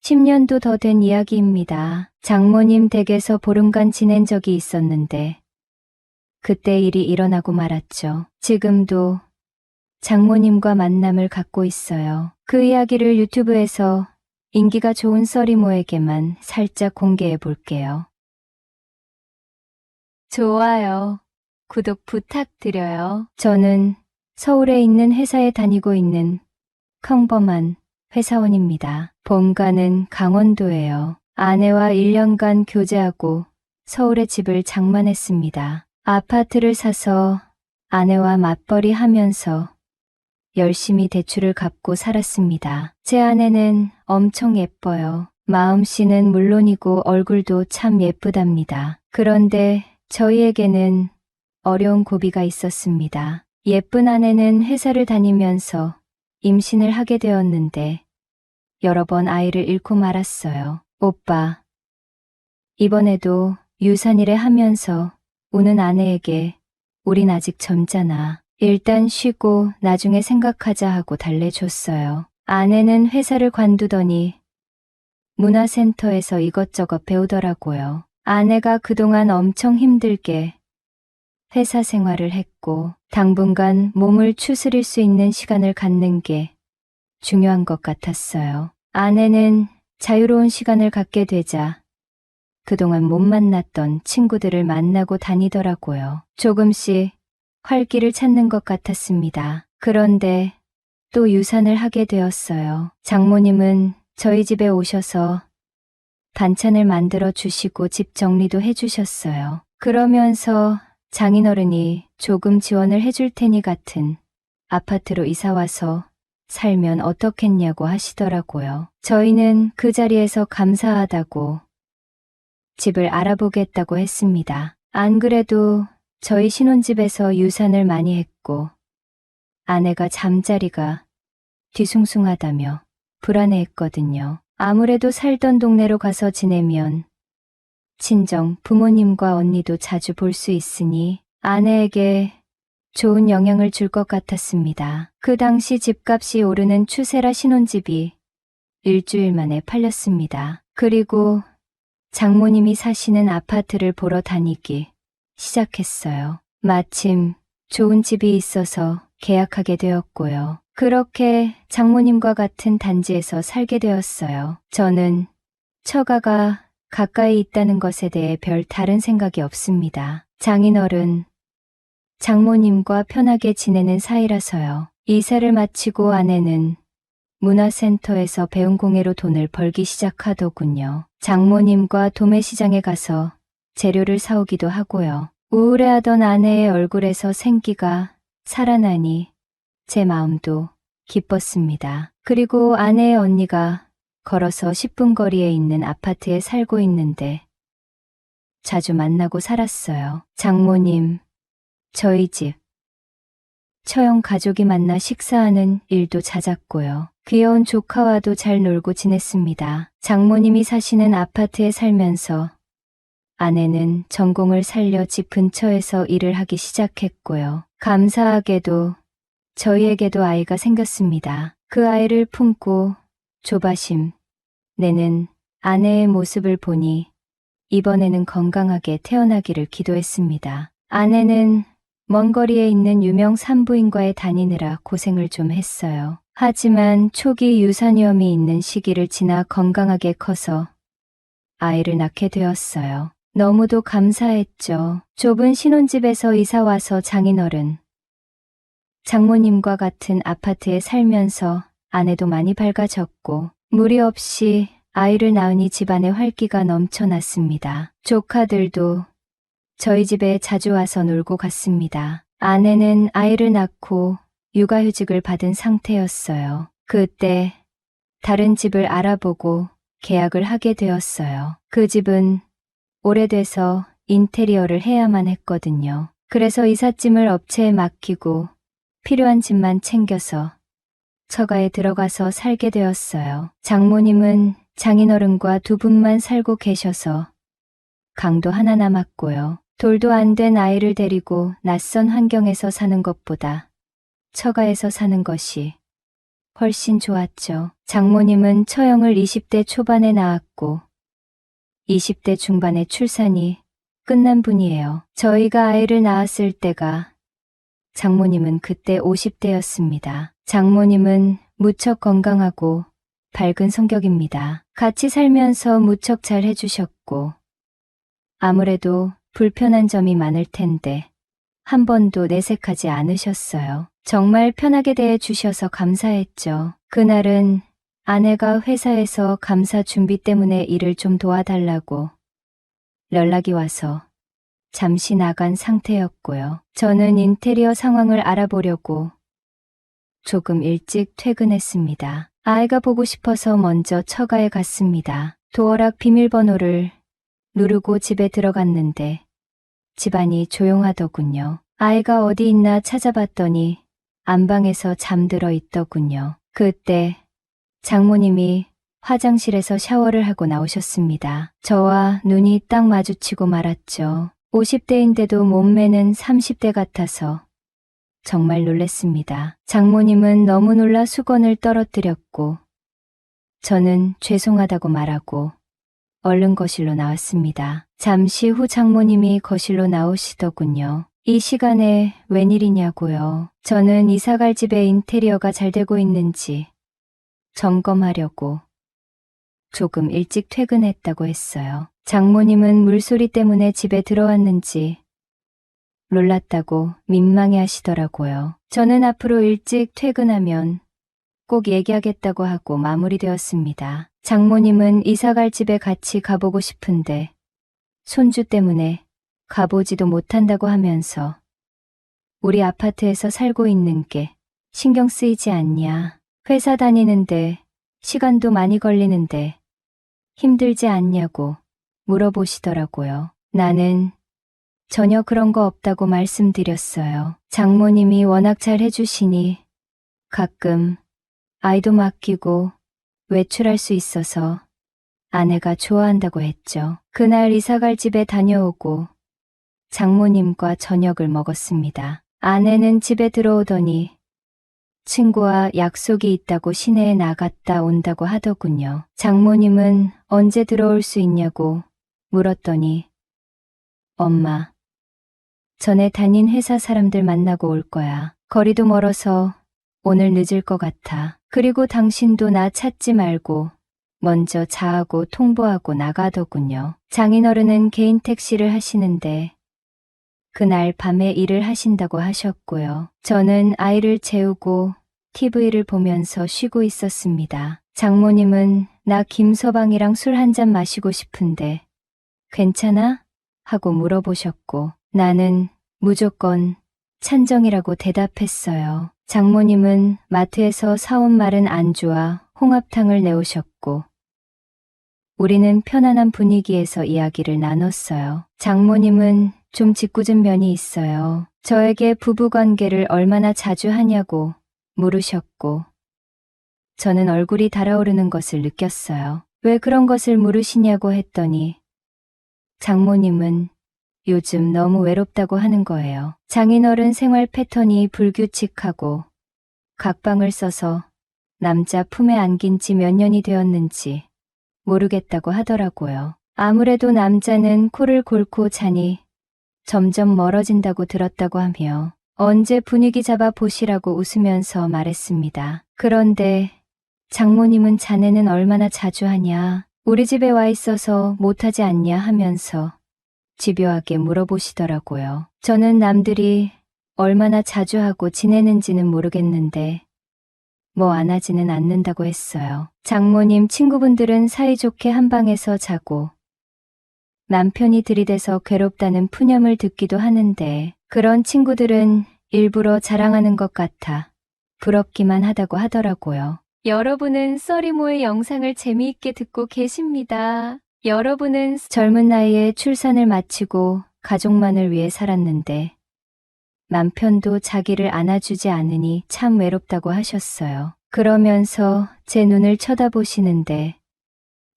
10년도 더 된 이야기입니다. 장모님 댁에서 보름간 지낸 적이 있었는데 그때 일이 일어나고 말았죠. 지금도 장모님과 만남을 갖고 있어요. 그 이야기를 유튜브에서 인기가 좋은 써리모에게만 살짝 공개해 볼게요. 좋아요, 구독 부탁드려요. 저는 서울에 있는 회사에 다니고 있는 평범한 회사원입니다. 본가는 강원도예요. 아내와 1년간 교제하고 서울에 집을 장만했습니다. 아파트를 사서 아내와 맞벌이 하면서 열심히 대출을 갚고 살았습니다. 제 아내는 엄청 예뻐요. 마음씨는 물론이고 얼굴도 참 예쁘답니다. 그런데 저희에게는 어려운 고비가 있었습니다. 예쁜 아내는 회사를 다니면서 임신을 하게 되었는데 여러 번 아이를 잃고 말았어요. 오빠, 이번에도 유산일에 하면서 우는 아내에게 우린 아직 젊잖아. 일단 쉬고 나중에 생각하자 하고 달래줬어요. 아내는 회사를 관두더니 문화센터에서 이것저것 배우더라고요. 아내가 그동안 엄청 힘들게 회사 생활을 했고 당분간 몸을 추스릴 수 있는 시간을 갖는 게 중요한 것 같았어요. 아내는 자유로운 시간을 갖게 되자 그동안 못 만났던 친구들을 만나고 다니더라고요. 조금씩 활기를 찾는 것 같았습니다. 그런데 또 유산을 하게 되었어요. 장모님은 저희 집에 오셔서 반찬을 만들어 주시고 집 정리도 해주셨어요. 그러면서 장인어른이 조금 지원을 해줄 테니 같은 아파트로 이사와서 살면 어떻겠냐고 하시더라고요. 저희는 그 자리에서 감사하다고 집을 알아보겠다고 했습니다. 안 그래도 저희 신혼집에서 유산을 많이 했고 아내가 잠자리가 뒤숭숭하다며 불안해했거든요. 아무래도 살던 동네로 가서 지내면 친정 부모님과 언니도 자주 볼 수 있으니 아내에게 좋은 영향을 줄 것 같았습니다. 그 당시 집값이 오르는 추세라 신혼집이 일주일 만에 팔렸습니다. 그리고 장모님이 사시는 아파트를 보러 다니기 시작했어요. 마침 좋은 집이 있어서 계약하게 되었고요. 그렇게 장모님과 같은 단지에서 살게 되었어요. 저는 처가가 가까이 있다는 것에 대해 별 다른 생각이 없습니다. 장인어른, 장모님과 편하게 지내는 사이라서요. 이사를 마치고 아내는 문화센터에서 배운 공예로 돈을 벌기 시작하더군요. 장모님과 도매시장에 가서 재료를 사오기도 하고요. 우울해하던 아내의 얼굴에서 생기가 살아나니 제 마음도 기뻤습니다. 그리고 아내의 언니가 걸어서 10분 거리에 있는 아파트에 살고 있는데 자주 만나고 살았어요. 장모님, 저희 집, 처형 가족이 만나 식사하는 일도 잦았고요. 귀여운 조카와도 잘 놀고 지냈습니다. 장모님이 사시는 아파트에 살면서 아내는 전공을 살려 집 근처에서 일을 하기 시작했고요. 감사하게도 저희에게도 아이가 생겼습니다. 그 아이를 품고 조바심 내는 아내의 모습을 보니 이번에는 건강하게 태어나기를 기도했습니다. 아내는 먼 거리에 있는 유명 산부인과에 다니느라 고생을 좀 했어요. 하지만 초기 유산염이 있는 시기를 지나 건강하게 커서 아이를 낳게 되었어요. 너무도 감사했죠. 좁은 신혼집에서 이사와서 장인어른, 장모님과 같은 아파트에 살면서 아내도 많이 밝아졌고 무리 없이 아이를 낳으니 집안에 활기가 넘쳐났습니다. 조카들도 저희 집에 자주 와서 놀고 갔습니다. 아내는 아이를 낳고 육아휴직을 받은 상태였어요. 그때 다른 집을 알아보고 계약을 하게 되었어요. 그 집은 오래돼서 인테리어를 해야만 했거든요. 그래서 이삿짐을 업체에 맡기고 필요한 집만 챙겨서 처가에 들어가서 살게 되었어요. 장모님은 장인어른과 두 분만 살고 계셔서 강도 하나 남았고요. 돌도 안 된 아이를 데리고 낯선 환경에서 사는 것보다 처가에서 사는 것이 훨씬 좋았죠. 장모님은 처형을 20대 초반에 낳았고 20대 중반에 출산이 끝난 분이에요. 저희가 아이를 낳았을 때가 장모님은 그때 50대였습니다. 장모님은 무척 건강하고 밝은 성격입니다. 같이 살면서 무척 잘 해주셨고 아무래도 불편한 점이 많을 텐데 한 번도 내색하지 않으셨어요. 정말 편하게 대해 주셔서 감사했죠. 그날은 아내가 회사에서 감사 준비 때문에 일을 좀 도와달라고 연락이 와서 잠시 나간 상태였고요. 저는 인테리어 상황을 알아보려고 조금 일찍 퇴근했습니다. 아이가 보고 싶어서 먼저 처가에 갔습니다. 도어락 비밀번호를 누르고 집에 들어갔는데 집안이 조용하더군요. 아이가 어디 있나 찾아봤더니 안방에서 잠들어 있더군요. 그때 장모님이 화장실에서 샤워를 하고 나오셨습니다. 저와 눈이 딱 마주치고 말았죠. 50대인데도 몸매는 30대 같아서 정말 놀랬습니다. 장모님은 너무 놀라 수건을 떨어뜨렸고 저는 죄송하다고 말하고 얼른 거실로 나왔습니다. 잠시 후 장모님이 거실로 나오시더군요. 이 시간에 웬일이냐고요. 저는 이사갈 집의 인테리어가 잘 되고 있는지 점검하려고 조금 일찍 퇴근했다고 했어요. 장모님은 물소리 때문에 집에 들어왔는지 놀랐다고 민망해 하시더라고요. 저는 앞으로 일찍 퇴근하면 꼭 얘기하겠다고 하고 마무리되었습니다. 장모님은 이사갈 집에 같이 가보고 싶은데 손주 때문에 가보지도 못한다고 하면서 우리 아파트에서 살고 있는 게 신경 쓰이지 않냐. 회사 다니는데 시간도 많이 걸리는데 힘들지 않냐고 물어보시더라고요. 나는 전혀 그런 거 없다고 말씀드렸어요. 장모님이 워낙 잘 해주시니 가끔 아이도 맡기고 외출할 수 있어서 아내가 좋아한다고 했죠. 그날 이사갈 집에 다녀오고 장모님과 저녁을 먹었습니다. 아내는 집에 들어오더니 친구와 약속이 있다고 시내에 나갔다 온다고 하더군요. 장모님은 언제 들어올 수 있냐고 물었더니 엄마, 전에 다닌 회사 사람들 만나고 올 거야. 거리도 멀어서 오늘 늦을 것 같아. 그리고 당신도 나 찾지 말고 먼저 자하고 통보하고 나가더군요. 장인어른은 개인 택시를 하시는데 그날 밤에 일을 하신다고 하셨고요. 저는 아이를 재우고 TV를 보면서 쉬고 있었습니다. 장모님은 나 김서방이랑 술 한잔 마시고 싶은데 괜찮아? 하고 물어보셨고 나는 무조건 찬정이라고 대답했어요. 장모님은 마트에서 사온 마른 안주와 홍합탕을 내오셨고 우리는 편안한 분위기에서 이야기를 나눴어요. 장모님은 좀 짓궂은 면이 있어요. 저에게 부부관계를 얼마나 자주 하냐고 물으셨고 저는 얼굴이 달아오르는 것을 느꼈어요. 왜 그런 것을 물으시냐고 했더니 장모님은 요즘 너무 외롭다고 하는 거예요. 장인어른 생활 패턴이 불규칙하고 각방을 써서 남자 품에 안긴 지 몇 년이 되었는지 모르겠다고 하더라고요. 아무래도 남자는 코를 골고 자니 점점 멀어진다고 들었다고 하며 언제 분위기 잡아 보시라고 웃으면서 말했습니다. 그런데 장모님은 자네는 얼마나 자주 하냐, 우리 집에 와 있어서 못하지 않냐 하면서 집요하게 물어보시더라고요. 저는 남들이 얼마나 자주 하고 지내는지는 모르겠는데 뭐 안 하지는 않는다고 했어요. 장모님 친구분들은 사이좋게 한 방에서 자고 남편이 들이대서 괴롭다는 푸념을 듣기도 하는데 그런 친구들은 일부러 자랑하는 것 같아 부럽기만 하다고 하더라고요. 여러분은 써리모의 영상을 재미있게 듣고 계십니다. 여러분은 젊은 나이에 출산을 마치고 가족만을 위해 살았는데 남편도 자기를 안아주지 않으니 참 외롭다고 하셨어요. 그러면서 제 눈을 쳐다보시는데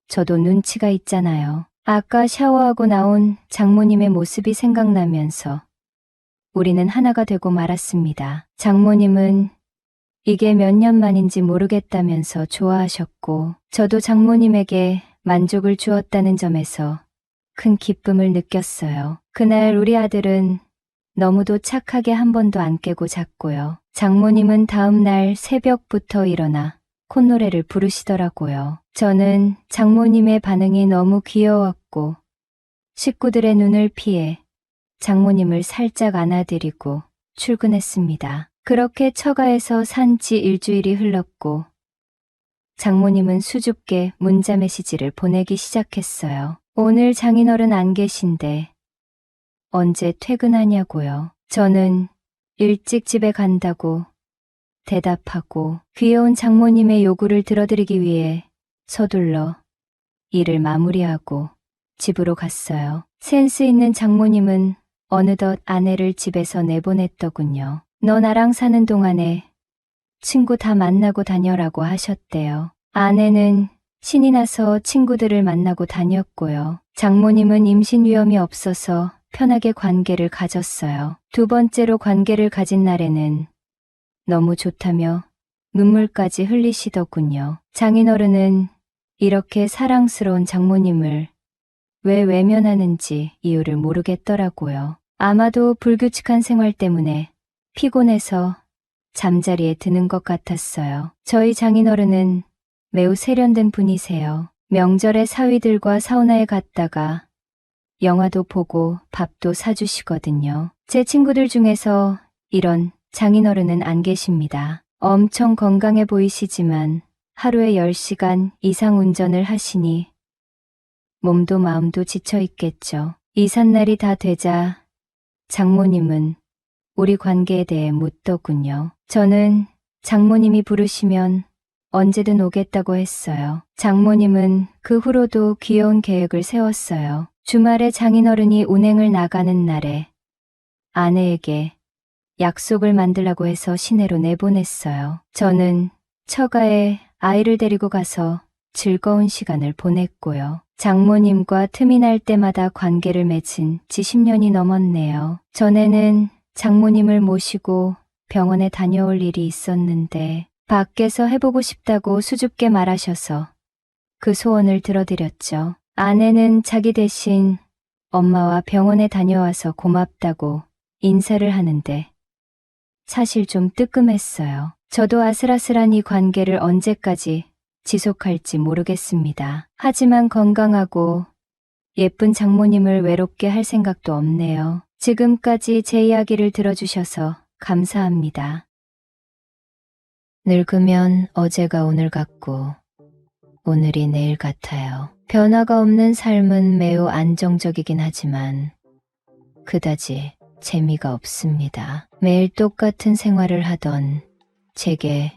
저도 눈치가 있잖아요. 아까 샤워하고 나온 장모님의 모습이 생각나면서 우리는 하나가 되고 말았습니다. 장모님은 이게 몇 년 만인지 모르겠다면서 좋아하셨고, 저도 장모님에게 만족을 주었다는 점에서 큰 기쁨을 느꼈어요. 그날 우리 아들은 너무도 착하게 한 번도 안 깨고 잤고요. 장모님은 다음 날 새벽부터 일어나 콧노래를 부르시더라고요. 저는 장모님의 반응이 너무 귀여웠고 식구들의 눈을 피해 장모님을 살짝 안아드리고 출근했습니다. 그렇게 처가에서 산 지 일주일이 흘렀고 장모님은 수줍게 문자 메시지를 보내기 시작했어요. 오늘 장인어른 안 계신데 언제 퇴근하냐고요. 저는 일찍 집에 간다고 대답하고 귀여운 장모님의 요구를 들어드리기 위해 서둘러 일을 마무리하고 집으로 갔어요. 센스 있는 장모님은 어느덧 아내를 집에서 내보냈더군요. 너 나랑 사는 동안에 친구 다 만나고 다녀라고 하셨대요. 아내는 신이 나서 친구들을 만나고 다녔고요. 장모님은 임신 위험이 없어서 편하게 관계를 가졌어요. 두 번째로 관계를 가진 날에는 너무 좋다며 눈물까지 흘리시더군요. 장인어른은 이렇게 사랑스러운 장모님을 왜 외면하는지 이유를 모르겠더라고요. 아마도 불규칙한 생활 때문에 피곤해서 잠자리에 드는 것 같았어요. 저희 장인어른은 매우 세련된 분이세요. 명절에 사위들과 사우나에 갔다가 영화도 보고 밥도 사주시거든요. 제 친구들 중에서 이런 장인어른은 안 계십니다. 엄청 건강해 보이시지만 하루에 10시간 이상 운전을 하시니 몸도 마음도 지쳐 있겠죠. 이삿날이 다 되자 장모님은 우리 관계에 대해 묻더군요. 저는 장모님이 부르시면 언제든 오겠다고 했어요. 장모님은 그 후로도 귀여운 계획을 세웠어요. 주말에 장인어른이 운행을 나가는 날에 아내에게 약속을 만들라고 해서 시내로 내보냈어요. 저는 처가에 아이를 데리고 가서 즐거운 시간을 보냈고요. 장모님과 틈이 날 때마다 관계를 맺은 지 10년이 넘었네요. 전에는 장모님을 모시고 병원에 다녀올 일이 있었는데 밖에서 해보고 싶다고 수줍게 말하셔서 그 소원을 들어드렸죠. 아내는 자기 대신 엄마와 병원에 다녀와서 고맙다고 인사를 하는데 사실 좀 뜨끔했어요. 저도 아슬아슬한 이 관계를 언제까지 지속할지 모르겠습니다. 하지만 건강하고 예쁜 장모님을 외롭게 할 생각도 없네요. 지금까지 제 이야기를 들어주셔서 감사합니다. 늙으면 어제가 오늘 같고 오늘이 내일 같아요. 변화가 없는 삶은 매우 안정적이긴 하지만 그다지 재미가 없습니다. 매일 똑같은 생활을 하던 제게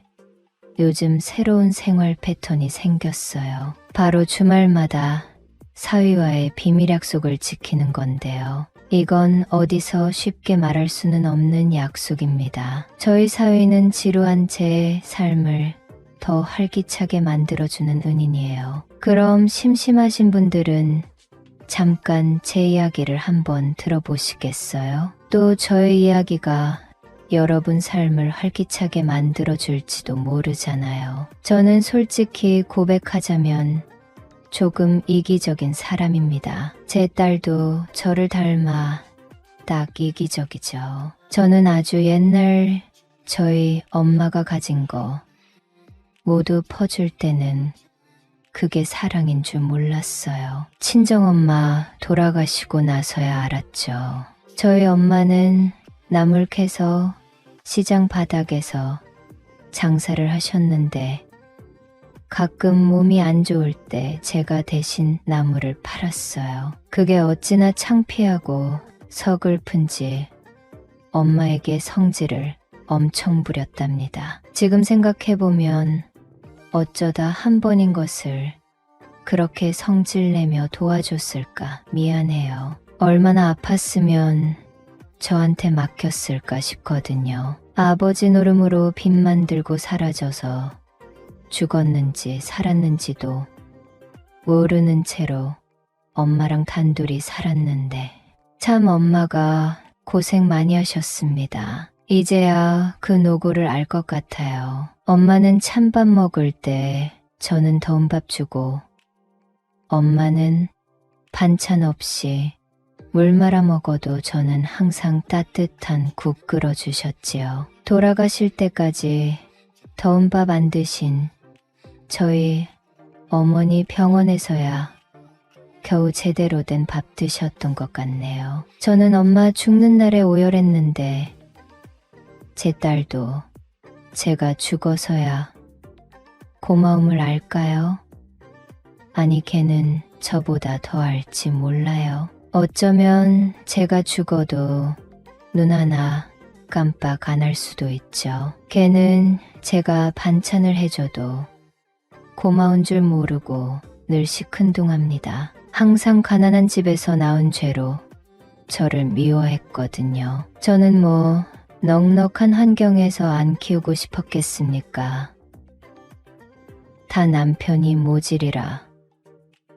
요즘 새로운 생활 패턴이 생겼어요. 바로 주말마다 사위와의 비밀 약속을 지키는 건데요. 이건 어디서 쉽게 말할 수는 없는 약속입니다. 저희 사위는 지루한 제 삶을 더 활기차게 만들어주는 은인이에요. 그럼 심심하신 분들은 잠깐 제 이야기를 한번 들어보시겠어요? 또 저의 이야기가 여러분 삶을 활기차게 만들어줄지도 모르잖아요. 저는 솔직히 고백하자면 조금 이기적인 사람입니다. 제 딸도 저를 닮아 딱 이기적이죠. 저는 아주 옛날 저희 엄마가 가진 거 모두 퍼줄 때는 그게 사랑인 줄 몰랐어요. 친정엄마 돌아가시고 나서야 알았죠. 저희 엄마는 나물 캐서 시장 바닥에서 장사를 하셨는데 가끔 몸이 안 좋을 때 제가 대신 나물을 팔았어요. 그게 어찌나 창피하고 서글픈지 엄마에게 성질을 엄청 부렸답니다. 지금 생각해보면 어쩌다 한 번인 것을 그렇게 성질내며 도와줬을까 미안해요. 얼마나 아팠으면 저한테 맡겼을까 싶거든요. 아버지 노름으로 빚만 들고 사라져서 죽었는지 살았는지도 모르는 채로 엄마랑 단둘이 살았는데 참 엄마가 고생 많이 하셨습니다. 이제야 그 노고를 알 것 같아요. 엄마는 찬밥 먹을 때 저는 더운 밥 주고, 엄마는 반찬 없이 물 말아 먹어도 저는 항상 따뜻한 국 끓여주셨지요. 돌아가실 때까지 더운 밥 안 드신 저희 어머니 병원에서야 겨우 제대로 된 밥 드셨던 것 같네요. 저는 엄마 죽는 날에 오열했는데 제 딸도 제가 죽어서야 고마움을 알까요? 아니, 걔는 저보다 더 알지 몰라요. 어쩌면 제가 죽어도 눈 하나 깜빡 안 할 수도 있죠. 걔는 제가 반찬을 해줘도 고마운 줄 모르고 늘 시큰둥합니다. 항상 가난한 집에서 나온 죄로 저를 미워했거든요. 저는 뭐 넉넉한 환경에서 안 키우고 싶었겠습니까? 다 남편이 모질이라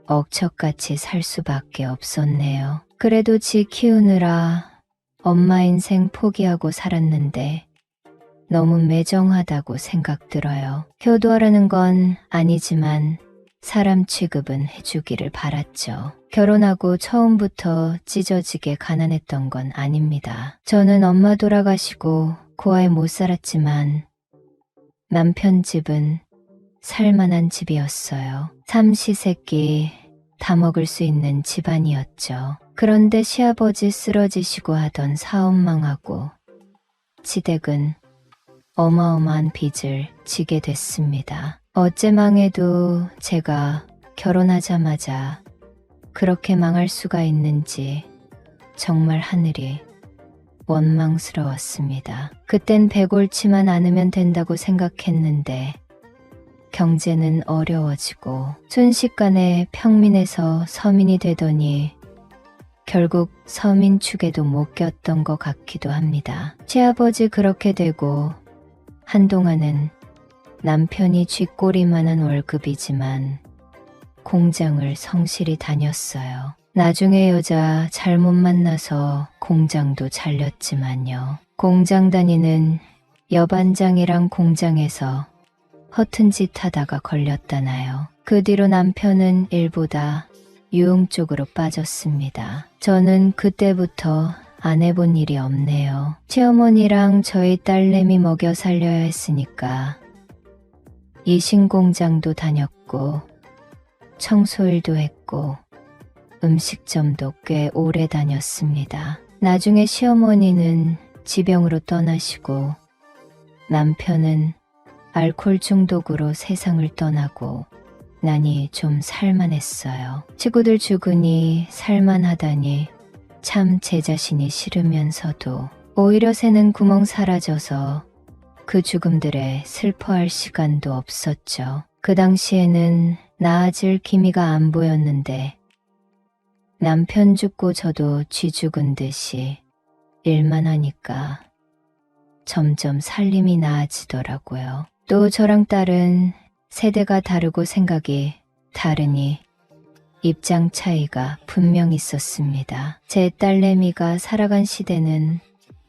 억척같이 살 수밖에 없었네요. 그래도 지 키우느라 엄마 인생 포기하고 살았는데 너무 매정하다고 생각 들어요. 효도하라는 건 아니지만 사람 취급은 해주기를 바랐죠. 결혼하고 처음부터 찢어지게 가난했던 건 아닙니다. 저는 엄마 돌아가시고 고아에 못 살았지만 남편 집은 살만한 집이었어요. 삼시세끼 다 먹을 수 있는 집안이었죠. 그런데 시아버지 쓰러지시고 하던 사업 망하고 시댁은 어마어마한 빚을 지게 됐습니다. 어째 망해도 제가 결혼하자마자 그렇게 망할 수가 있는지 정말 하늘이 원망스러웠습니다. 그땐 배골치만 않으면 된다고 생각했는데 경제는 어려워지고 순식간에 평민에서 서민이 되더니 결국 서민 축에도 못 꼈던 것 같기도 합니다. 시아버지 그렇게 되고 한동안은 남편이 쥐꼬리만한 월급이지만 공장을 성실히 다녔어요. 나중에 여자 잘못 만나서 공장도 잘렸지만요. 공장 다니는 여반장이랑 공장에서 허튼 짓 하다가 걸렸다나요. 그 뒤로 남편은 일보다 유흥 쪽으로 빠졌습니다. 저는 그때부터 안 해본 일이 없네요. 시어머니랑 저희 딸내미 먹여 살려야 했으니까 이신공장도 다녔고 청소일도 했고 음식점도 꽤 오래 다녔습니다. 나중에 시어머니는 지병으로 떠나시고 남편은 알코올 중독으로 세상을 떠나고 나니 좀 살만했어요. 친구들 죽으니 살만하다니 참 제 자신이 싫으면서도 오히려 새는 구멍 사라져서 그 죽음들에 슬퍼할 시간도 없었죠. 그 당시에는 나아질 기미가 안 보였는데 남편 죽고 저도 쥐 죽은 듯이 일만 하니까 점점 살림이 나아지더라고요. 또 저랑 딸은 세대가 다르고 생각이 다르니 입장 차이가 분명 있었습니다. 제 딸내미가 살아간 시대는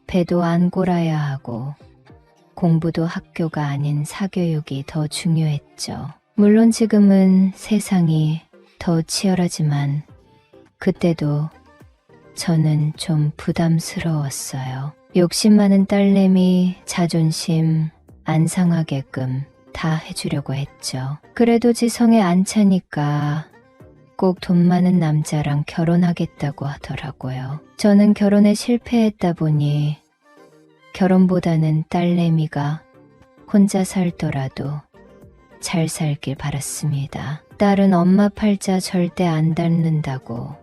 배도 안 골아야 하고 공부도 학교가 아닌 사교육이 더 중요했죠. 물론 지금은 세상이 더 치열하지만 그때도 저는 좀 부담스러웠어요. 욕심 많은 딸내미 자존심 안 상하게끔 다 해주려고 했죠. 그래도 지성에 안 차니까 꼭 돈 많은 남자랑 결혼하겠다고 하더라고요. 저는 결혼에 실패했다 보니 결혼보다는 딸내미가 혼자 살더라도 잘 살길 바랐습니다. 딸은 엄마 팔자 절대 안 닳는다고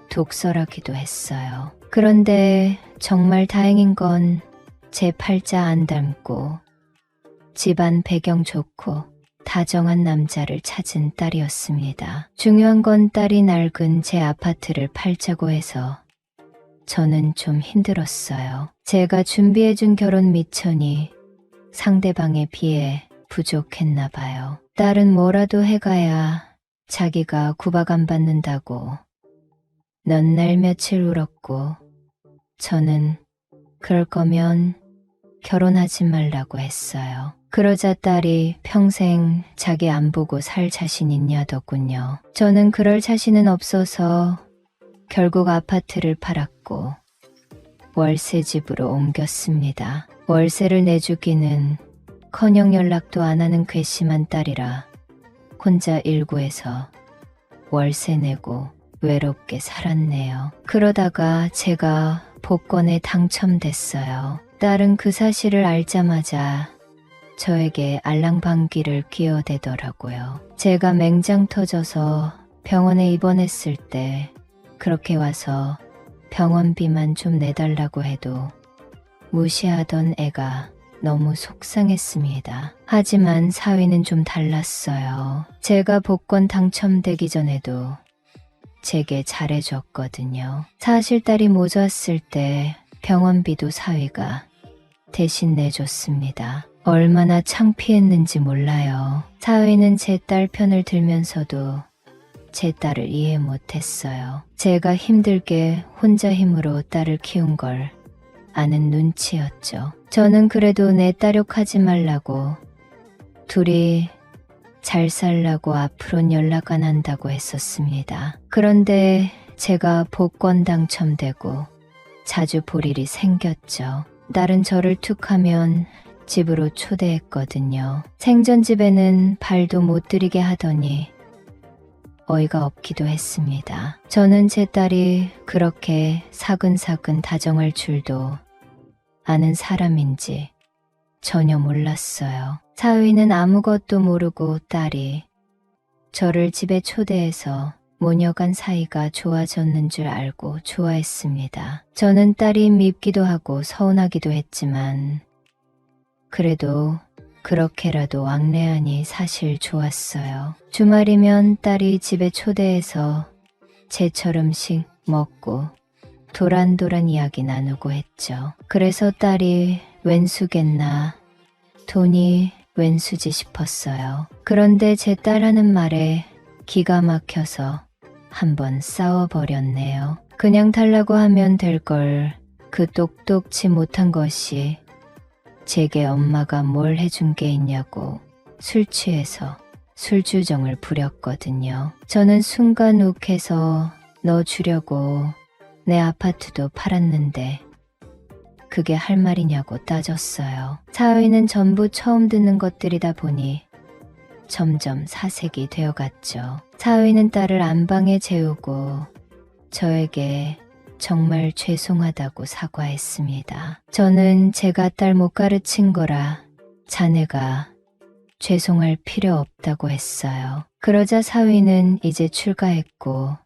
독설하기도 했어요. 그런데 정말 다행인 건 제 팔자 안 닳고 집안 배경 좋고 다정한 남자를 찾은 딸이었습니다. 중요한 건 딸이 낡은 제 아파트를 팔자고 해서 저는 좀 힘들었어요. 제가 준비해준 결혼 미천이 상대방에 비해 부족했나 봐요. 딸은 뭐라도 해가야 자기가 구박 안 받는다고 몇 날 며칠 울었고 저는 그럴 거면 결혼하지 말라고 했어요. 그러자 딸이 평생 자기 안 보고 살 자신 있냐더군요. 저는 그럴 자신은 없어서 결국 아파트를 팔았고 월세집으로 옮겼습니다. 월세를 내주기는 커녕 연락도 안 하는 괘씸한 딸이라 혼자 일구에서 월세 내고 외롭게 살았네요. 그러다가 제가 복권에 당첨됐어요. 딸은 그 사실을 알자마자 저에게 알랑방귀를 끼어대더라고요. 제가 맹장 터져서 병원에 입원했을 때 그렇게 와서 병원비만 좀 내달라고 해도 무시하던 애가 너무 속상했습니다. 하지만 사위는 좀 달랐어요. 제가 복권 당첨되기 전에도 제게 잘해줬거든요. 사실 딸이 모자랐을 때 병원비도 사위가 대신 내줬습니다. 얼마나 창피했는지 몰라요. 사위는 제 딸 편을 들면서도 제 딸을 이해 못했어요. 제가 힘들게 혼자 힘으로 딸을 키운 걸 아는 눈치였죠. 저는 그래도 내 딸 욕하지 말라고, 둘이 잘 살라고 앞으론 연락 안 한다고 했었습니다. 그런데 제가 복권 당첨되고 자주 볼 일이 생겼죠. 딸은 저를 툭하면 집으로 초대했거든요. 생전집에는 발도 못 들이게 하더니 어이가 없기도 했습니다. 저는 제 딸이 그렇게 사근사근 다정할 줄도 아는 사람인지 전혀 몰랐어요. 사위는 아무것도 모르고 딸이 저를 집에 초대해서 모녀간 사이가 좋아졌는 줄 알고 좋아했습니다. 저는 딸이 밉기도 하고 서운하기도 했지만 그래도 그렇게라도 왕래하니 사실 좋았어요. 주말이면 딸이 집에 초대해서 제철 음식 먹고 도란도란 이야기 나누고 했죠. 그래서 딸이 웬수겠나 돈이 웬수지 싶었어요. 그런데 제 딸 하는 말에 기가 막혀서 한번 싸워버렸네요. 그냥 달라고 하면 될 걸 그 똑똑치 못한 것이 제게 엄마가 뭘 해준 게 있냐고 술 취해서 술주정을 부렸거든요. 저는 순간 욱해서 너 주려고 내 아파트도 팔았는데 그게 할 말이냐고 따졌어요. 사위는 전부 처음 듣는 것들이다 보니 점점 사색이 되어갔죠. 사위는 딸을 안방에 재우고 저에게 정말 죄송하다고 사과했습니다. 저는 제가 딸 못 가르친 거라 자네가 죄송할 필요 없다고 했어요. 그러자 사위는 이제 출가했고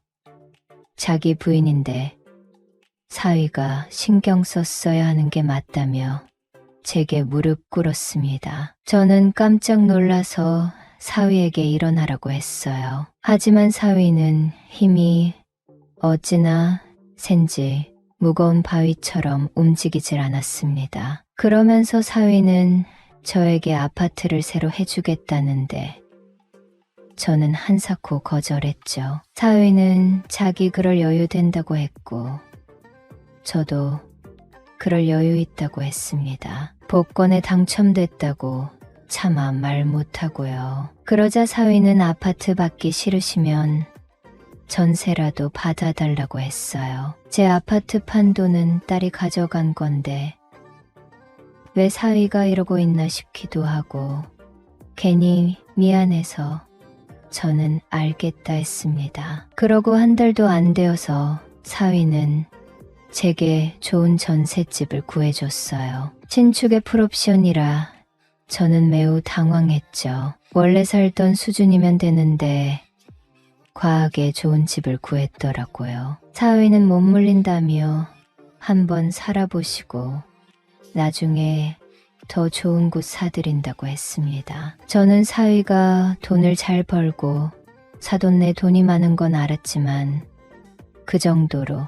자기 부인인데 사위가 신경 썼어야 하는 게 맞다며 제게 무릎 꿇었습니다. 저는 깜짝 놀라서 사위에게 일어나라고 했어요. 하지만 사위는 힘이 어찌나 센지 무거운 바위처럼 움직이질 않았습니다. 그러면서 사위는 저에게 아파트를 새로 해주겠다는데 저는 한사코 거절했죠. 사위는 자기 그럴 여유 된다고 했고 저도 그럴 여유 있다고 했습니다. 복권에 당첨됐다고 차마 말 못하고요. 그러자 사위는 아파트 받기 싫으시면 전세라도 받아달라고 했어요. 제 아파트 판 돈은 딸이 가져간 건데 왜 사위가 이러고 있나 싶기도 하고 괜히 미안해서 저는 알겠다 했습니다. 그러고 한 달도 안 되어서 사위는 제게 좋은 전셋집을 구해줬어요. 신축의 풀옵션이라 저는 매우 당황했죠. 원래 살던 수준이면 되는데 과하게 좋은 집을 구했더라고요. 사위는 못 물린다며 한번 살아보시고 나중에 더 좋은 곳 사드린다고 했습니다. 저는 사위가 돈을 잘 벌고 사돈네 돈이 많은 건 알았지만 그 정도로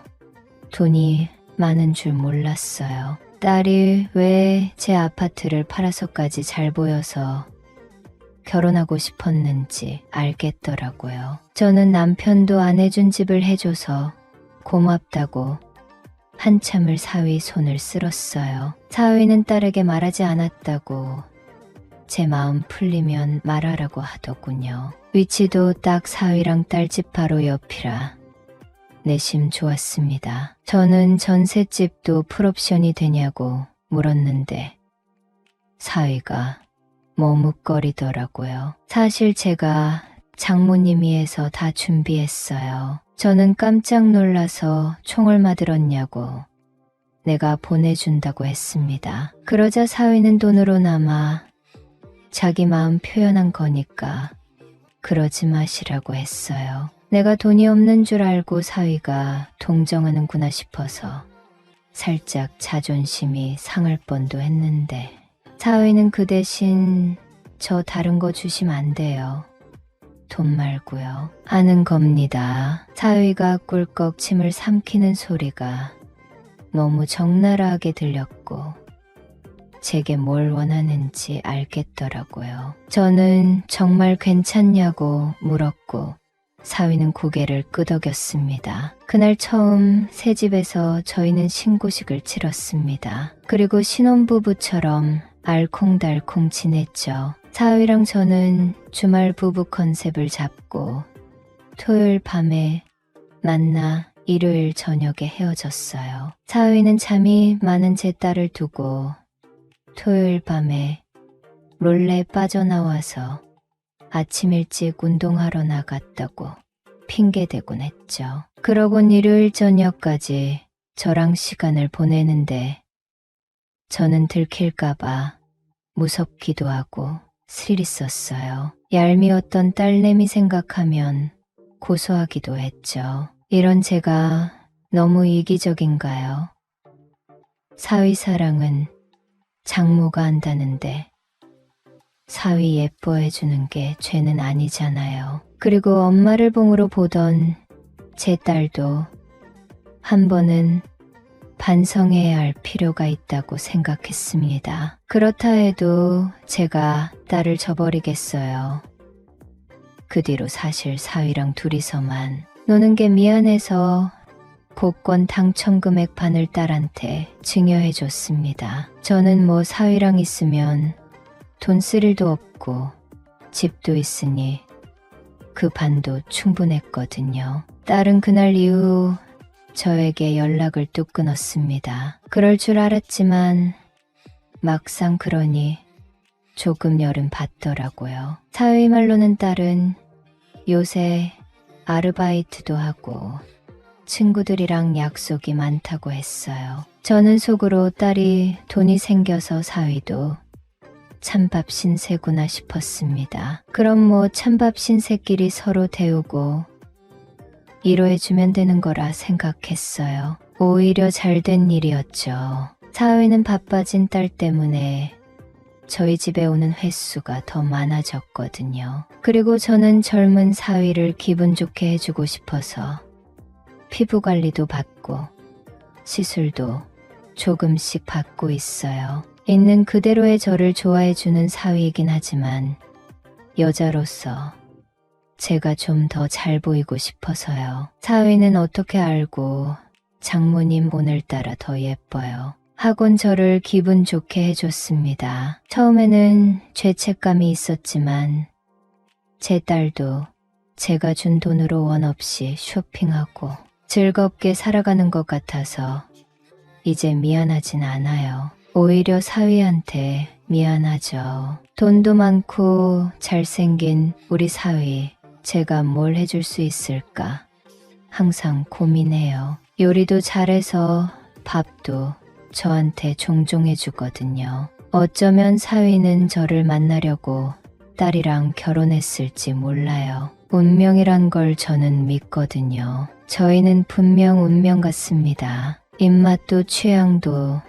돈이 많은 줄 몰랐어요. 딸이 왜 제 아파트를 팔아서까지 잘 보여서 결혼하고 싶었는지 알겠더라고요. 저는 남편도 안 해준 집을 해줘서 고맙다고 한참을 사위 손을 쓸었어요. 사위는 딸에게 말하지 않았다고 제 마음 풀리면 말하라고 하더군요. 위치도 딱 사위랑 딸집 바로 옆이라 내심 좋았습니다. 저는 전셋집도 풀옵션이 되냐고 물었는데 사위가 머뭇거리더라고요. 사실 제가 장모님이 해서 다 준비했어요. 저는 깜짝 놀라서 총을 맞들었냐고 내가 보내준다고 했습니다. 그러자 사위는 돈으로나마 자기 마음 표현한 거니까 그러지 마시라고 했어요. 내가 돈이 없는 줄 알고 사위가 동정하는구나 싶어서 살짝 자존심이 상할 뻔도 했는데 사위는 그 대신 저 다른 거 주시면 안 돼요. 돈 말고요. 하는 겁니다. 사위가 꿀꺽 침을 삼키는 소리가 너무 적나라하게 들렸고 제게 뭘 원하는지 알겠더라고요. 저는 정말 괜찮냐고 물었고 사위는 고개를 끄덕였습니다. 그날 처음 새 집에서 저희는 신고식을 치렀습니다. 그리고 신혼부부처럼 알콩달콩 지냈죠. 사위랑 저는 주말 부부 컨셉을 잡고 토요일 밤에 만나 일요일 저녁에 헤어졌어요. 사위는 잠이 많은 제 딸을 두고 토요일 밤에 몰래 빠져나와서 아침 일찍 운동하러 나갔다고 핑계대곤 했죠. 그러곤 일요일 저녁까지 저랑 시간을 보내는데 저는 들킬까봐 무섭기도 하고 스릴 있었어요. 얄미웠던 딸내미 생각하면 고소하기도 했죠. 이런 제가 너무 이기적인가요? 사위 사랑은 장모가 한다는데 사위 예뻐해주는 게 죄는 아니잖아요. 그리고 엄마를 봉으로 보던 제 딸도 한 번은 반성해야 할 필요가 있다고 생각했습니다. 그렇다 해도 제가 딸을 저버리겠어요. 그 뒤로 사실 사위랑 둘이서만 노는 게 미안해서 복권 당첨 금액 반을 딸한테 증여해줬습니다. 저는 뭐 사위랑 있으면 돈 쓸 일도 없고 집도 있으니 그 반도 충분했거든요. 딸은 그날 이후 저에게 연락을 뚝 끊었습니다. 그럴 줄 알았지만 막상 그러니 조금 열은 받더라고요. 사위 말로는 딸은 요새 아르바이트도 하고 친구들이랑 약속이 많다고 했어요. 저는 속으로 딸이 돈이 생겨서 사위도 찬밥 신세구나 싶었습니다. 그럼 뭐 찬밥 신세끼리 서로 데우고 이로해주면 되는 거라 생각했어요. 오히려 잘된 일이었죠. 사위는 바빠진 딸 때문에 저희 집에 오는 횟수가 더 많아졌거든요. 그리고 저는 젊은 사위를 기분 좋게 해주고 싶어서 피부 관리도 받고 시술도 조금씩 받고 있어요. 있는 그대로의 저를 좋아해주는 사위이긴 하지만 여자로서 제가 좀 더 잘 보이고 싶어서요. 사위는 어떻게 알고 장모님 오늘따라 더 예뻐요. 하곤 저를 기분 좋게 해줬습니다. 처음에는 죄책감이 있었지만 제 딸도 제가 준 돈으로 원 없이 쇼핑하고 즐겁게 살아가는 것 같아서 이제 미안하진 않아요. 오히려 사위한테 미안하죠. 돈도 많고 잘생긴 우리 사위, 제가 뭘 해줄 수 있을까 항상 고민해요. 요리도 잘해서 밥도 저한테 종종 해주거든요. 어쩌면 사위는 저를 만나려고 딸이랑 결혼했을지 몰라요. 운명이란 걸 저는 믿거든요. 저희는 분명 운명 같습니다. 입맛도 취향도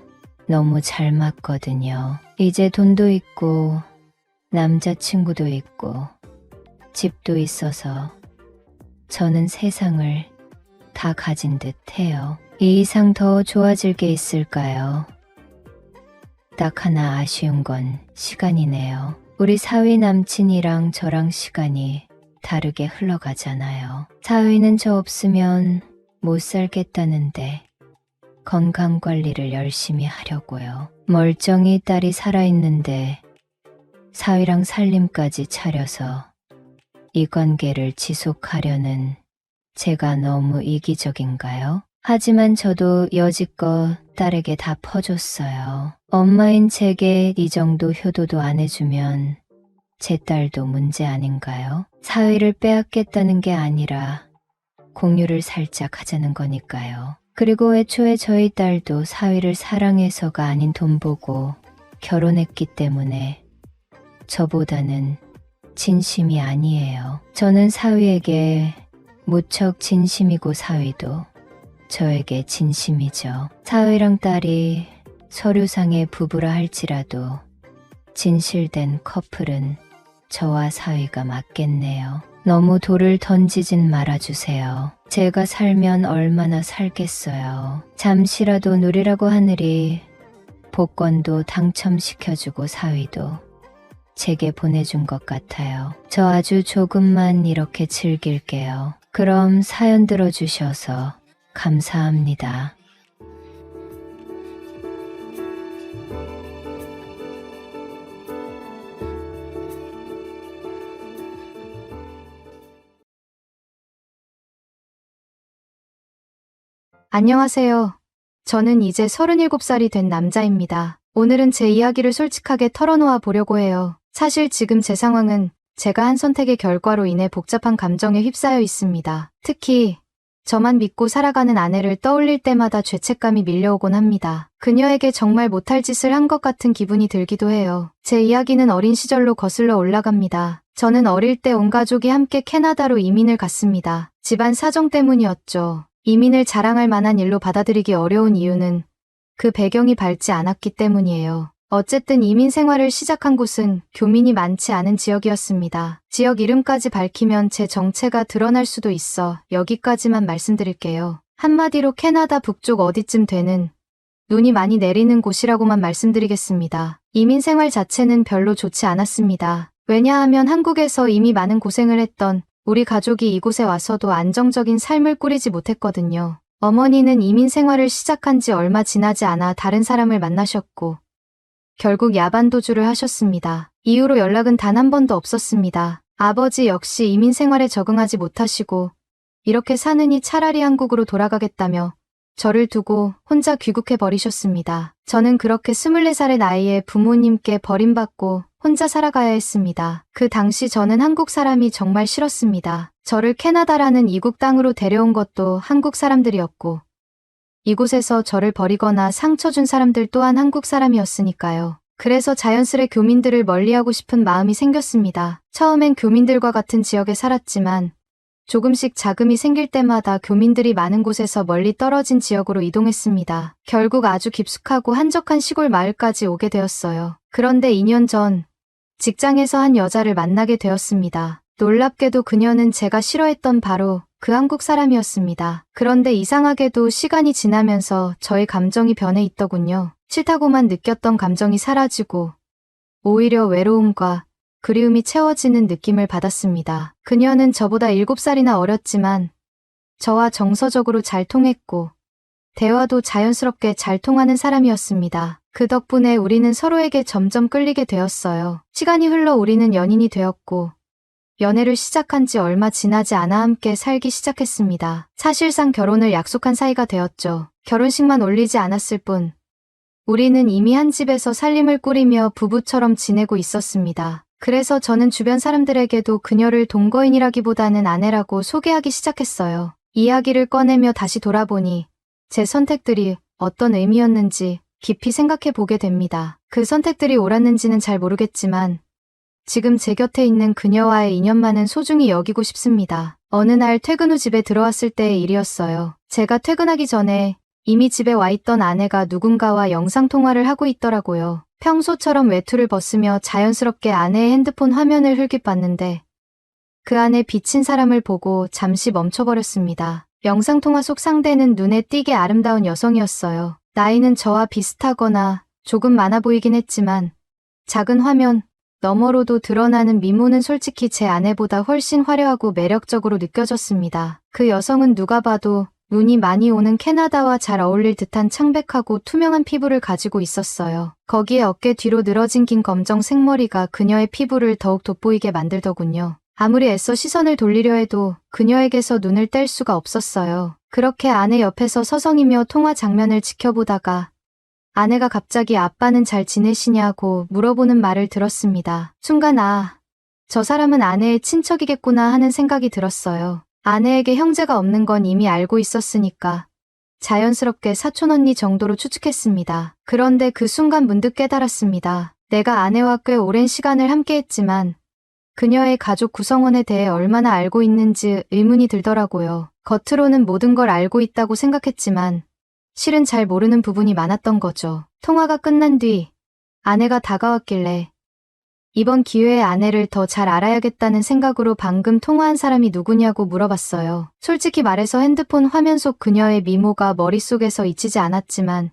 너무 잘 맞거든요. 이제 돈도 있고 남자친구도 있고 집도 있어서 저는 세상을 다 가진 듯 해요. 이 이상 더 좋아질 게 있을까요? 딱 하나 아쉬운 건 시간이네요. 우리 사위 남친이랑 저랑 시간이 다르게 흘러가잖아요. 사위는 저 없으면 못 살겠다는데 건강관리를 열심히 하려고요. 멀쩡히 딸이 살아있는데 사위랑 살림까지 차려서 이 관계를 지속하려는 제가 너무 이기적인가요? 하지만 저도 여지껏 딸에게 다 퍼줬어요. 엄마인 제게 이 정도 효도도 안 해주면 제 딸도 문제 아닌가요? 사위를 빼앗겠다는 게 아니라 공유를 살짝 하자는 거니까요. 그리고 애초에 저희 딸도 사위를 사랑해서가 아닌 돈 보고 결혼했기 때문에 저보다는 진심이 아니에요. 저는 사위에게 무척 진심이고 사위도 저에게 진심이죠. 사위랑 딸이 서류상의 부부라 할지라도 진실된 커플은 저와 사위가 맞겠네요. 너무 돌을 던지진 말아주세요. 제가 살면 얼마나 살겠어요. 잠시라도 누리라고 하늘이 복권도 당첨시켜주고 사위도 제게 보내준 것 같아요. 저 아주 조금만 이렇게 즐길게요. 그럼 사연 들어주셔서 감사합니다. 안녕하세요. 저는 이제 37살이 된 남자입니다. 오늘은 제 이야기를 솔직하게 털어놓아 보려고 해요. 사실 지금 제 상황은 제가 한 선택의 결과로 인해 복잡한 감정에 휩싸여 있습니다. 특히 저만 믿고 살아가는 아내를 떠올릴 때마다 죄책감이 밀려오곤 합니다. 그녀에게 정말 못할 짓을 한 것 같은 기분이 들기도 해요. 제 이야기는 어린 시절로 거슬러 올라갑니다. 저는 어릴 때 온 가족이 함께 캐나다로 이민을 갔습니다. 집안 사정 때문이었죠. 이민을 자랑할 만한 일로 받아들이기 어려운 이유는 그 배경이 밝지 않았기 때문이에요. 어쨌든 이민 생활을 시작한 곳은 교민이 많지 않은 지역이었습니다. 지역 이름까지 밝히면 제 정체가 드러날 수도 있어 여기까지만 말씀드릴게요. 한마디로 캐나다 북쪽 어디쯤 되는 눈이 많이 내리는 곳이라고만 말씀드리겠습니다. 이민 생활 자체는 별로 좋지 않았습니다. 왜냐하면 한국에서 이미 많은 고생을 했던 우리 가족이 이곳에 와서도 안정적인 삶을 꾸리지 못했거든요. 어머니는 이민 생활을 시작한 지 얼마 지나지 않아 다른 사람을 만나셨고 결국 야반도주를 하셨습니다. 이후로 연락은 단 한 번도 없었습니다. 아버지 역시 이민 생활에 적응하지 못하시고 이렇게 사느니 차라리 한국으로 돌아가겠다며 저를 두고 혼자 귀국해 버리셨습니다. 저는 그렇게 24살의 나이에 부모님께 버림받고 혼자 살아가야 했습니다. 그 당시 저는 한국 사람이 정말 싫었습니다. 저를 캐나다라는 이국 땅으로 데려온 것도 한국 사람들이었고 이곳에서 저를 버리거나 상처 준 사람들 또한 한국 사람이었으니까요. 그래서 자연스레 교민들을 멀리하고 싶은 마음이 생겼습니다. 처음엔 교민들과 같은 지역에 살았지만 조금씩 자금이 생길 때마다 교민들이 많은 곳에서 멀리 떨어진 지역으로 이동했습니다. 결국 아주 깊숙하고 한적한 시골 마을까지 오게 되었어요. 그런데 2년 전 직장에서 한 여자를 만나게 되었습니다. 놀랍게도 그녀는 제가 싫어했던 바로 그 한국 사람이었습니다. 그런데 이상하게도 시간이 지나면서 저의 감정이 변해 있더군요. 싫다고만 느꼈던 감정이 사라지고 오히려 외로움과 그리움이 채워지는 느낌을 받았습니다. 그녀는 저보다 7살이나 어렸지만 저와 정서적으로 잘 통했고 대화도 자연스럽게 잘 통하는 사람이었습니다. 그 덕분에 우리는 서로에게 점점 끌리게 되었어요. 시간이 흘러 우리는 연인이 되었고 연애를 시작한 지 얼마 지나지 않아 함께 살기 시작했습니다. 사실상 결혼을 약속한 사이가 되었죠. 결혼식만 올리지 않았을 뿐 우리는 이미 한 집에서 살림을 꾸리며 부부처럼 지내고 있었습니다. 그래서 저는 주변 사람들에게도 그녀를 동거인이라기보다는 아내라고 소개하기 시작했어요. 이야기를 꺼내며 다시 돌아보니 제 선택들이 어떤 의미였는지 깊이 생각해 보게 됩니다. 그 선택들이 옳았는지는 잘 모르겠지만 지금 제 곁에 있는 그녀와의 인연만은 소중히 여기고 싶습니다. 어느 날 퇴근 후 집에 들어왔을 때의 일이었어요. 제가 퇴근하기 전에 이미 집에 와 있던 아내가 누군가와 영상통화를 하고 있더라고요. 평소처럼 외투를 벗으며 자연스럽게 아내의 핸드폰 화면을 흘깃봤는데 그 안에 비친 사람을 보고 잠시 멈춰버렸습니다. 영상통화 속 상대는 눈에 띄게 아름다운 여성이었어요. 나이는 저와 비슷하거나 조금 많아 보이긴 했지만 작은 화면 너머로도 드러나는 미모는 솔직히 제 아내보다 훨씬 화려하고 매력적으로 느껴졌습니다. 그 여성은 누가 봐도 눈이 많이 오는 캐나다와 잘 어울릴 듯한 창백하고 투명한 피부를 가지고 있었어요. 거기에 어깨 뒤로 늘어진 긴 검정 생머리가 그녀의 피부를 더욱 돋보이게 만들더군요. 아무리 애써 시선을 돌리려 해도 그녀에게서 눈을 뗄 수가 없었어요. 그렇게 아내 옆에서 서성이며 통화 장면을 지켜보다가 아내가 갑자기 아빠는 잘 지내시냐고 물어보는 말을 들었습니다. 순간 저 사람은 아내의 친척이겠구나 하는 생각이 들었어요. 아내에게 형제가 없는 건 이미 알고 있었으니까 자연스럽게 사촌 언니 정도로 추측했습니다. 그런데 그 순간 문득 깨달았습니다. 내가 아내와 꽤 오랜 시간을 함께했지만 그녀의 가족 구성원에 대해 얼마나 알고 있는지 의문이 들더라고요. 겉으로는 모든 걸 알고 있다고 생각했지만 실은 잘 모르는 부분이 많았던 거죠. 통화가 끝난 뒤 아내가 다가왔길래 이번 기회에 아내를 더 잘 알아야겠다는 생각으로 방금 통화한 사람이 누구냐고 물어봤어요. 솔직히 말해서 핸드폰 화면 속 그녀의 미모가 머릿속에서 잊히지 않았지만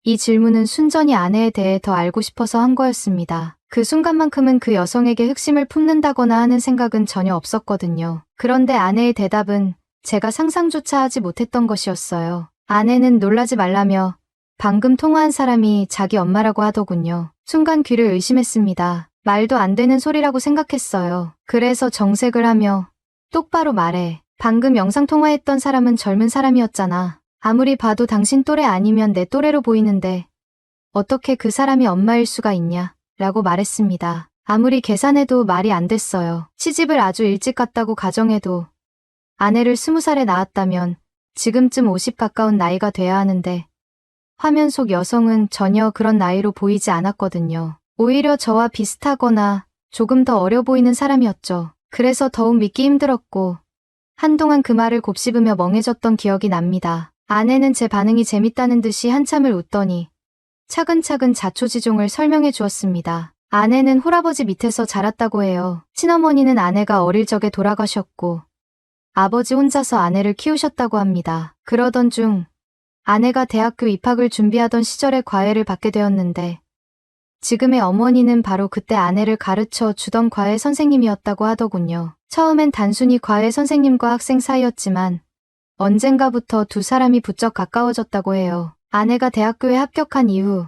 이 질문은 순전히 아내에 대해 더 알고 싶어서 한 거였습니다. 그 순간만큼은 그 여성에게 흑심을 품는다거나 하는 생각은 전혀 없었거든요. 그런데 아내의 대답은 제가 상상조차 하지 못했던 것이었어요. 아내는 놀라지 말라며 방금 통화한 사람이 자기 엄마라고 하더군요. 순간 귀를 의심했습니다. 말도 안 되는 소리라고 생각했어요. 그래서 정색을 하며 똑바로 말해. 방금 영상통화했던 사람은 젊은 사람이었잖아. 아무리 봐도 당신 또래 아니면 내 또래로 보이는데 어떻게 그 사람이 엄마일 수가 있냐? 라고 말했습니다. 아무리 계산해도 말이 안 됐어요. 시집을 아주 일찍 갔다고 가정해도 아내를 20살에 낳았다면 지금쯤 50 가까운 나이가 돼야 하는데 화면 속 여성은 전혀 그런 나이로 보이지 않았거든요. 오히려 저와 비슷하거나 조금 더 어려 보이는 사람이었죠. 그래서 더욱 믿기 힘들었고 한동안 그 말을 곱씹으며 멍해졌던 기억이 납니다. 아내는 제 반응이 재밌다는 듯이 한참을 웃더니 차근차근 자초지종을 설명해 주었습니다. 아내는 홀아버지 밑에서 자랐다고 해요. 친어머니는 아내가 어릴 적에 돌아가셨고 아버지 혼자서 아내를 키우셨다고 합니다. 그러던 중 아내가 대학교 입학을 준비하던 시절에 과외를 받게 되었는데 지금의 어머니는 바로 그때 아내를 가르쳐 주던 과외 선생님이었다고 하더군요. 처음엔 단순히 과외 선생님과 학생 사이였지만 언젠가부터 두 사람이 부쩍 가까워졌다고 해요. 아내가 대학교에 합격한 이후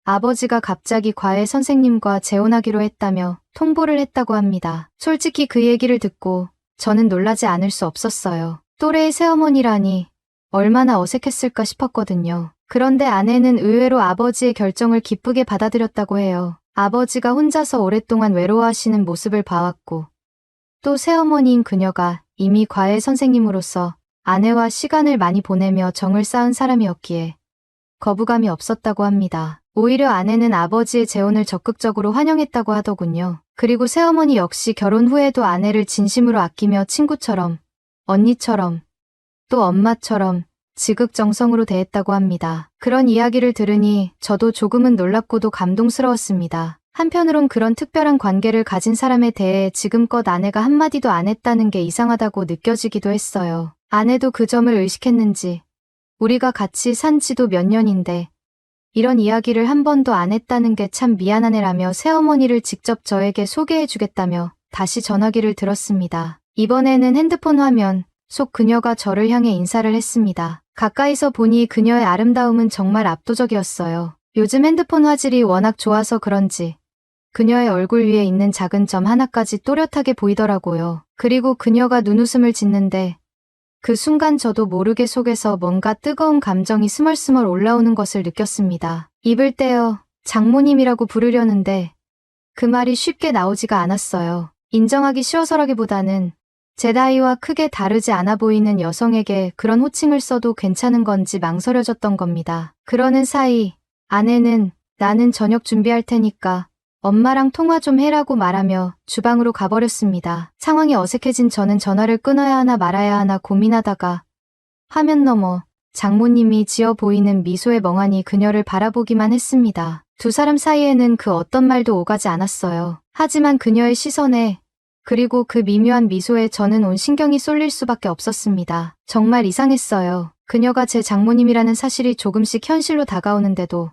아버지가 갑자기 과외 선생님과 재혼하기로 했다며 통보를 했다고 합니다. 솔직히 그 얘기를 듣고 저는 놀라지 않을 수 없었어요. 또래의 새어머니라니 얼마나 어색했을까 싶었거든요. 그런데 아내는 의외로 아버지의 결정을 기쁘게 받아들였다고 해요. 아버지가 혼자서 오랫동안 외로워하시는 모습을 봐왔고 또 새어머니인 그녀가 이미 과외 선생님으로서 아내와 시간을 많이 보내며 정을 쌓은 사람이었기에 거부감이 없었다고 합니다. 오히려 아내는 아버지의 재혼을 적극적으로 환영했다고 하더군요. 그리고 새어머니 역시 결혼 후에도 아내를 진심으로 아끼며 친구처럼, 언니처럼, 또 엄마처럼 지극정성으로 대했다고 합니다. 그런 이야기를 들으니 저도 조금은 놀랍고도 감동스러웠습니다. 한편으론 그런 특별한 관계를 가진 사람에 대해 지금껏 아내가 한마디도 안 했다는 게 이상하다고 느껴지기도 했어요. 아내도 그 점을 의식했는지 우리가 같이 산 지도 몇 년인데 이런 이야기를 한 번도 안 했다는 게 참 미안하네라며 새어머니를 직접 저에게 소개해주겠다며 다시 전화기를 들었습니다. 이번에는 핸드폰 화면 속 그녀가 저를 향해 인사를 했습니다. 가까이서 보니 그녀의 아름다움은 정말 압도적이었어요. 요즘 핸드폰 화질이 워낙 좋아서 그런지 그녀의 얼굴 위에 있는 작은 점 하나까지 또렷하게 보이더라고요. 그리고 그녀가 눈웃음을 짓는데 그 순간 저도 모르게 속에서 뭔가 뜨거운 감정이 스멀스멀 올라오는 것을 느꼈습니다. 입을 떼어 장모님이라고 부르려는데 그 말이 쉽게 나오지가 않았어요. 인정하기 쉬워서라기보다는 제 나이와 크게 다르지 않아 보이는 여성에게 그런 호칭을 써도 괜찮은 건지 망설여졌던 겁니다. 그러는 사이 아내는 나는 저녁 준비할 테니까 엄마랑 통화 좀 해라고 말하며 주방으로 가버렸습니다. 상황이 어색해진 저는 전화를 끊어야 하나 말아야 하나 고민하다가 화면 너머 장모님이 지어 보이는 미소에 멍하니 그녀를 바라보기만 했습니다. 두 사람 사이에는 그 어떤 말도 오가지 않았어요. 하지만 그녀의 시선에 그리고 그 미묘한 미소에 저는 온 신경이 쏠릴 수밖에 없었습니다. 정말 이상했어요. 그녀가 제 장모님이라는 사실이 조금씩 현실로 다가오는데도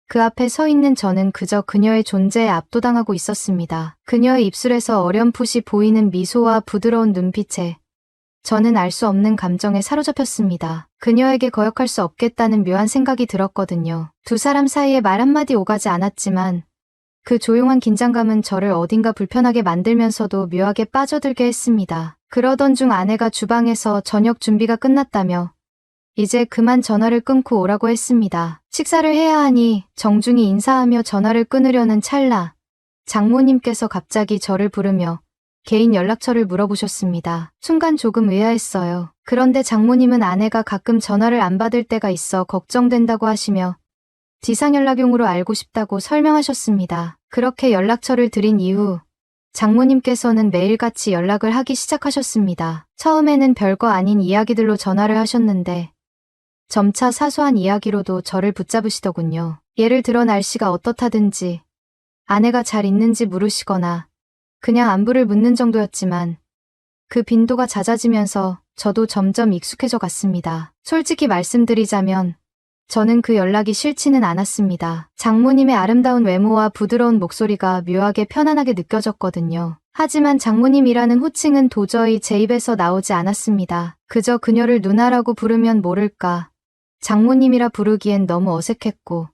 그 앞에 서 있는 저는 그저 그녀의 존재에 압도당하고 있었습니다. 그녀의 입술에서 어렴풋이 보이는 미소와 부드러운 눈빛에 저는 알 수 없는 감정에 사로잡혔습니다. 그녀에게 거역할 수 없겠다는 묘한 생각이 들었거든요. 두 사람 사이에 말 한마디 오가지 않았지만 그 조용한 긴장감은 저를 어딘가 불편하게 만들면서도 묘하게 빠져들게 했습니다. 그러던 중 아내가 주방에서 저녁 준비가 끝났다며 이제 그만 전화를 끊고 오라고 했습니다. 식사를 해야 하니 정중히 인사하며 전화를 끊으려는 찰나 장모님께서 갑자기 저를 부르며 개인 연락처를 물어보셨습니다. 순간 조금 의아했어요. 그런데 장모님은 아내가 가끔 전화를 안 받을 때가 있어 걱정된다고 하시며 지상연락용으로 알고 싶다고 설명하셨습니다. 그렇게 연락처를 드린 이후 장모님께서는 매일같이 연락을 하기 시작하셨습니다. 처음에는 별거 아닌 이야기들로 전화를 하셨는데 점차 사소한 이야기로도 저를 붙잡으시더군요. 예를 들어 날씨가 어떻다든지 아내가 잘 있는지 물으시거나 그냥 안부를 묻는 정도였지만 그 빈도가 잦아지면서 저도 점점 익숙해져 갔습니다. 솔직히 말씀드리자면 저는 그 연락이 싫지는 않았습니다. 장모님의 아름다운 외모와 부드러운 목소리가 묘하게 편안하게 느껴졌거든요. 하지만 장모님이라는 호칭은 도저히 제 입에서 나오지 않았습니다. 그저 그녀를 누나라고 부르면 모를까. 장모님이라 부르기엔 너무 어색했고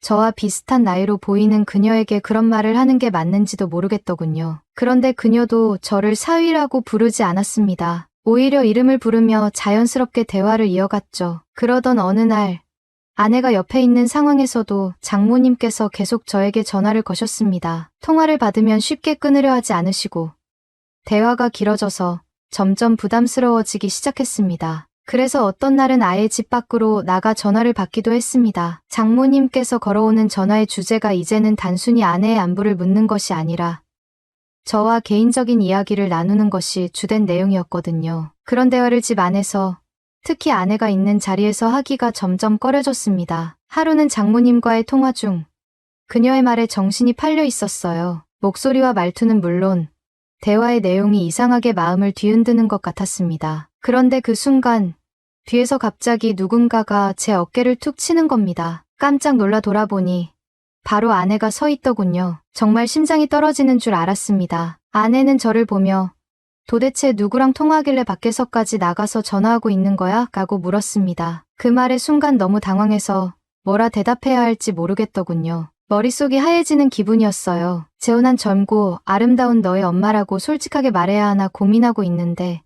저와 비슷한 나이로 보이는 그녀에게 그런 말을 하는 게 맞는지도 모르겠더군요. 그런데 그녀도 저를 사위라고 부르지 않았습니다. 오히려 이름을 부르며 자연스럽게 대화를 이어갔죠. 그러던 어느 날 아내가 옆에 있는 상황에서도 장모님께서 계속 저에게 전화를 거셨습니다. 통화를 받으면 쉽게 끊으려 하지 않으시고 대화가 길어져서 점점 부담스러워지기 시작했습니다. 그래서 어떤 날은 아예 집 밖으로 나가 전화를 받기도 했습니다. 장모님께서 걸어오는 전화의 주제가 이제는 단순히 아내의 안부를 묻는 것이 아니라 저와 개인적인 이야기를 나누는 것이 주된 내용이었거든요. 그런 대화를 집 안에서 특히 아내가 있는 자리에서 하기가 점점 꺼려졌습니다. 하루는 장모님과의 통화 중 그녀의 말에 정신이 팔려 있었어요. 목소리와 말투는 물론 대화의 내용이 이상하게 마음을 뒤흔드는 것 같았습니다. 그런데 그 순간 뒤에서 갑자기 누군가가 제 어깨를 툭 치는 겁니다. 깜짝 놀라 돌아보니 바로 아내가 서 있더군요. 정말 심장이 떨어지는 줄 알았습니다. 아내는 저를 보며 도대체 누구랑 통화하길래 밖에서까지 나가서 전화하고 있는 거야? 라고 물었습니다. 그 말에 순간 너무 당황해서 뭐라 대답해야 할지 모르겠더군요. 머릿속이 하얘지는 기분이었어요. 재혼한 젊고 아름다운 너의 엄마라고 솔직하게 말해야 하나 고민하고 있는데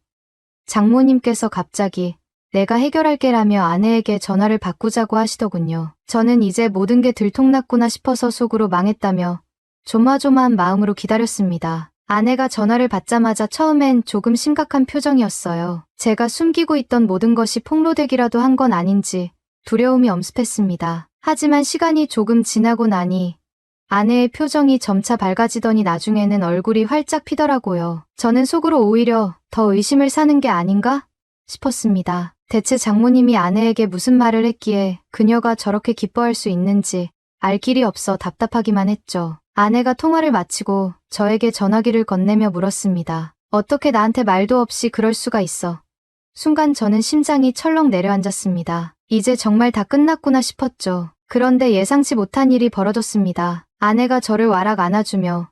장모님께서 갑자기 내가 해결할게라며 아내에게 전화를 바꾸자고 하시더군요. 저는 이제 모든 게 들통났구나 싶어서 속으로 망했다며 조마조마한 마음으로 기다렸습니다. 아내가 전화를 받자마자 처음엔 조금 심각한 표정이었어요. 제가 숨기고 있던 모든 것이 폭로되기라도 한 건 아닌지 두려움이 엄습했습니다. 하지만 시간이 조금 지나고 나니 아내의 표정이 점차 밝아지더니 나중에는 얼굴이 활짝 피더라고요. 저는 속으로 오히려 더 의심을 사는 게 아닌가 싶었습니다. 대체 장모님이 아내에게 무슨 말을 했기에 그녀가 저렇게 기뻐할 수 있는지 알 길이 없어 답답하기만 했죠. 아내가 통화를 마치고 저에게 전화기를 건네며 물었습니다. 어떻게 나한테 말도 없이 그럴 수가 있어. 순간 저는 심장이 철렁 내려앉았습니다. 이제 정말 다 끝났구나 싶었죠. 그런데 예상치 못한 일이 벌어졌습니다. 아내가 저를 와락 안아주며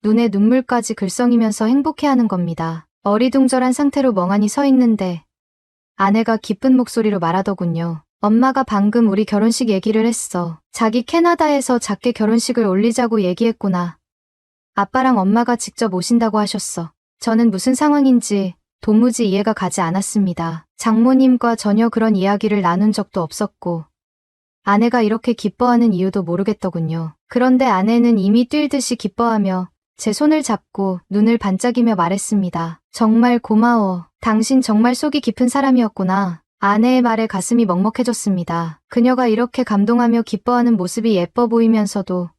눈에 눈물까지 글썽이면서 행복해하는 겁니다. 어리둥절한 상태로 멍하니 서 있는데 아내가 기쁜 목소리로 말하더군요. 엄마가 방금 우리 결혼식 얘기를 했어. 자기 캐나다에서 작게 결혼식을 올리자고 얘기했구나. 아빠랑 엄마가 직접 오신다고 하셨어. 저는 무슨 상황인지 도무지 이해가 가지 않았습니다. 장모님과 전혀 그런 이야기를 나눈 적도 없었고 아내가 이렇게 기뻐하는 이유도 모르겠더군요. 그런데 아내는 이미 뛸 듯이 기뻐하며 제 손을 잡고 눈을 반짝이며 말했습니다. 정말 고마워. 당신 정말 속이 깊은 사람이었구나. 아내의 말에 가슴이 먹먹해졌습니다. 그녀가 이렇게 감동하며 기뻐하는 모습이 예뻐 보이면서도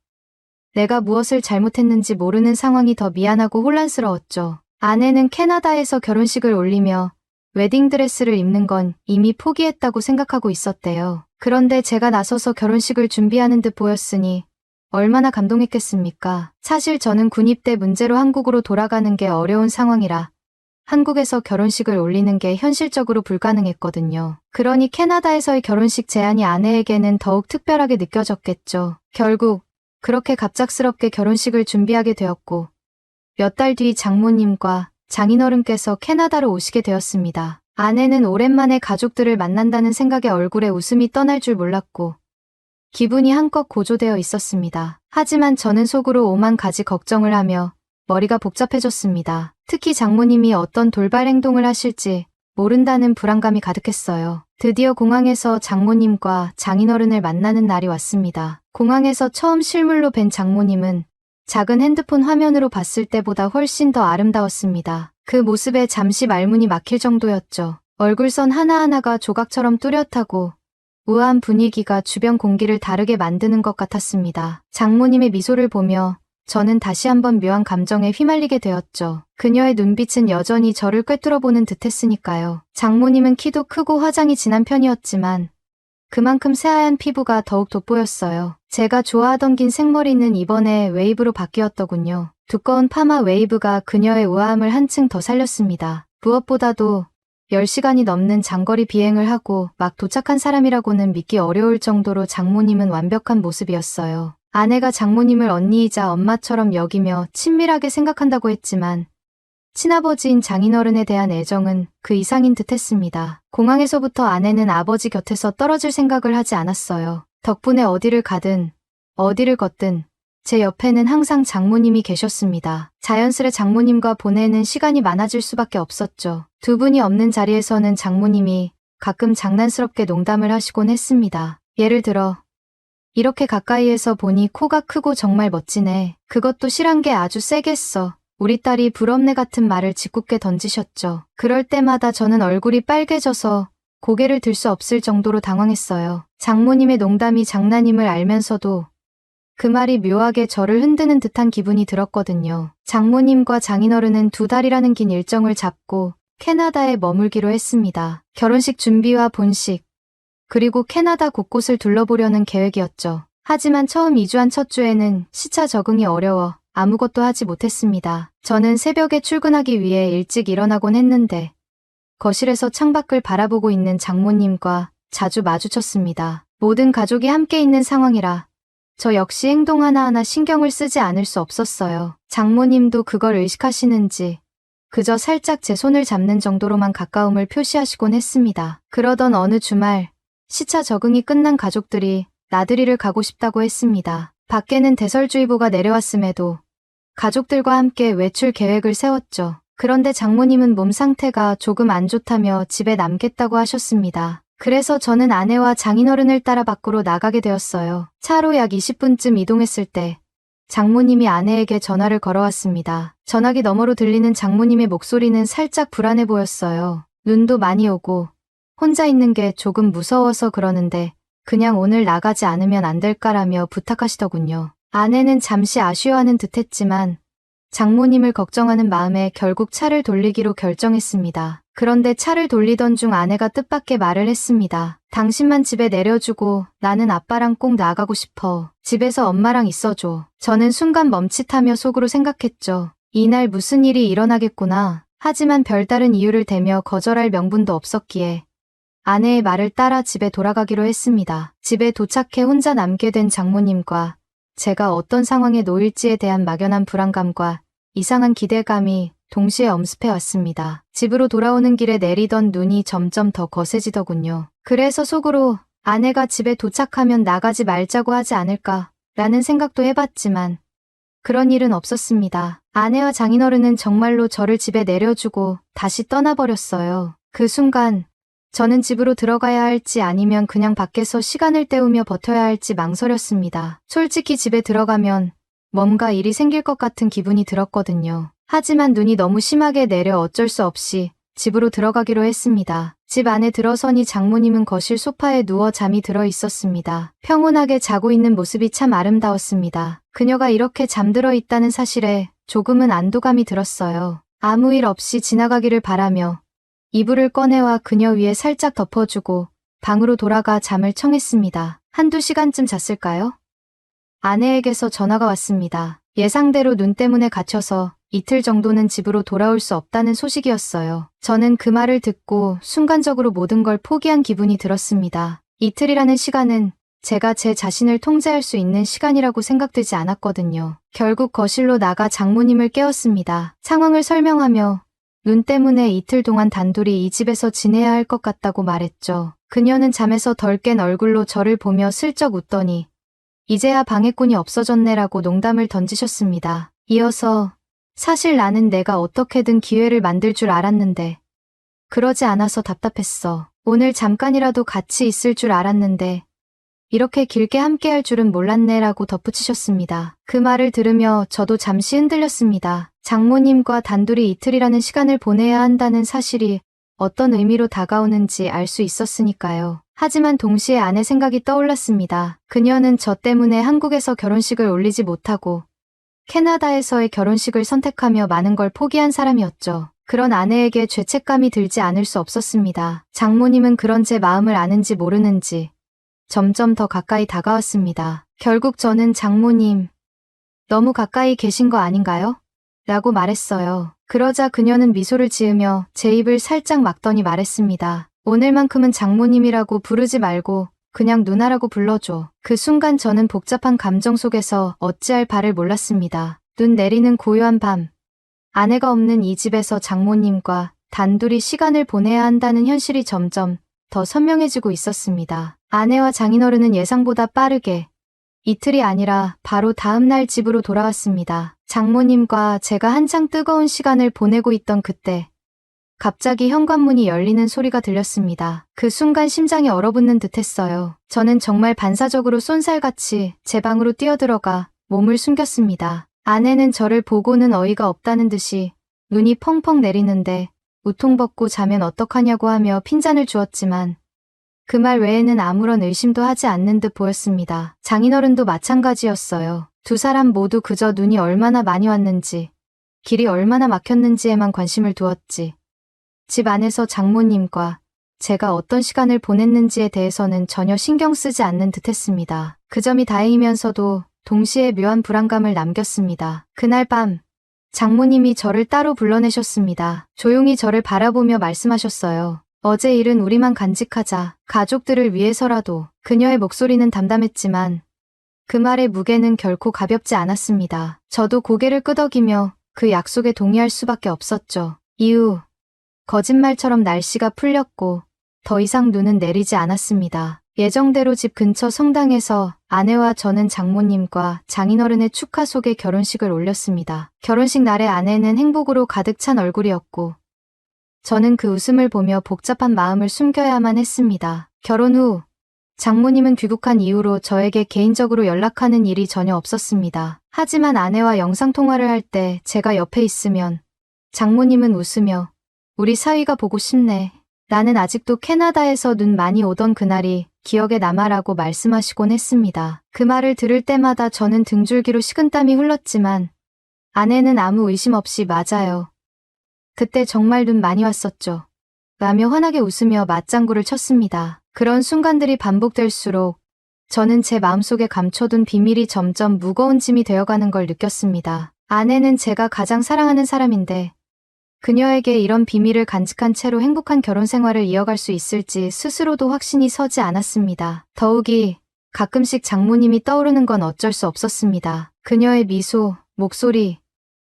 내가 무엇을 잘못했는지 모르는 상황이 더 미안하고 혼란스러웠죠. 아내는 캐나다에서 결혼식을 올리며 웨딩드레스를 입는 건 이미 포기했다고 생각하고 있었대요. 그런데 제가 나서서 결혼식을 준비하는 듯 보였으니 얼마나 감동했겠습니까? 사실 저는 군입대 문제로 한국으로 돌아가는 게 어려운 상황이라 한국에서 결혼식을 올리는 게 현실적으로 불가능했거든요. 그러니 캐나다에서의 결혼식 제안이 아내에게는 더욱 특별하게 느껴졌겠죠. 결국 그렇게 갑작스럽게 결혼식을 준비하게 되었고 몇 달 뒤 장모님과 장인어른께서 캐나다로 오시게 되었습니다. 아내는 오랜만에 가족들을 만난다는 생각에 얼굴에 웃음이 떠날 줄 몰랐고 기분이 한껏 고조되어 있었습니다. 하지만 저는 속으로 오만 가지 걱정을 하며 머리가 복잡해졌습니다. 특히 장모님이 어떤 돌발 행동을 하실지 모른다는 불안감이 가득했어요. 드디어 공항에서 장모님과 장인어른을 만나는 날이 왔습니다. 공항에서 처음 실물로 뵌 장모님은 작은 핸드폰 화면으로 봤을 때보다 훨씬 더 아름다웠습니다. 그 모습에 잠시 말문이 막힐 정도였죠. 얼굴선 하나하나가 조각처럼 뚜렷하고 우아한 분위기가 주변 공기를 다르게 만드는 것 같았습니다. 장모님의 미소를 보며 저는 다시 한번 묘한 감정에 휘말리게 되었죠. 그녀의 눈빛은 여전히 저를 꿰뚫어보는 듯했으니까요. 장모님은 키도 크고 화장이 진한 편이었지만 그만큼 새하얀 피부가 더욱 돋보였어요. 제가 좋아하던 긴 생머리는 이번에 웨이브로 바뀌었더군요. 두꺼운 파마 웨이브가 그녀의 우아함을 한층 더 살렸습니다. 무엇보다도 10시간이 넘는 장거리 비행을 하고 막 도착한 사람이라고는 믿기 어려울 정도로 장모님은 완벽한 모습이었어요. 아내가 장모님을 언니이자 엄마처럼 여기며 친밀하게 생각한다고 했지만 친아버지인 장인어른에 대한 애정은 그 이상인 듯했습니다. 공항에서부터 아내는 아버지 곁에서 떨어질 생각을 하지 않았어요. 덕분에 어디를 가든 어디를 걷든 제 옆에는 항상 장모님이 계셨습니다. 자연스레 장모님과 보내는 시간이 많아질 수밖에 없었죠. 두 분이 없는 자리에서는 장모님이 가끔 장난스럽게 농담을 하시곤 했습니다. 예를 들어 이렇게 가까이에서 보니 코가 크고 정말 멋지네. 그것도 실한 게 아주 세게 써. 우리 딸이 부럽네 같은 말을 짓궂게 던지셨죠. 그럴 때마다 저는 얼굴이 빨개져서 고개를 들 수 없을 정도로 당황했어요. 장모님의 농담이 장난임을 알면서도 그 말이 묘하게 저를 흔드는 듯한 기분이 들었거든요. 장모님과 장인어른은 2달이라는 긴 일정을 잡고 캐나다에 머물기로 했습니다. 결혼식 준비와 본식, 그리고 캐나다 곳곳을 둘러보려는 계획이었죠. 하지만 처음 이주한 첫 주에는 시차 적응이 어려워 아무것도 하지 못했습니다. 저는 새벽에 출근하기 위해 일찍 일어나곤 했는데 거실에서 창밖을 바라보고 있는 장모님과 자주 마주쳤습니다. 모든 가족이 함께 있는 상황이라 저 역시 행동 하나하나 신경을 쓰지 않을 수 없었어요. 장모님도 그걸 의식하시는지 그저 살짝 제 손을 잡는 정도로만 가까움을 표시하시곤 했습니다. 그러던 어느 주말 시차 적응이 끝난 가족들이 나들이를 가고 싶다고 했습니다. 밖에는 대설주의보가 내려왔음에도 가족들과 함께 외출 계획을 세웠죠. 그런데 장모님은 몸 상태가 조금 안 좋다며 집에 남겠다고 하셨습니다. 그래서 저는 아내와 장인어른을 따라 밖으로 나가게 되었어요. 차로 약 20분쯤 이동했을 때 장모님이 아내에게 전화를 걸어왔습니다. 전화기 너머로 들리는 장모님의 목소리는 살짝 불안해 보였어요. 눈도 많이 오고 혼자 있는 게 조금 무서워서 그러는데 그냥 오늘 나가지 않으면 안 될까라며 부탁하시더군요. 아내는 잠시 아쉬워하는 듯했지만 장모님을 걱정하는 마음에 결국 차를 돌리기로 결정했습니다. 그런데 차를 돌리던 중 아내가 뜻밖의 말을 했습니다. 당신만 집에 내려주고 나는 아빠랑 꼭 나가고 싶어. 집에서 엄마랑 있어줘. 저는 순간 멈칫하며 속으로 생각했죠. 이날 무슨 일이 일어나겠구나. 하지만 별다른 이유를 대며 거절할 명분도 없었기에 아내의 말을 따라 집에 돌아가기로 했습니다. 집에 도착해 혼자 남게 된 장모님과 제가 어떤 상황에 놓일지에 대한 막연한 불안감과 이상한 기대감이 동시에 엄습해 왔습니다. 집으로 돌아오는 길에 내리던 눈이 점점 더 거세지더군요. 그래서 속으로 아내가 집에 도착하면 나가지 말자고 하지 않을까 라는 생각도 해봤지만 그런 일은 없었습니다. 아내와 장인어른은 정말로 저를 집에 내려주고 다시 떠나버렸어요. 그 순간 저는 집으로 들어가야 할지 아니면 그냥 밖에서 시간을 때우며 버텨야 할지 망설였습니다. 솔직히 집에 들어가면 뭔가 일이 생길 것 같은 기분이 들었거든요. 하지만 눈이 너무 심하게 내려 어쩔 수 없이 집으로 들어가기로 했습니다. 집 안에 들어서니 장모님은 거실 소파에 누워 잠이 들어 있었습니다. 평온하게 자고 있는 모습이 참 아름다웠습니다. 그녀가 이렇게 잠들어 있다는 사실에 조금은 안도감이 들었어요. 아무 일 없이 지나가기를 바라며 이불을 꺼내와 그녀 위에 살짝 덮어주고 방으로 돌아가 잠을 청했습니다. 한두 시간쯤 잤을까요? 아내에게서 전화가 왔습니다. 예상대로 눈 때문에 갇혀서 이틀 정도는 집으로 돌아올 수 없다는 소식이었어요. 저는 그 말을 듣고 순간적으로 모든 걸 포기한 기분이 들었습니다. 이틀이라는 시간은 제가 제 자신을 통제할 수 있는 시간이라고 생각되지 않았거든요. 결국 거실로 나가 장모님을 깨웠습니다. 상황을 설명하며 눈 때문에 이틀 동안 단둘이 이 집에서 지내야 할 것 같다고 말했죠. 그녀는 잠에서 덜 깬 얼굴로 저를 보며 슬쩍 웃더니 이제야 방해꾼이 없어졌네라고 농담을 던지셨습니다. 이어서 사실 나는 내가 어떻게든 기회를 만들 줄 알았는데 그러지 않아서 답답했어. 오늘 잠깐이라도 같이 있을 줄 알았는데 이렇게 길게 함께할 줄은 몰랐네라고 덧붙이셨습니다. 그 말을 들으며 저도 잠시 흔들렸습니다. 장모님과 단둘이 이틀이라는 시간을 보내야 한다는 사실이 어떤 의미로 다가오는지 알 수 있었으니까요. 하지만 동시에 아내 생각이 떠올랐습니다. 그녀는 저 때문에 한국에서 결혼식을 올리지 못하고 캐나다에서의 결혼식을 선택하며 많은 걸 포기한 사람이었죠. 그런 아내에게 죄책감이 들지 않을 수 없었습니다. 장모님은 그런 제 마음을 아는지 모르는지 점점 더 가까이 다가왔습니다. 결국 저는 장모님, 너무 가까이 계신 거 아닌가요? 라고 말했어요. 그러자 그녀는 미소를 지으며 제 입을 살짝 막더니 말했습니다. 오늘만큼은 장모님이라고 부르지 말고 그냥 누나라고 불러줘. 그 순간 저는 복잡한 감정 속에서 어찌할 바를 몰랐습니다. 눈 내리는 고요한 밤, 아내가 없는 이 집에서 장모님과 단둘이 시간을 보내야 한다는 현실이 점점 더 선명해지고 있었습니다. 아내와 장인어른은 예상보다 빠르게 이틀이 아니라 바로 다음 날 집으로 돌아왔습니다. 장모님과 제가 한창 뜨거운 시간을 보내고 있던 그때 갑자기 현관문이 열리는 소리가 들렸습니다. 그 순간 심장이 얼어붙는 듯했어요. 저는 정말 반사적으로 쏜살같이 제 방으로 뛰어들어가 몸을 숨겼습니다. 아내는 저를 보고는 어이가 없다는 듯이 눈이 펑펑 내리는데 우통 벗고 자면 어떡하냐고 하며 핀잔을 주었지만 그 말 외에는 아무런 의심도 하지 않는 듯 보였습니다. 장인어른도 마찬가지였어요. 두 사람 모두 그저 눈이 얼마나 많이 왔는지, 길이 얼마나 막혔는지에만 관심을 두었지. 집 안에서 장모님과 제가 어떤 시간을 보냈는지에 대해서는 전혀 신경 쓰지 않는 듯했습니다. 그 점이 다행이면서도 동시에 묘한 불안감을 남겼습니다. 그날 밤, 장모님이 저를 따로 불러내셨습니다. 조용히 저를 바라보며 말씀하셨어요. 어제 일은 우리만 간직하자. 가족들을 위해서라도. 그녀의 목소리는 담담했지만 그 말의 무게는 결코 가볍지 않았습니다. 저도 고개를 끄덕이며 그 약속에 동의할 수밖에 없었죠. 이후 거짓말처럼 날씨가 풀렸고 더 이상 눈은 내리지 않았습니다. 예정대로 집 근처 성당에서 아내와 저는 장모님과 장인어른의 축하 속에 결혼식을 올렸습니다. 결혼식 날의 아내는 행복으로 가득 찬 얼굴이었고 저는 그 웃음을 보며 복잡한 마음을 숨겨야만 했습니다. 결혼 후 장모님은 귀국한 이후로 저에게 개인적으로 연락하는 일이 전혀 없었습니다. 하지만 아내와 영상통화를 할 때 제가 옆에 있으면 장모님은 웃으며 우리 사위가 보고 싶네. 나는 아직도 캐나다에서 눈 많이 오던 그날이 기억에 남아라고 말씀하시곤 했습니다. 그 말을 들을 때마다 저는 등줄기로 식은땀이 흘렀지만 아내는 아무 의심 없이 맞아요. 그때 정말 눈 많이 왔었죠. 라며 환하게 웃으며 맞장구를 쳤습니다. 그런 순간들이 반복될수록 저는 제 마음속에 감춰둔 비밀이 점점 무거운 짐이 되어가는 걸 느꼈습니다. 아내는 제가 가장 사랑하는 사람인데 그녀에게 이런 비밀을 간직한 채로 행복한 결혼 생활을 이어갈 수 있을지 스스로도 확신이 서지 않았습니다. 더욱이 가끔씩 장모님이 떠오르는 건 어쩔 수 없었습니다. 그녀의 미소, 목소리,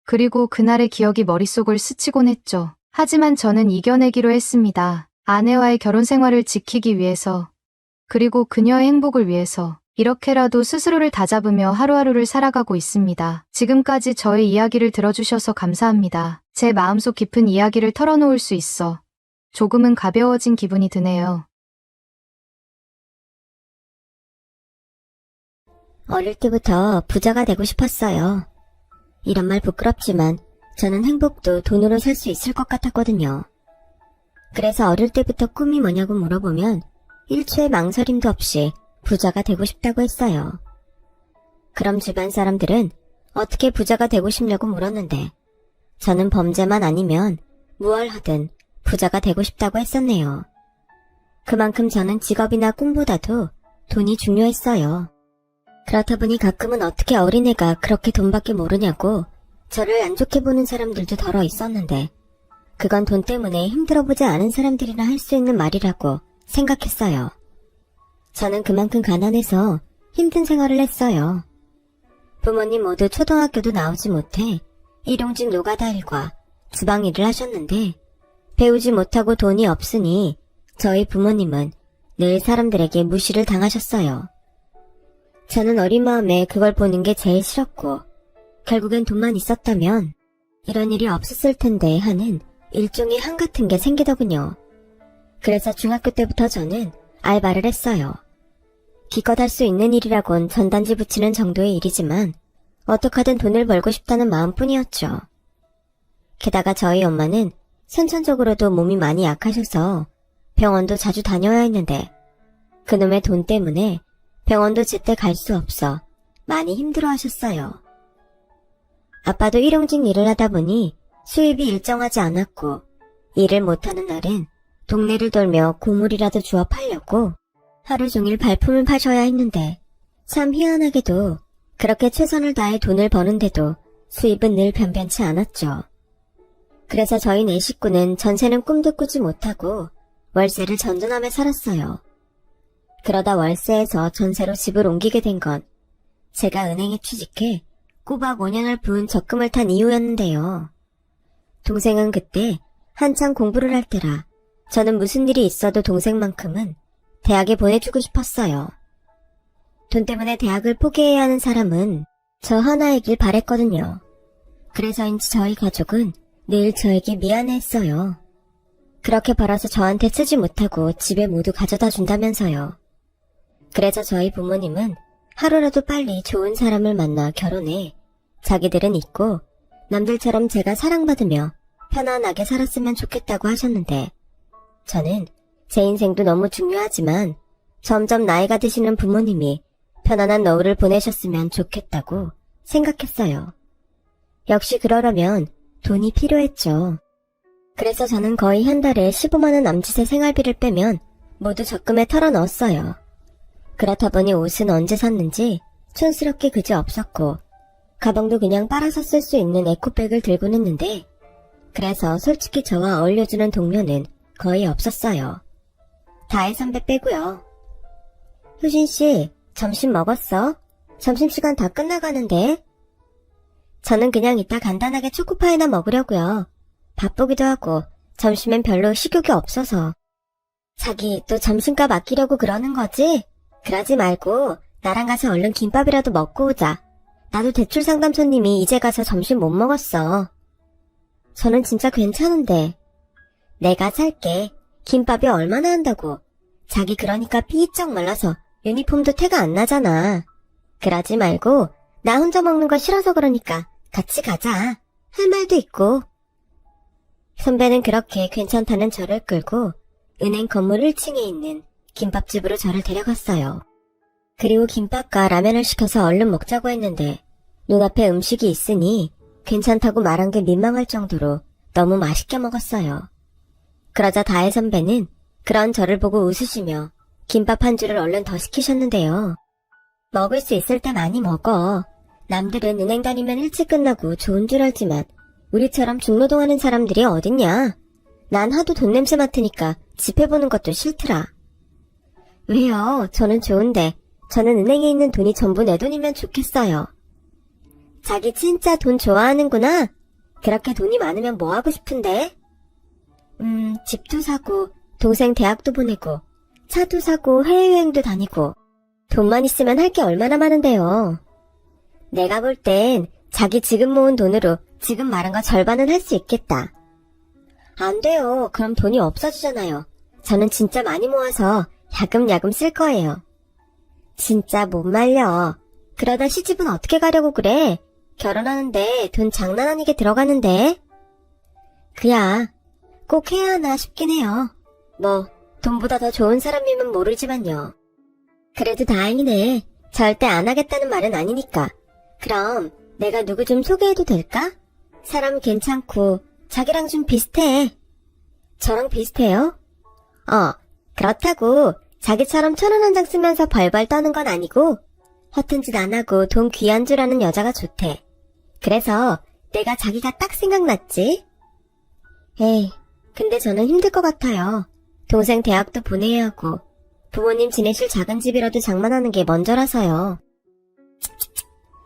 그리고 그날의 기억이 머릿속을 스치곤 했죠. 하지만 저는 이겨내기로 했습니다. 아내와의 결혼 생활을 지키기 위해서, 그리고 그녀의 행복을 위해서 이렇게라도 스스로를 다잡으며 하루하루를 살아가고 있습니다. 지금까지 저의 이야기를 들어주셔서 감사합니다. 제 마음속 깊은 이야기를 털어놓을 수 있어 조금은 가벼워진 기분이 드네요. 어릴 때부터 부자가 되고 싶었어요. 이런 말 부끄럽지만 저는 행복도 돈으로 살 수 있을 것 같았거든요. 그래서 어릴 때부터 꿈이 뭐냐고 물어보면 일초의 망설임도 없이 부자가 되고 싶다고 했어요. 그럼 주변 사람들은 어떻게 부자가 되고 싶냐고 물었는데 저는 범죄만 아니면 무얼 하든 부자가 되고 싶다고 했었네요. 그만큼 저는 직업이나 꿈보다도 돈이 중요했어요. 그렇다 보니 가끔은 어떻게 어린애가 그렇게 돈밖에 모르냐고 저를 안 좋게 보는 사람들도 덜어 있었는데 그건 돈 때문에 힘들어보지 않은 사람들이나 할 수 있는 말이라고 생각했어요. 저는 그만큼 가난해서 힘든 생활을 했어요. 부모님 모두 초등학교도 나오지 못해 일용직 노가다 일과 주방 일을 하셨는데 배우지 못하고 돈이 없으니 저희 부모님은 늘 사람들에게 무시를 당하셨어요. 저는 어린 마음에 그걸 보는 게 제일 싫었고 결국엔 돈만 있었다면 이런 일이 없었을 텐데 하는 일종의 한 같은 게 생기더군요. 그래서 중학교 때부터 저는 알바를 했어요. 기껏 할 수 있는 일이라곤 전단지 붙이는 정도의 일이지만 어떻게든 돈을 벌고 싶다는 마음뿐이었죠. 게다가 저희 엄마는 선천적으로도 몸이 많이 약하셔서 병원도 자주 다녀야 했는데 그놈의 돈 때문에 병원도 제때 갈 수 없어 많이 힘들어하셨어요. 아빠도 일용직 일을 하다 보니 수입이 일정하지 않았고 일을 못하는 날은 동네를 돌며 고물이라도 주워 팔려고 하루 종일 발품을 파셔야 했는데 참 희한하게도 그렇게 최선을 다해 돈을 버는데도 수입은 늘 변변치 않았죠. 그래서 저희 네 식구는 전세는 꿈도 꾸지 못하고 월세를 전전하며 살았어요. 그러다 월세에서 전세로 집을 옮기게 된 건 제가 은행에 취직해 꼬박 5년을 부은 적금을 탄 이유였는데요. 동생은 그때 한창 공부를 할 때라 저는 무슨 일이 있어도 동생만큼은 대학에 보내주고 싶었어요. 돈 때문에 대학을 포기해야 하는 사람은 저 하나이길 바랬거든요. 그래서인지 저희 가족은 늘 저에게 미안해했어요. 그렇게 벌어서 저한테 쓰지 못하고 집에 모두 가져다 준다면서요. 그래서 저희 부모님은 하루라도 빨리 좋은 사람을 만나 결혼해 자기들은 있고 남들처럼 제가 사랑받으며 편안하게 살았으면 좋겠다고 하셨는데 저는 제 인생도 너무 중요하지만 점점 나이가 드시는 부모님이 편안한 노후를 보내셨으면 좋겠다고 생각했어요. 역시 그러려면 돈이 필요했죠. 그래서 저는 거의 한 달에 15만원 남짓의 생활비를 빼면 모두 적금에 털어넣었어요. 그렇다 보니 옷은 언제 샀는지 촌스럽게 그지 없었고 가방도 그냥 빨아서 쓸 수 있는 에코백을 들곤 했는데 그래서 솔직히 저와 어울려주는 동료는 거의 없었어요. 다혜 선배 빼고요. 효진씨, 점심 먹었어? 점심시간 다 끝나가는데? 저는 그냥 이따 간단하게 초코파이나 먹으려고요. 바쁘기도 하고 점심엔 별로 식욕이 없어서. 자기 또 점심값 아끼려고 그러는 거지? 그러지 말고 나랑 가서 얼른 김밥이라도 먹고 오자. 나도 대출 상담 손님이 이제 가서 점심 못 먹었어. 저는 진짜 괜찮은데. 내가 살게. 김밥이 얼마나 한다고. 자기 그러니까 삐쩍 말라서 유니폼도 태가 안 나잖아. 그러지 말고 나 혼자 먹는 거 싫어서 그러니까 같이 가자. 할 말도 있고. 선배는 그렇게 괜찮다는 저를 끌고 은행 건물 1층에 있는 김밥집으로 저를 데려갔어요. 그리고 김밥과 라면을 시켜서 얼른 먹자고 했는데 눈앞에 음식이 있으니 괜찮다고 말한 게 민망할 정도로 너무 맛있게 먹었어요. 그러자 다혜 선배는 그런 저를 보고 웃으시며 김밥 한 줄을 얼른 더 시키셨는데요. 먹을 수 있을 때 많이 먹어. 남들은 은행 다니면 일찍 끝나고 좋은 줄 알지만 우리처럼 중노동하는 사람들이 어딨냐. 난 하도 돈 냄새 맡으니까 집 해보는 것도 싫더라. 왜요? 저는 좋은데. 저는 은행에 있는 돈이 전부 내 돈이면 좋겠어요. 자기 진짜 돈 좋아하는구나. 그렇게 돈이 많으면 뭐 하고 싶은데? 집도 사고 동생 대학도 보내고 차도 사고 해외여행도 다니고 돈만 있으면 할 게 얼마나 많은데요. 내가 볼 땐 자기 지금 모은 돈으로 지금 말한 거 절반은 할 수 있겠다. 안 돼요. 그럼 돈이 없어지잖아요. 저는 진짜 많이 모아서 야금야금 쓸 거예요. 진짜 못 말려. 그러다 시집은 어떻게 가려고 그래? 결혼하는데 돈 장난 아니게 들어가는데. 그야 꼭 해야 하나 싶긴 해요. 뭐 돈보다 더 좋은 사람이면 모르지만요. 그래도 다행이네. 절대 안 하겠다는 말은 아니니까. 그럼 내가 누구 좀 소개해도 될까? 사람 괜찮고 자기랑 좀 비슷해. 저랑 비슷해요? 그렇다고 자기처럼 1,000원 한 장 쓰면서 벌벌 떠는 건 아니고 허튼 짓 안 하고 돈 귀한 줄 아는 여자가 좋대. 그래서 내가 자기가 딱 생각났지. 에이, 근데 저는 힘들 것 같아요. 동생 대학도 보내야 하고 부모님 지내실 작은 집이라도 장만하는 게 먼저라서요.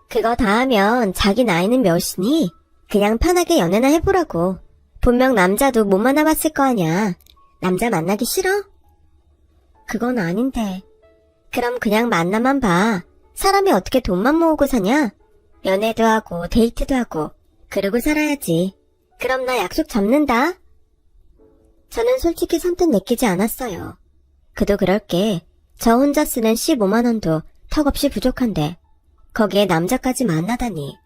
그거 다 하면 자기 나이는 몇이니? 그냥 편하게 연애나 해보라고. 분명 남자도 못 만나봤을 거 아냐. 남자 만나기 싫어? 그건 아닌데. 그럼 그냥 만나만 봐. 사람이 어떻게 돈만 모으고 사냐? 연애도 하고 데이트도 하고 그러고 살아야지. 그럼 나 약속 잡는다. 저는 솔직히 선뜻 내키지 않았어요. 그도 그럴 게 저 혼자 쓰는 15만 원도 턱없이 부족한데 거기에 남자까지 만나다니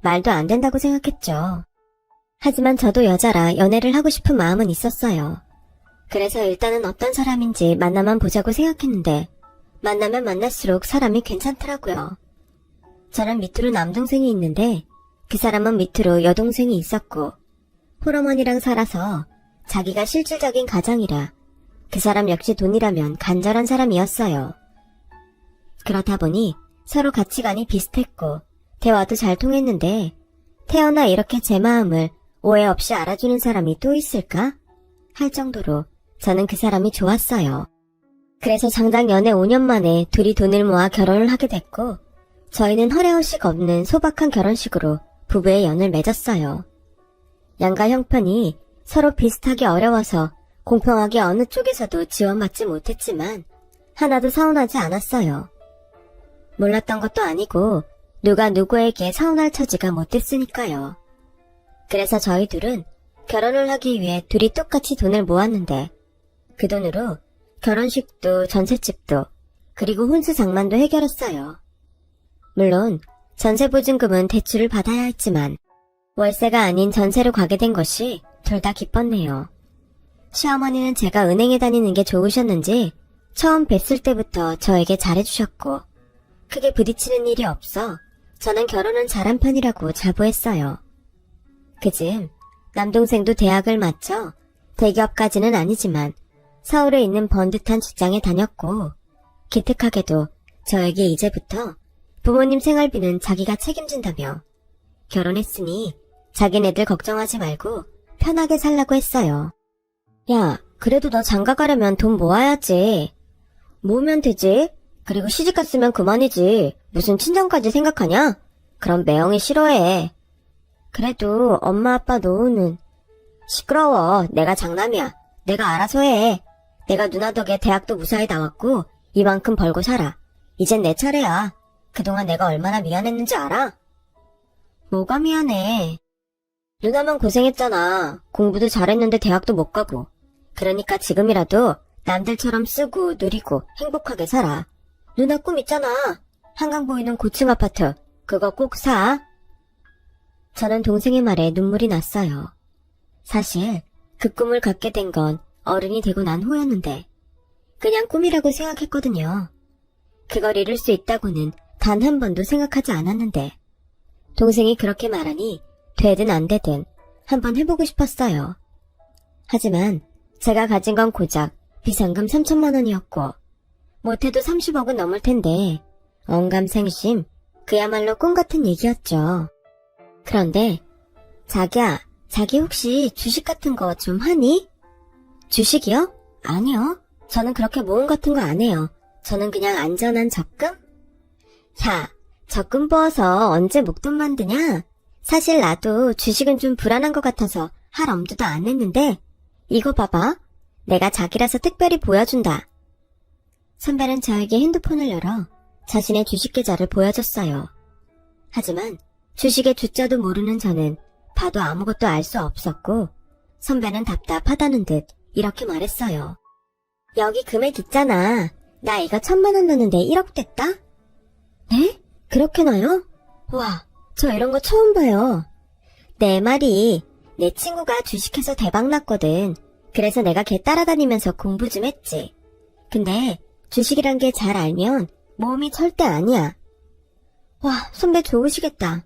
말도 안 된다고 생각했죠. 하지만 저도 여자라 연애를 하고 싶은 마음은 있었어요. 그래서 일단은 어떤 사람인지 만나만 보자고 생각했는데 만나면 만날수록 사람이 괜찮더라고요. 저는 밑으로 남동생이 있는데 그 사람은 밑으로 여동생이 있었고 홀어머니랑 살아서 자기가 실질적인 가장이라 그 사람 역시 돈이라면 간절한 사람이었어요. 그렇다 보니 서로 가치관이 비슷했고 대화도 잘 통했는데 태어나 이렇게 제 마음을 오해 없이 알아주는 사람이 또 있을까? 할 정도로 저는 그 사람이 좋았어요. 그래서 장장 연애 5년 만에 둘이 돈을 모아 결혼을 하게 됐고 저희는 허례허식 없는 소박한 결혼식으로 부부의 연을 맺었어요. 양가 형편이 서로 비슷하게 어려워서 공평하게 어느 쪽에서도 지원받지 못했지만 하나도 서운하지 않았어요. 몰랐던 것도 아니고 누가 누구에게 서운할 처지가 못 됐으니까요. 그래서 저희 둘은 결혼을 하기 위해 둘이 똑같이 돈을 모았는데 그 돈으로 결혼식도 전셋집도 그리고 혼수 장만도 해결했어요. 물론 전세보증금은 대출을 받아야 했지만 월세가 아닌 전세로 가게 된 것이 둘 다 기뻤네요. 시어머니는 제가 은행에 다니는 게 좋으셨는지 처음 뵀을 때부터 저에게 잘해주셨고 크게 부딪히는 일이 없어 저는 결혼은 잘한 편이라고 자부했어요. 그즈음 남동생도 대학을 마쳐 대기업까지는 아니지만 서울에 있는 번듯한 직장에 다녔고 기특하게도 저에게 이제부터 부모님 생활비는 자기가 책임진다며 결혼했으니 자기네들 걱정하지 말고 편하게 살라고 했어요. 야, 그래도 너 장가 가려면 돈 모아야지. 모으면 되지. 그리고 시집갔 쓰면 그만이지. 무슨 친정까지 생각하냐? 그럼 매형이 싫어해. 그래도 엄마 아빠 노후는 시끄러워. 내가 장남이야. 내가 알아서 해. 내가 누나 덕에 대학도 무사히 나왔고 이만큼 벌고 살아. 이젠 내 차례야. 그동안 내가 얼마나 미안했는지 알아? 뭐가 미안해. 누나만 고생했잖아. 공부도 잘했는데 대학도 못 가고. 그러니까 지금이라도 남들처럼 쓰고 누리고 행복하게 살아. 누나 꿈 있잖아. 한강 보이는 고층 아파트. 그거 꼭 사. 저는 동생의 말에 눈물이 났어요. 사실 그 꿈을 갖게 된 건 어른이 되고 난 후였는데 그냥 꿈이라고 생각했거든요. 그걸 이룰 수 있다고는 단 한 번도 생각하지 않았는데 동생이 그렇게 말하니 되든 안 되든 한번 해보고 싶었어요. 하지만 제가 가진 건 고작 비상금 3천만 원이었고 못해도 30억은 넘을 텐데 언감생심 그야말로 꿈 같은 얘기였죠. 그런데 자기야, 자기 혹시 주식 같은 거 좀 하니? 주식이요? 아니요. 저는 그렇게 모험 같은 거 안 해요. 저는 그냥 안전한 적금? 야, 적금 부어서 언제 목돈 만드냐? 사실 나도 주식은 좀 불안한 것 같아서 할 엄두도 안 냈는데 이거 봐봐. 내가 자기라서 특별히 보여준다. 선배는 저에게 핸드폰을 열어 자신의 주식 계좌를 보여줬어요. 하지만 주식의 주자도 모르는 저는 봐도 아무것도 알 수 없었고 선배는 답답하다는 듯 이렇게 말했어요. 여기 금액 있잖아. 나 이거 1,000만 원 넣는데 1억 됐다? 네? 그렇게 나요? 와, 저 이런 거 처음 봐요. 내 말이 내 친구가 주식해서 대박 났거든. 그래서 내가 걔 따라다니면서 공부 좀 했지. 근데 주식이란 게 잘 알면 모험이 절대 아니야. 와, 선배 좋으시겠다.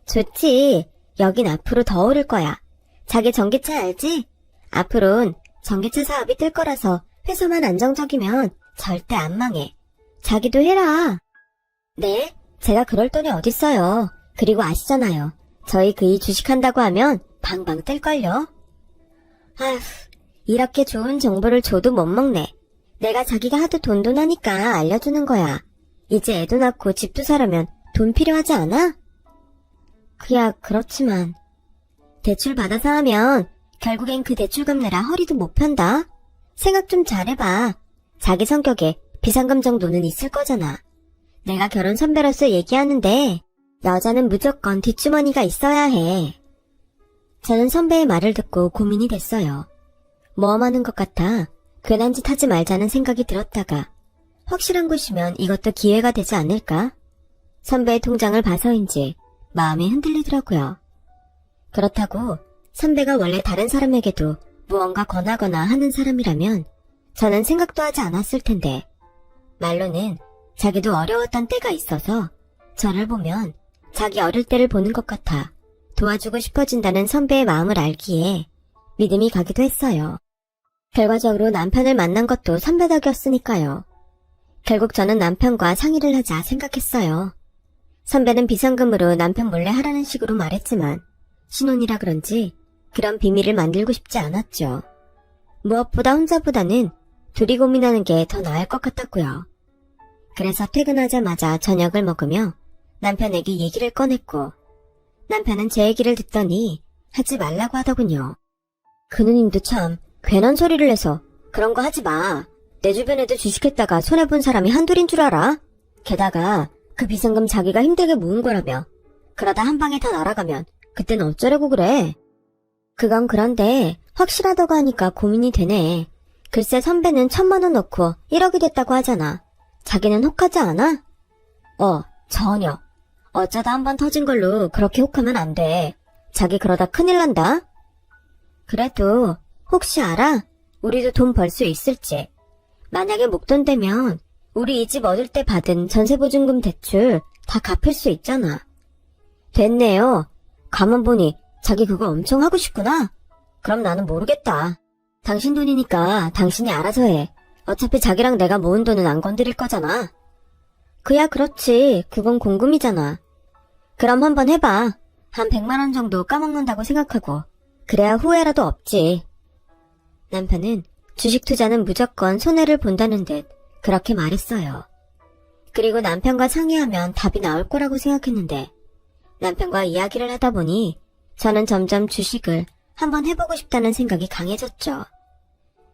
좋지. 여긴 앞으로 더 오를 거야. 자기 전기차 알지? 앞으론 전기차 사업이 뜰 거라서 회사만 안정적이면 절대 안 망해. 자기도 해라. 네? 제가 그럴 돈이 어딨어요. 그리고 아시잖아요. 저희 그이 주식한다고 하면 방방 뜰걸요. 아휴, 이렇게 좋은 정보를 줘도 못 먹네. 내가 자기가 하도 돈돈하니까 알려주는 거야. 이제 애도 낳고 집도 사려면 돈 필요하지 않아? 그야 그렇지만 대출 받아서 하면 결국엔 그 대출 갚느라 허리도 못 편다. 생각 좀 잘해봐. 자기 성격에 비상금 정도는 있을 거잖아. 내가 결혼 선배로서 얘기하는데 여자는 무조건 뒷주머니가 있어야 해. 저는 선배의 말을 듣고 고민이 됐어요. 모험하는 것 같아 괜한 짓 하지 말자는 생각이 들었다가 확실한 곳이면 이것도 기회가 되지 않을까? 선배의 통장을 봐서인지 마음이 흔들리더라고요. 그렇다고 선배가 원래 다른 사람에게도 무언가 권하거나 하는 사람이라면 저는 생각도 하지 않았을 텐데 말로는 자기도 어려웠던 때가 있어서 저를 보면 자기 어릴 때를 보는 것 같아 도와주고 싶어진다는 선배의 마음을 알기에 믿음이 가기도 했어요. 결과적으로 남편을 만난 것도 선배 덕이었으니까요. 결국 저는 남편과 상의를 하자 생각했어요. 선배는 비상금으로 남편 몰래 하라는 식으로 말했지만 신혼이라 그런지 그런 비밀을 만들고 싶지 않았죠. 무엇보다 혼자보다는 둘이 고민하는 게 더 나을 것 같았고요. 그래서 퇴근하자마자 저녁을 먹으며 남편에게 얘기를 꺼냈고 남편은 제 얘기를 듣더니 하지 말라고 하더군요. 그 누님도 참 괜한 소리를 내서 그런 거 하지 마. 내 주변에도 주식했다가 손해본 사람이 한둘인 줄 알아? 게다가 그 비상금 자기가 힘들게 모은 거라며. 그러다 한 방에 다 날아가면 그땐 어쩌려고 그래? 그건 그런데 확실하다고 하니까 고민이 되네. 글쎄 선배는 1,000만 원 넣고 1억이 됐다고 하잖아. 자기는 혹하지 않아? 전혀. 어쩌다 한 번 터진 걸로 그렇게 혹하면 안 돼. 자기 그러다 큰일 난다. 그래도 혹시 알아? 우리도 돈 벌 수 있을지. 만약에 목돈 되면 우리 이 집 얻을 때 받은 전세보증금 대출 다 갚을 수 있잖아. 됐네요. 가만 보니 자기 그거 엄청 하고 싶구나. 그럼 나는 모르겠다. 당신 돈이니까 당신이 알아서 해. 어차피 자기랑 내가 모은 돈은 안 건드릴 거잖아. 그야 그렇지. 그건 공금이잖아. 그럼 한번 해봐. 한 100만 원 정도 까먹는다고 생각하고. 그래야 후회라도 없지. 남편은 주식 투자는 무조건 손해를 본다는 듯 그렇게 말했어요. 그리고 남편과 상의하면 답이 나올 거라고 생각했는데 남편과 이야기를 하다 보니 저는 점점 주식을 한번 해보고 싶다는 생각이 강해졌죠.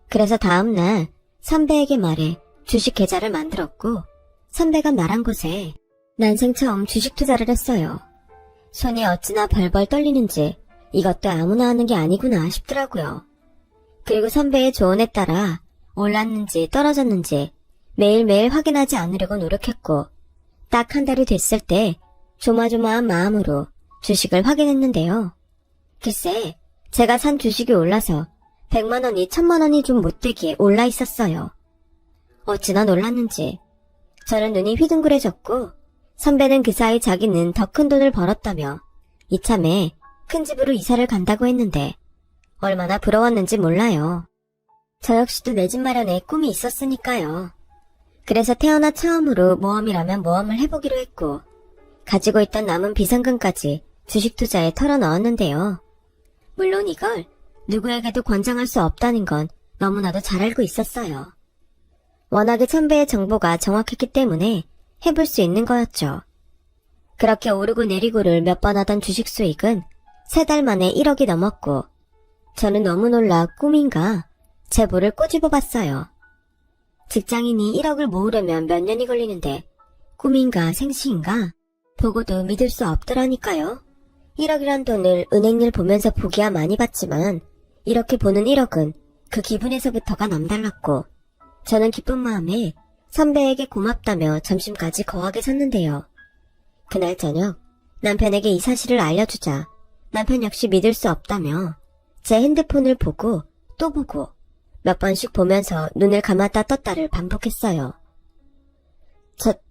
그래서 다음날 선배에게 말해 주식 계좌를 만들었고 선배가 말한 곳에 난생 처음 주식 투자를 했어요. 손이 어찌나 벌벌 떨리는지 이것도 아무나 하는 게 아니구나 싶더라고요. 그리고 선배의 조언에 따라 올랐는지 떨어졌는지 매일매일 확인하지 않으려고 노력했고 딱 한 달이 됐을 때 조마조마한 마음으로 주식을 확인했는데요. 글쎄 제가 산 주식이 올라서 100만 원이 1,000만 원이 좀 못되게 올라 있었어요. 어찌나 놀랐는지 저는 눈이 휘둥그레졌고 선배는 그 사이 자기는 더 큰 돈을 벌었다며 이참에 큰 집으로 이사를 간다고 했는데 얼마나 부러웠는지 몰라요. 저 역시도 내 집 마련에 꿈이 있었으니까요. 그래서 태어나 처음으로 모험이라면 모험을 해보기로 했고 가지고 있던 남은 비상금까지 주식 투자에 털어 넣었는데요. 물론 이걸 누구에게도 권장할 수 없다는 건 너무나도 잘 알고 있었어요. 워낙에 선배의 정보가 정확했기 때문에 해볼 수 있는 거였죠. 그렇게 오르고 내리고를 몇 번 하던 주식 수익은 3달 만에 1억이 넘었고 저는 너무 놀라 꿈인가 제보를 꼬집어 봤어요. 직장인이 1억을 모으려면 몇 년이 걸리는데 꿈인가 생시인가 보고도 믿을 수 없더라니까요. 1억이란 돈을 은행일 보면서 보기야 많이 봤지만 이렇게 보는 1억은 그 기분에서부터가 남달랐고 저는 기쁜 마음에 선배에게 고맙다며 점심까지 거하게 샀는데요. 그날 저녁 남편에게 이 사실을 알려주자 남편 역시 믿을 수 없다며 제 핸드폰을 보고 또 보고 몇 번씩 보면서 눈을 감았다 떴다를 반복했어요.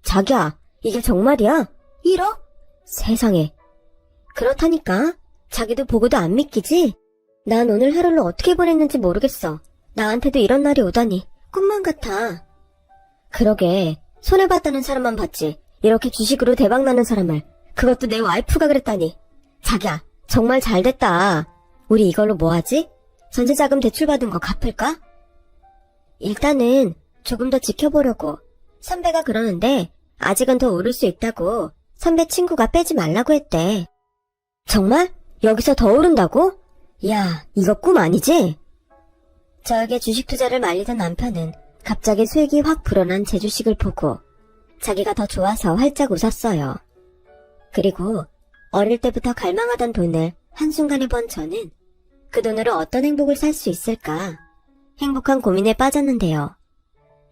자기야, 이게 정말이야? 1억? 세상에. 그렇다니까. 자기도 보고도 안 믿기지? 난 오늘 하루를 어떻게 보냈는지 모르겠어. 나한테도 이런 날이 오다니 꿈만 같아. 그러게, 손해봤다는 사람만 봤지. 이렇게 주식으로 대박나는 사람을. 그것도 내 와이프가 그랬다니. 자기야, 정말 잘됐다. 우리 이걸로 뭐 하지? 전세자금 대출받은 거 갚을까? 일단은 조금 더 지켜보려고. 선배가 그러는데 아직은 더 오를 수 있다고 선배 친구가 빼지 말라고 했대. 정말? 여기서 더 오른다고? 야, 이거 꿈 아니지? 저에게 주식 투자를 말리던 남편은 갑자기 수익이 확 불어난 제 주식을 보고 자기가 더 좋아서 활짝 웃었어요. 그리고 어릴 때부터 갈망하던 돈을 한순간에 번 저는 그 돈으로 어떤 행복을 살 수 있을까 행복한 고민에 빠졌는데요.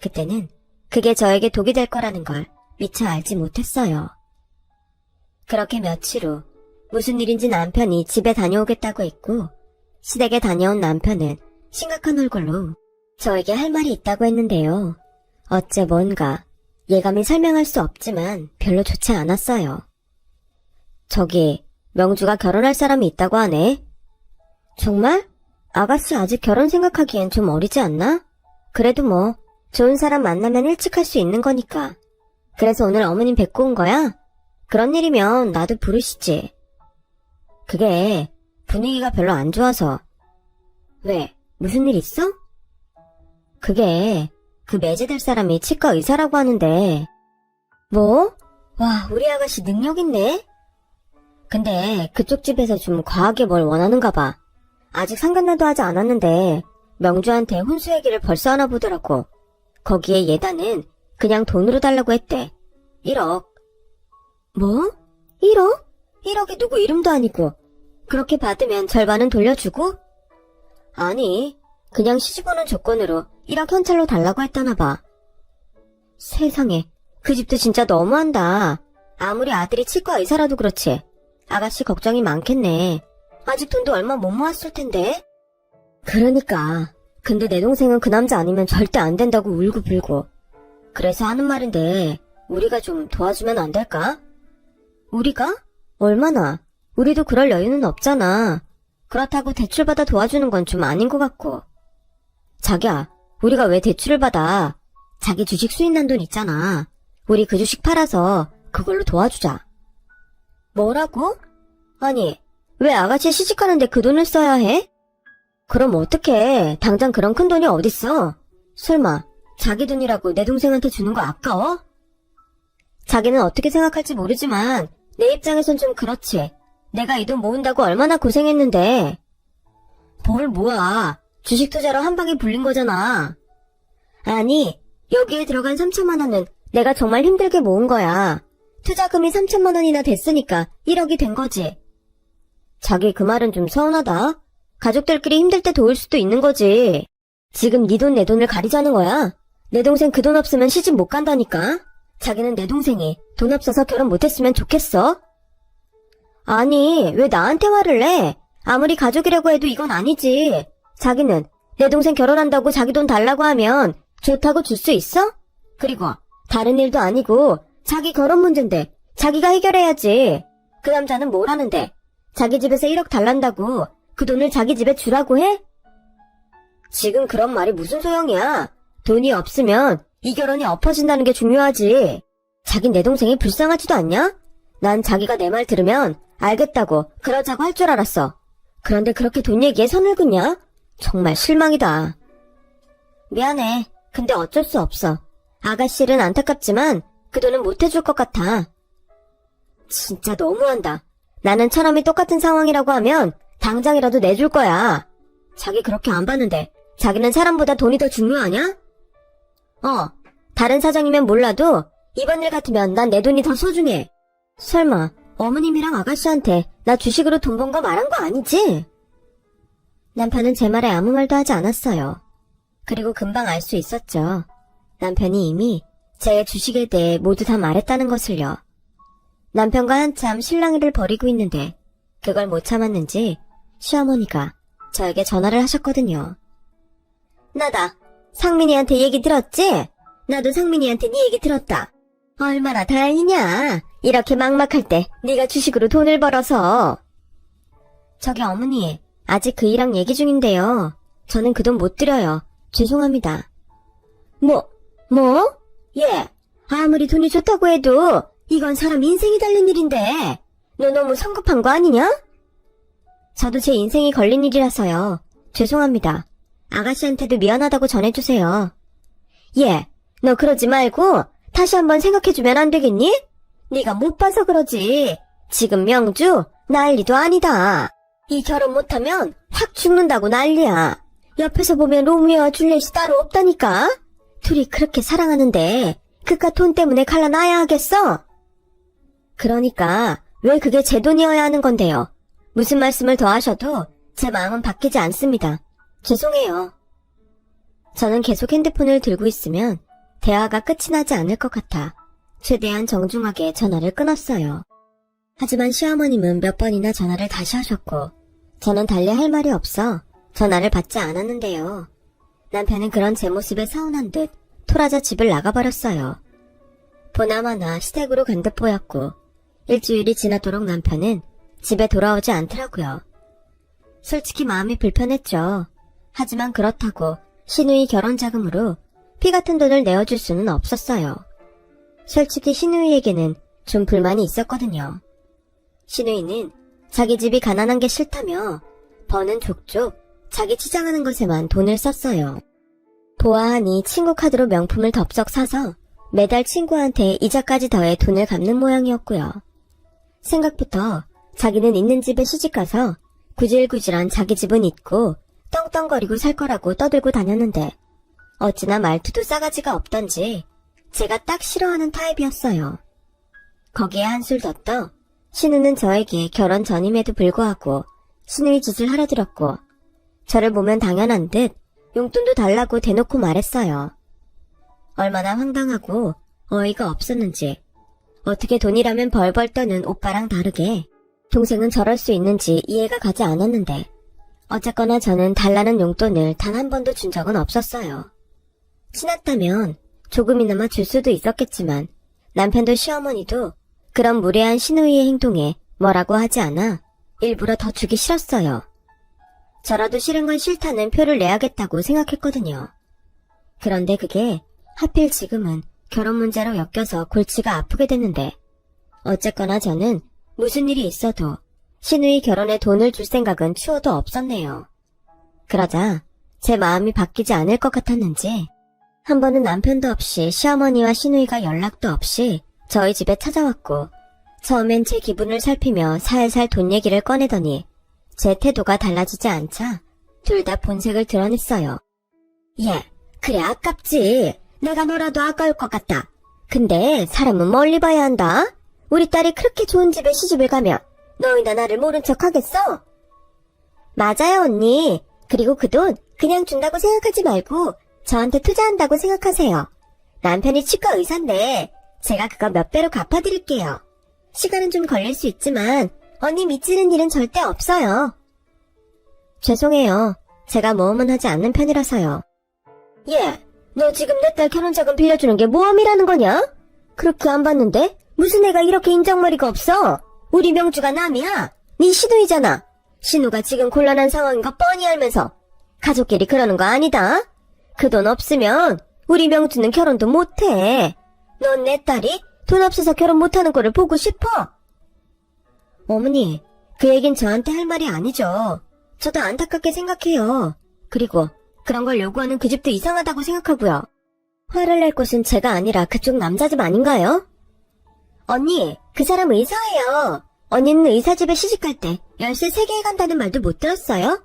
그때는 그게 저에게 독이 될 거라는 걸 미처 알지 못했어요. 그렇게 며칠 후 무슨 일인지 남편이 집에 다녀오겠다고 했고 시댁에 다녀온 남편은 심각한 얼굴로 저에게 할 말이 있다고 했는데요. 어째 뭔가 예감이 설명할 수 없지만 별로 좋지 않았어요. 저기 명주가 결혼할 사람이 있다고 하네. 정말? 아가씨 아직 결혼 생각하기엔 좀 어리지 않나? 그래도 뭐 좋은 사람 만나면 일찍 할 수 있는 거니까. 그래서 오늘 어머님 뵙고 온 거야? 그런 일이면 나도 부르시지. 그게 분위기가 별로 안 좋아서. 왜? 무슨 일 있어? 그게 그 매제될 사람이 치과 의사라고 하는데. 뭐? 와, 우리 아가씨 능력 있네? 근데 그쪽 집에서 좀 과하게 뭘 원하는가 봐. 아직 상견례도 하지 않았는데 명주한테 혼수 얘기를 벌써 하나 보더라고. 거기에 예단은 그냥 돈으로 달라고 했대. 1억. 뭐? 1억? 1억이 누구 이름도 아니고 그렇게 받으면 절반은 돌려주고? 아니, 그냥 시집오는 조건으로 1억 현찰로 달라고 했다나 봐. 세상에, 그 집도 진짜 너무한다. 아무리 아들이 치과 의사라도 그렇지. 아가씨 걱정이 많겠네. 아직 돈도 얼마 못 모았을 텐데. 그러니까. 근데 내 동생은 그 남자 아니면 절대 안 된다고 울고불고. 그래서 하는 말인데 우리가 좀 도와주면 안 될까? 우리가? 얼마나? 우리도 그럴 여유는 없잖아. 그렇다고 대출받아 도와주는 건 좀 아닌 것 같고. 자기야, 우리가 왜 대출을 받아? 자기 주식 수익 난 돈 있잖아. 우리 그 주식 팔아서 그걸로 도와주자. 뭐라고? 아니, 왜 아가씨 시집가는데 그 돈을 써야 해? 그럼 어떡해. 당장 그런 큰 돈이 어딨어? 설마 자기 돈이라고 내 동생한테 주는 거 아까워? 자기는 어떻게 생각할지 모르지만 내 입장에선 좀 그렇지. 내가 이 돈 모은다고 얼마나 고생했는데. 뭘 모아. 주식 투자로 한 방에 불린 거잖아. 아니, 여기에 들어간 3천만 원은 내가 정말 힘들게 모은 거야. 투자금이 3천만 원이나 됐으니까 1억이 된 거지. 자기 그 말은 좀 서운하다. 가족들끼리 힘들 때 도울 수도 있는 거지. 지금 네 돈 내 돈을 가리자는 거야. 내 동생 그 돈 없으면 시집 못 간다니까. 자기는 내 동생이 돈 없어서 결혼 못했으면 좋겠어? 아니, 왜 나한테 화를 내? 아무리 가족이라고 해도 이건 아니지. 자기는 내 동생 결혼한다고 자기 돈 달라고 하면 좋다고 줄 수 있어? 그리고 다른 일도 아니고 자기 결혼 문제인데 자기가 해결해야지. 그 남자는 뭘 하는데? 자기 집에서 1억 달란다고 그 돈을 자기 집에 주라고 해? 지금 그런 말이 무슨 소용이야. 돈이 없으면 이 결혼이 엎어진다는 게 중요하지. 자긴 내 동생이 불쌍하지도 않냐? 난 자기가 내 말 들으면 알겠다고 그러자고 할 줄 알았어. 그런데 그렇게 돈 얘기에 선을 긋냐? 정말 실망이다. 미안해. 근데 어쩔 수 없어. 아가씨는 안타깝지만 그 돈은 못 해줄 것 같아. 진짜 너무한다. 나는 처남이 똑같은 상황이라고 하면 당장이라도 내줄 거야. 자기 그렇게 안 봤는데 자기는 사람보다 돈이 더 중요하냐? 다른 사정이면 몰라도 이번 일 같으면 난 내 돈이 더 소중해. 설마 어머님이랑 아가씨한테 나 주식으로 돈 번 거 말한 거 아니지? 남편은 제 말에 아무 말도 하지 않았어요. 그리고 금방 알 수 있었죠. 남편이 이미 제 주식에 대해 모두 다 말했다는 것을요. 남편과 한참 실랑이를 벌이고 있는데 그걸 못 참았는지 시어머니가 저에게 전화를 하셨거든요. 나다. 상민이한테 얘기 들었지? 나도 상민이한테 네 얘기 들었다. 얼마나 다행이냐. 이렇게 막막할 때 네가 주식으로 돈을 벌어서. 저기 어머니, 아직 그 일랑 얘기 중인데요. 저는 그 돈 못 드려요. 죄송합니다. 뭐? 예. 아무리 돈이 좋다고 해도 이건 사람 인생이 달린 일인데 너 너무 성급한 거 아니냐? 저도 제 인생이 걸린 일이라서요. 죄송합니다. 아가씨한테도 미안하다고 전해주세요. 예, 너 그러지 말고 다시 한번 생각해주면 안 되겠니? 네가 못 봐서 그러지. 지금 명주 난리도 아니다. 이 결혼 못하면 확 죽는다고 난리야. 옆에서 보면 로미오와 줄리엣이 따로 없다니까? 둘이 그렇게 사랑하는데 그깟 돈 때문에 갈라놔야 하겠어? 그러니까 왜 그게 제 돈이어야 하는 건데요? 무슨 말씀을 더 하셔도 제 마음은 바뀌지 않습니다. 죄송해요. 저는 계속 핸드폰을 들고 있으면 대화가 끝이 나지 않을 것 같아 최대한 정중하게 전화를 끊었어요. 하지만 시어머님은 몇 번이나 전화를 다시 하셨고 저는 달리 할 말이 없어 전화를 받지 않았는데요. 남편은 그런 제 모습에 서운한 듯 토라져 집을 나가버렸어요. 보나마나 시댁으로 간 듯 보였고 일주일이 지나도록 남편은 집에 돌아오지 않더라고요. 솔직히 마음이 불편했죠. 하지만 그렇다고 시누이 결혼 자금으로 피 같은 돈을 내어줄 수는 없었어요. 솔직히 시누이에게는 좀 불만이 있었거든요. 시누이는 자기 집이 가난한 게 싫다며 버는 족족 자기 치장하는 것에만 돈을 썼어요. 보아하니 친구 카드로 명품을 덥석 사서 매달 친구한테 이자까지 더해 돈을 갚는 모양이었고요. 생각부터 자기는 있는 집에 시집가서 구질구질한 자기 집은 있고 떵떵거리고 살 거라고 떠들고 다녔는데 어찌나 말투도 싸가지가 없던지 제가 딱 싫어하는 타입이었어요. 거기에 한술 더 떠 신우는 저에게 결혼 전임에도 불구하고 시누이 짓을 하려 들었고 저를 보면 당연한 듯 용돈도 달라고 대놓고 말했어요. 얼마나 황당하고 어이가 없었는지 어떻게 돈이라면 벌벌 떠는 오빠랑 다르게 동생은 저럴 수 있는지 이해가 가지 않았는데 어쨌거나 저는 달라는 용돈을 단 한 번도 준 적은 없었어요. 친했다면 조금이나마 줄 수도 있었겠지만 남편도 시어머니도 그런 무례한 시누이의 행동에 뭐라고 하지 않아 일부러 더 주기 싫었어요. 저라도 싫은 건 싫다는 표를 내야겠다고 생각했거든요. 그런데 그게 하필 지금은 결혼 문제로 엮여서 골치가 아프게 됐는데 어쨌거나 저는 무슨 일이 있어도 시누이 결혼에 돈을 줄 생각은 추호도 없었네요. 그러자 제 마음이 바뀌지 않을 것 같았는지 한 번은 남편도 없이 시어머니와 시누이가 연락도 없이 저희 집에 찾아왔고 처음엔 제 기분을 살피며 살살 돈 얘기를 꺼내더니 제 태도가 달라지지 않자 둘 다 본색을 드러냈어요. 예, 그래 아깝지. 내가 놀아도 아까울 것 같다. 근데 사람은 멀리 봐야 한다. 우리 딸이 그렇게 좋은 집에 시집을 가면 너희나 나를 모른 척 하겠어? 맞아요 언니. 그리고 그 돈 그냥 준다고 생각하지 말고 저한테 투자한다고 생각하세요. 남편이 치과 의사인데 제가 그거 몇 배로 갚아드릴게요. 시간은 좀 걸릴 수 있지만 언니 미치는 일은 절대 없어요. 죄송해요. 제가 모험은 하지 않는 편이라서요. 예, 너 지금 내 딸 결혼자금 빌려주는 게 모험이라는 거냐? 그렇게 안 봤는데 무슨 애가 이렇게 인정머리가 없어? 우리 명주가 남이야. 네 시누이잖아. 신우가 지금 곤란한 상황인 거 뻔히 알면서 가족끼리 그러는 거 아니다. 그 돈 없으면 우리 명주는 결혼도 못해. 넌 내 딸이 돈 없어서 결혼 못하는 거를 보고 싶어? 어머니, 그 얘긴 저한테 할 말이 아니죠. 저도 안타깝게 생각해요. 그리고 그런 걸 요구하는 그 집도 이상하다고 생각하고요. 화를 낼 곳은 제가 아니라 그쪽 남자 집 아닌가요? 언니, 그 사람 의사예요. 언니는 의사 집에 시집갈 때 열쇠 3개 간다는 말도 못 들었어요?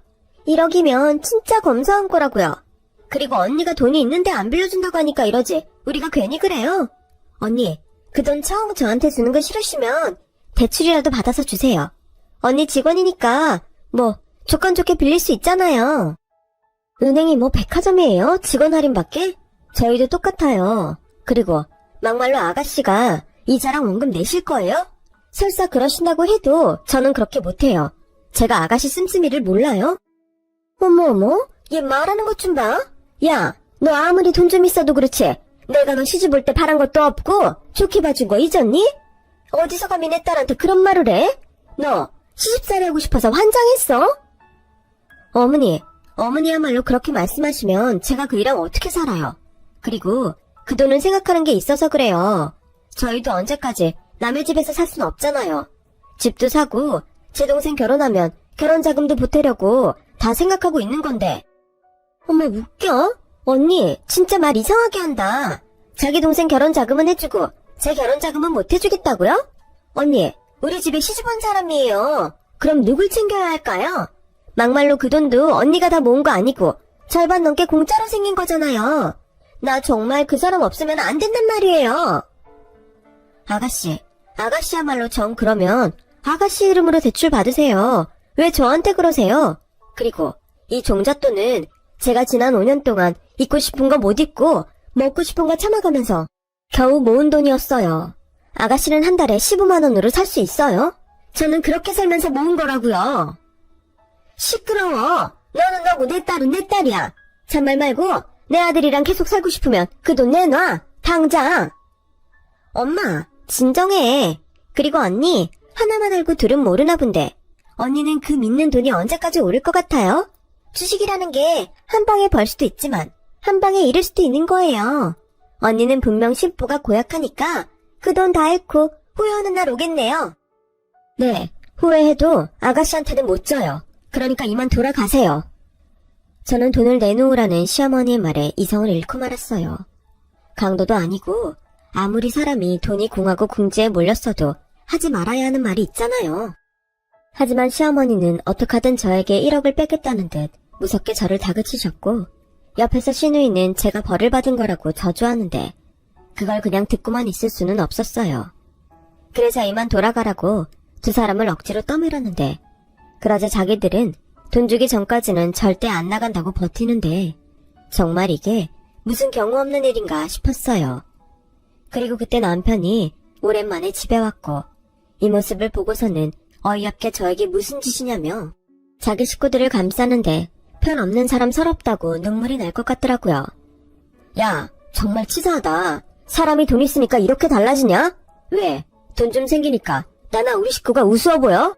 1억이면 진짜 검소한 거라고요. 그리고 언니가 돈이 있는데 안 빌려준다고 하니까 이러지. 우리가 괜히 그래요. 언니, 그 돈 처음 저한테 주는 거 싫으시면 대출이라도 받아서 주세요. 언니 직원이니까 뭐 조건 좋게 빌릴 수 있잖아요. 은행이 뭐 백화점이에요? 직원 할인밖에? 저희도 똑같아요. 그리고 막말로 아가씨가 이자랑 원금 내실 거예요? 설사 그러신다고 해도 저는 그렇게 못해요. 제가 아가씨 씀씀이를 몰라요? 어머, 얘 말하는 것 좀 봐. 야, 너 아무리 돈 좀 있어도 그렇지. 내가 너 시집 올 때 바란 것도 없고 좋게 봐준 거 잊었니? 어디서 감히 내 딸한테 그런 말을 해? 너 시집살이 하고 싶어서 환장했어? 어머니야말로 그렇게 말씀하시면 제가 그 일랑 어떻게 살아요? 그리고 그 돈은 생각하는 게 있어서 그래요. 저희도 언제까지 남의 집에서 살 순 없잖아요. 집도 사고 제 동생 결혼하면 결혼자금도 보태려고 다 생각하고 있는 건데. 어머 웃겨? 언니 진짜 말 이상하게 한다. 자기 동생 결혼자금은 해주고 제 결혼자금은 못 해주겠다고요? 언니 우리 집에 시집 온 사람이에요. 그럼 누굴 챙겨야 할까요? 막말로 그 돈도 언니가 다 모은 거 아니고 절반 넘게 공짜로 생긴 거잖아요. 나 정말 그 사람 없으면 안 된단 말이에요. 아가씨야말로 전 그러면 아가씨 이름으로 대출 받으세요. 왜 저한테 그러세요? 그리고 이 종잣돈은 제가 지난 5년 동안 입고 싶은 거 못 입고 먹고 싶은 거 참아가면서 겨우 모은 돈이었어요. 아가씨는 한 달에 15만 원으로 살 수 있어요? 저는 그렇게 살면서 모은 거라고요. 시끄러워. 너는 너고 내 딸은 내 딸이야. 잔말 말고 내 아들이랑 계속 살고 싶으면 그 돈 내놔. 당장. 엄마, 진정해. 그리고 언니, 하나만 알고 둘은 모르나 본데. 언니는 그 믿는 돈이 언제까지 오를 것 같아요? 주식이라는 게 한 방에 벌 수도 있지만 한 방에 잃을 수도 있는 거예요. 언니는 분명 심보가 고약하니까 그 돈 다 잃고 후회하는 날 오겠네요. 네, 후회해도 아가씨한테는 못 줘요. 그러니까 이만 돌아가세요. 저는 돈을 내놓으라는 시어머니의 말에 이성을 잃고 말았어요. 강도도 아니고 아무리 사람이 돈이 궁하고 궁지에 몰렸어도 하지 말아야 하는 말이 있잖아요. 하지만 시어머니는 어떡하든 저에게 1억을 뺏겠다는 듯 무섭게 저를 다그치셨고 옆에서 시누이는 제가 벌을 받은 거라고 저주하는데 그걸 그냥 듣고만 있을 수는 없었어요. 그래서 이만 돌아가라고 두 사람을 억지로 떠밀었는데 그러자 자기들은 돈 주기 전까지는 절대 안 나간다고 버티는데 정말 이게 무슨 경우 없는 일인가 싶었어요. 그리고 그때 남편이 오랜만에 집에 왔고 이 모습을 보고서는 어이없게 저에게 무슨 짓이냐며 자기 식구들을 감싸는데 편 없는 사람 서럽다고 눈물이 날 것 같더라고요. 야, 정말 치사하다. 사람이 돈 있으니까 이렇게 달라지냐? 왜? 돈 좀 생기니까 나나 우리 식구가 우스워 보여?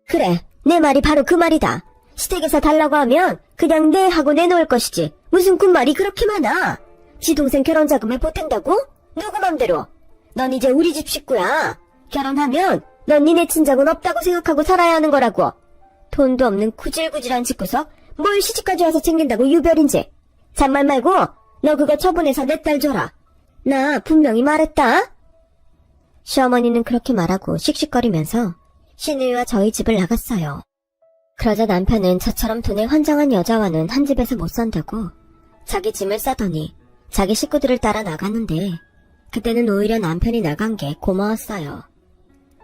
그래, 내 말이 바로 그 말이다. 시댁에서 달라고 하면 그냥 네 하고 내놓을 것이지 무슨 꾼말이 그렇게 많아. 지 동생 결혼 자금에 보탠다고? 누구 맘대로? 넌 이제 우리 집 식구야. 결혼하면 넌 니네 친정은 없다고 생각하고 살아야 하는 거라고. 돈도 없는 구질구질한 집구석 뭘 시집까지 와서 챙긴다고 유별인지. 잔말 말고 너 그거 처분해서 내 딸 줘라. 나 분명히 말했다. 시어머니는 그렇게 말하고 씩씩거리면서 시누이와 저희 집을 나갔어요. 그러자 남편은 저처럼 돈에 환장한 여자와는 한 집에서 못 산다고 자기 짐을 싸더니 자기 식구들을 따라 나갔는데 그때는 오히려 남편이 나간 게 고마웠어요.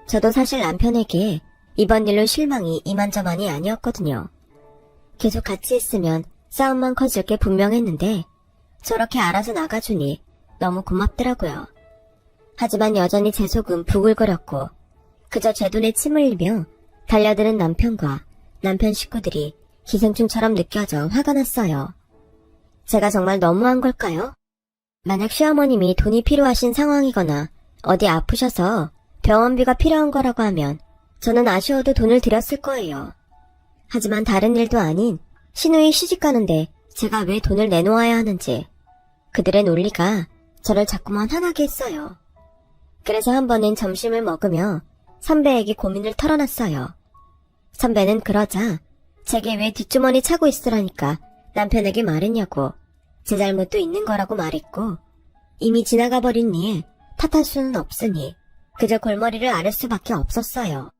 저도 사실 남편에게 이번 일로 실망이 이만저만이 아니었거든요. 계속 같이 있으면 싸움만 커질 게 분명했는데 저렇게 알아서 나가주니 너무 고맙더라고요. 하지만 여전히 제 속은 부글거렸고 그저 제 돈에 침을 흘리며 달려드는 남편과 남편 식구들이 기생충처럼 느껴져 화가 났어요. 제가 정말 너무한 걸까요? 만약 시어머님이 돈이 필요하신 상황이거나 어디 아프셔서 병원비가 필요한 거라고 하면 저는 아쉬워도 돈을 드렸을 거예요. 하지만 다른 일도 아닌 시누이 시집가는데 제가 왜 돈을 내놓아야 하는지 그들의 논리가 저를 자꾸만 화나게 했어요. 그래서 한 번은 점심을 먹으며 선배에게 고민을 털어놨어요. 선배는 그러자 제게 왜 뒷주머니 차고 있으라니까 남편에게 말했냐고 제 잘못도 있는 거라고 말했고 이미 지나가버린 일 탓할 수는 없으니 그저 골머리를 앓을 수밖에 없었어요.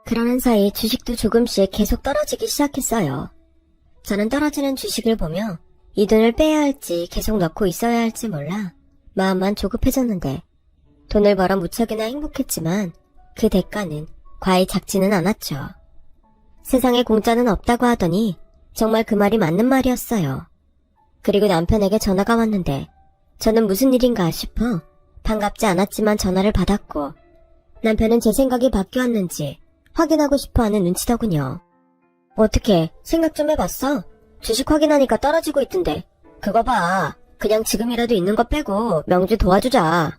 그러는 사이 주식도 조금씩 계속 떨어지기 시작했어요. 저는 떨어지는 주식을 보며 이 돈을 빼야 할지 계속 넣고 있어야 할지 몰라 마음만 조급해졌는데 돈을 벌어 무척이나 행복했지만 그 대가는 과히 작지는 않았죠. 세상에 공짜는 없다고 하더니 정말 그 말이 맞는 말이었어요. 그리고 남편에게 전화가 왔는데 저는 무슨 일인가 싶어 반갑지 않았지만 전화를 받았고 남편은 제 생각이 바뀌었는지 확인하고 싶어하는 눈치더군요. 어떻게 생각 좀 해봤어? 주식 확인하니까 떨어지고 있던데 그거 봐. 그냥 지금이라도 있는 거 빼고 명주 도와주자.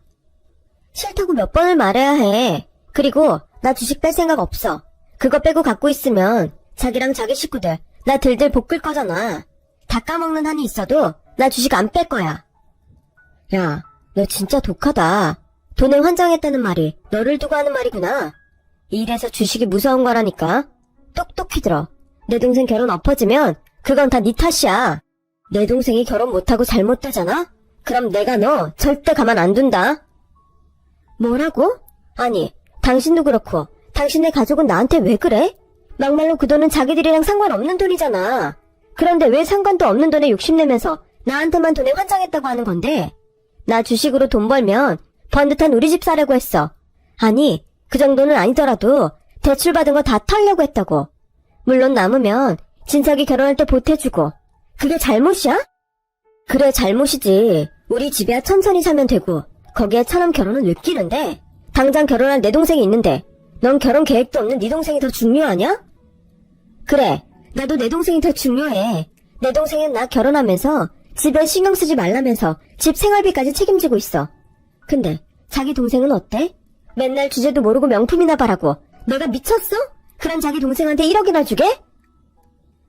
싫다고 몇 번을 말해야 해. 그리고 나 주식 뺄 생각 없어. 그거 빼고 갖고 있으면 자기랑 자기 식구들 나 들들 볶을 거잖아. 다 까먹는 한이 있어도 나 주식 안 뺄 거야. 야, 너 진짜 독하다. 돈에 환장했다는 말이 너를 두고 하는 말이구나. 이래서 주식이 무서운 거라니까. 똑똑히 들어. 내 동생 결혼 엎어지면 그건 다 네 탓이야. 내 동생이 결혼 못하고 잘못되잖아? 그럼 내가 너 절대 가만 안 둔다. 뭐라고? 아니, 당신도 그렇고 당신의 가족은 나한테 왜 그래? 막말로 그 돈은 자기들이랑 상관없는 돈이잖아. 그런데 왜 상관도 없는 돈에 욕심내면서 나한테만 돈에 환장했다고 하는 건데? 나 주식으로 돈 벌면 번듯한 우리 집 사려고 했어. 아니, 그 정도는 아니더라도 대출받은 거 다 털려고 했다고. 물론 남으면 진석이 결혼할 때 보태주고. 그게 잘못이야? 그래, 잘못이지. 우리 집이야 천천히 사면 되고 거기에 처럼 결혼은 왜 끼는데? 당장 결혼할 내 동생이 있는데 넌 결혼 계획도 없는 네 동생이 더 중요하냐? 그래, 나도 내 동생이 더 중요해. 내 동생은 나 결혼하면서 집에 신경 쓰지 말라면서 집 생활비까지 책임지고 있어. 근데 자기 동생은 어때? 맨날 주제도 모르고 명품이나 바라고. 내가 미쳤어? 그런 자기 동생한테 1억이나 주게?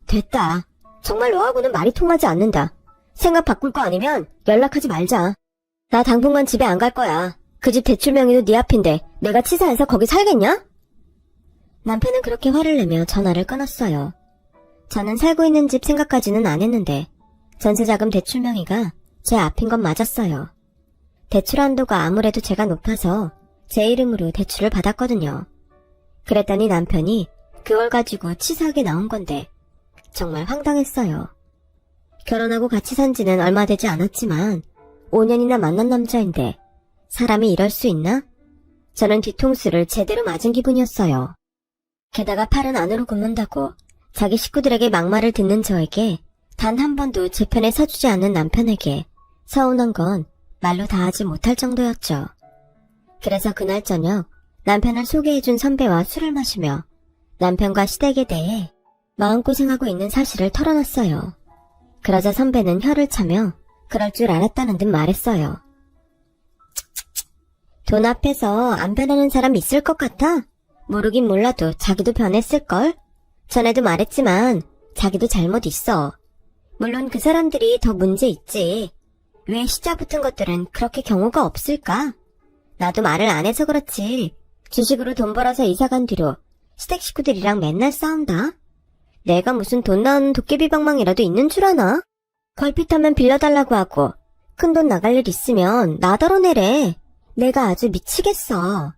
됐다. 정말 너하고는 말이 통하지 않는다. 생각 바꿀 거 아니면 연락하지 말자. 나 당분간 집에 안 갈 거야. 그 집 대출 명의도 네 앞인데 내가 치사해서 거기 살겠냐? 남편은 그렇게 화를 내며 전화를 끊었어요. 저는 살고 있는 집 생각까지는 안 했는데 전세자금 대출 명의가 제 앞인 건 맞았어요. 대출 한도가 아무래도 제가 높아서 제 이름으로 대출을 받았거든요. 그랬더니 남편이 그걸 가지고 치사하게 나온 건데 정말 황당했어요. 결혼하고 같이 산 지는 얼마 되지 않았지만 5년이나 만난 남자인데 사람이 이럴 수 있나? 저는 뒤통수를 제대로 맞은 기분이었어요. 게다가 팔은 안으로 굽는다고 자기 식구들에게 막말을 듣는 저에게 단 한 번도 제 편에 서주지 않는 남편에게 서운한 건 말로 다 하지 못할 정도였죠. 그래서 그날 저녁 남편을 소개해준 선배와 술을 마시며 남편과 시댁에 대해 마음고생하고 있는 사실을 털어놨어요. 그러자 선배는 혀를 차며 그럴 줄 알았다는 듯 말했어요. 돈 앞에서 안 변하는 사람 있을 것 같아? 모르긴 몰라도 자기도 변했을걸? 전에도 말했지만 자기도 잘못 있어. 물론 그 사람들이 더 문제 있지. 왜 시자 붙은 것들은 그렇게 경우가 없을까? 나도 말을 안 해서 그렇지. 주식으로 돈 벌어서 이사간 뒤로 시댁 식구들이랑 맨날 싸운다. 내가 무슨 돈 나오는 도깨비방망이라도 있는 줄 아나? 걸핏하면 빌려달라고 하고 큰 돈 나갈 일 있으면 나더러 내래. 내가 아주 미치겠어.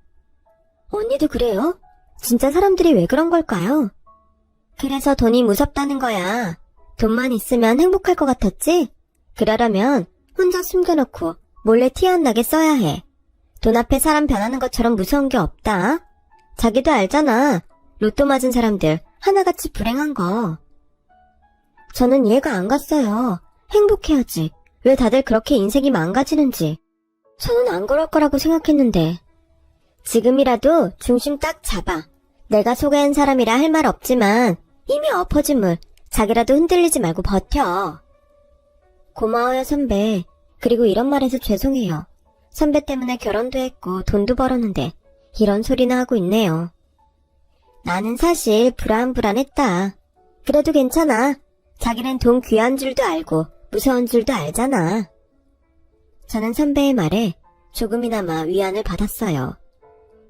언니도 그래요? 진짜 사람들이 왜 그런 걸까요? 그래서 돈이 무섭다는 거야. 돈만 있으면 행복할 것 같았지? 그러려면 혼자 숨겨놓고 몰래 티 안 나게 써야 해. 돈 앞에 사람 변하는 것처럼 무서운 게 없다. 자기도 알잖아. 로또 맞은 사람들 하나같이 불행한 거. 저는 이해가 안 갔어요. 행복해야지. 왜 다들 그렇게 인생이 망가지는지. 저는 안 그럴 거라고 생각했는데. 지금이라도 중심 딱 잡아. 내가 소개한 사람이라 할 말 없지만 이미 엎어진 물 자기라도 흔들리지 말고 버텨. 고마워요 선배. 그리고 이런 말해서 죄송해요. 선배 때문에 결혼도 했고 돈도 벌었는데 이런 소리나 하고 있네요. 나는 사실 불안했다. 그래도 괜찮아. 자기는 돈 귀한 줄도 알고 무서운 줄도 알잖아. 저는 선배의 말에 조금이나마 위안을 받았어요.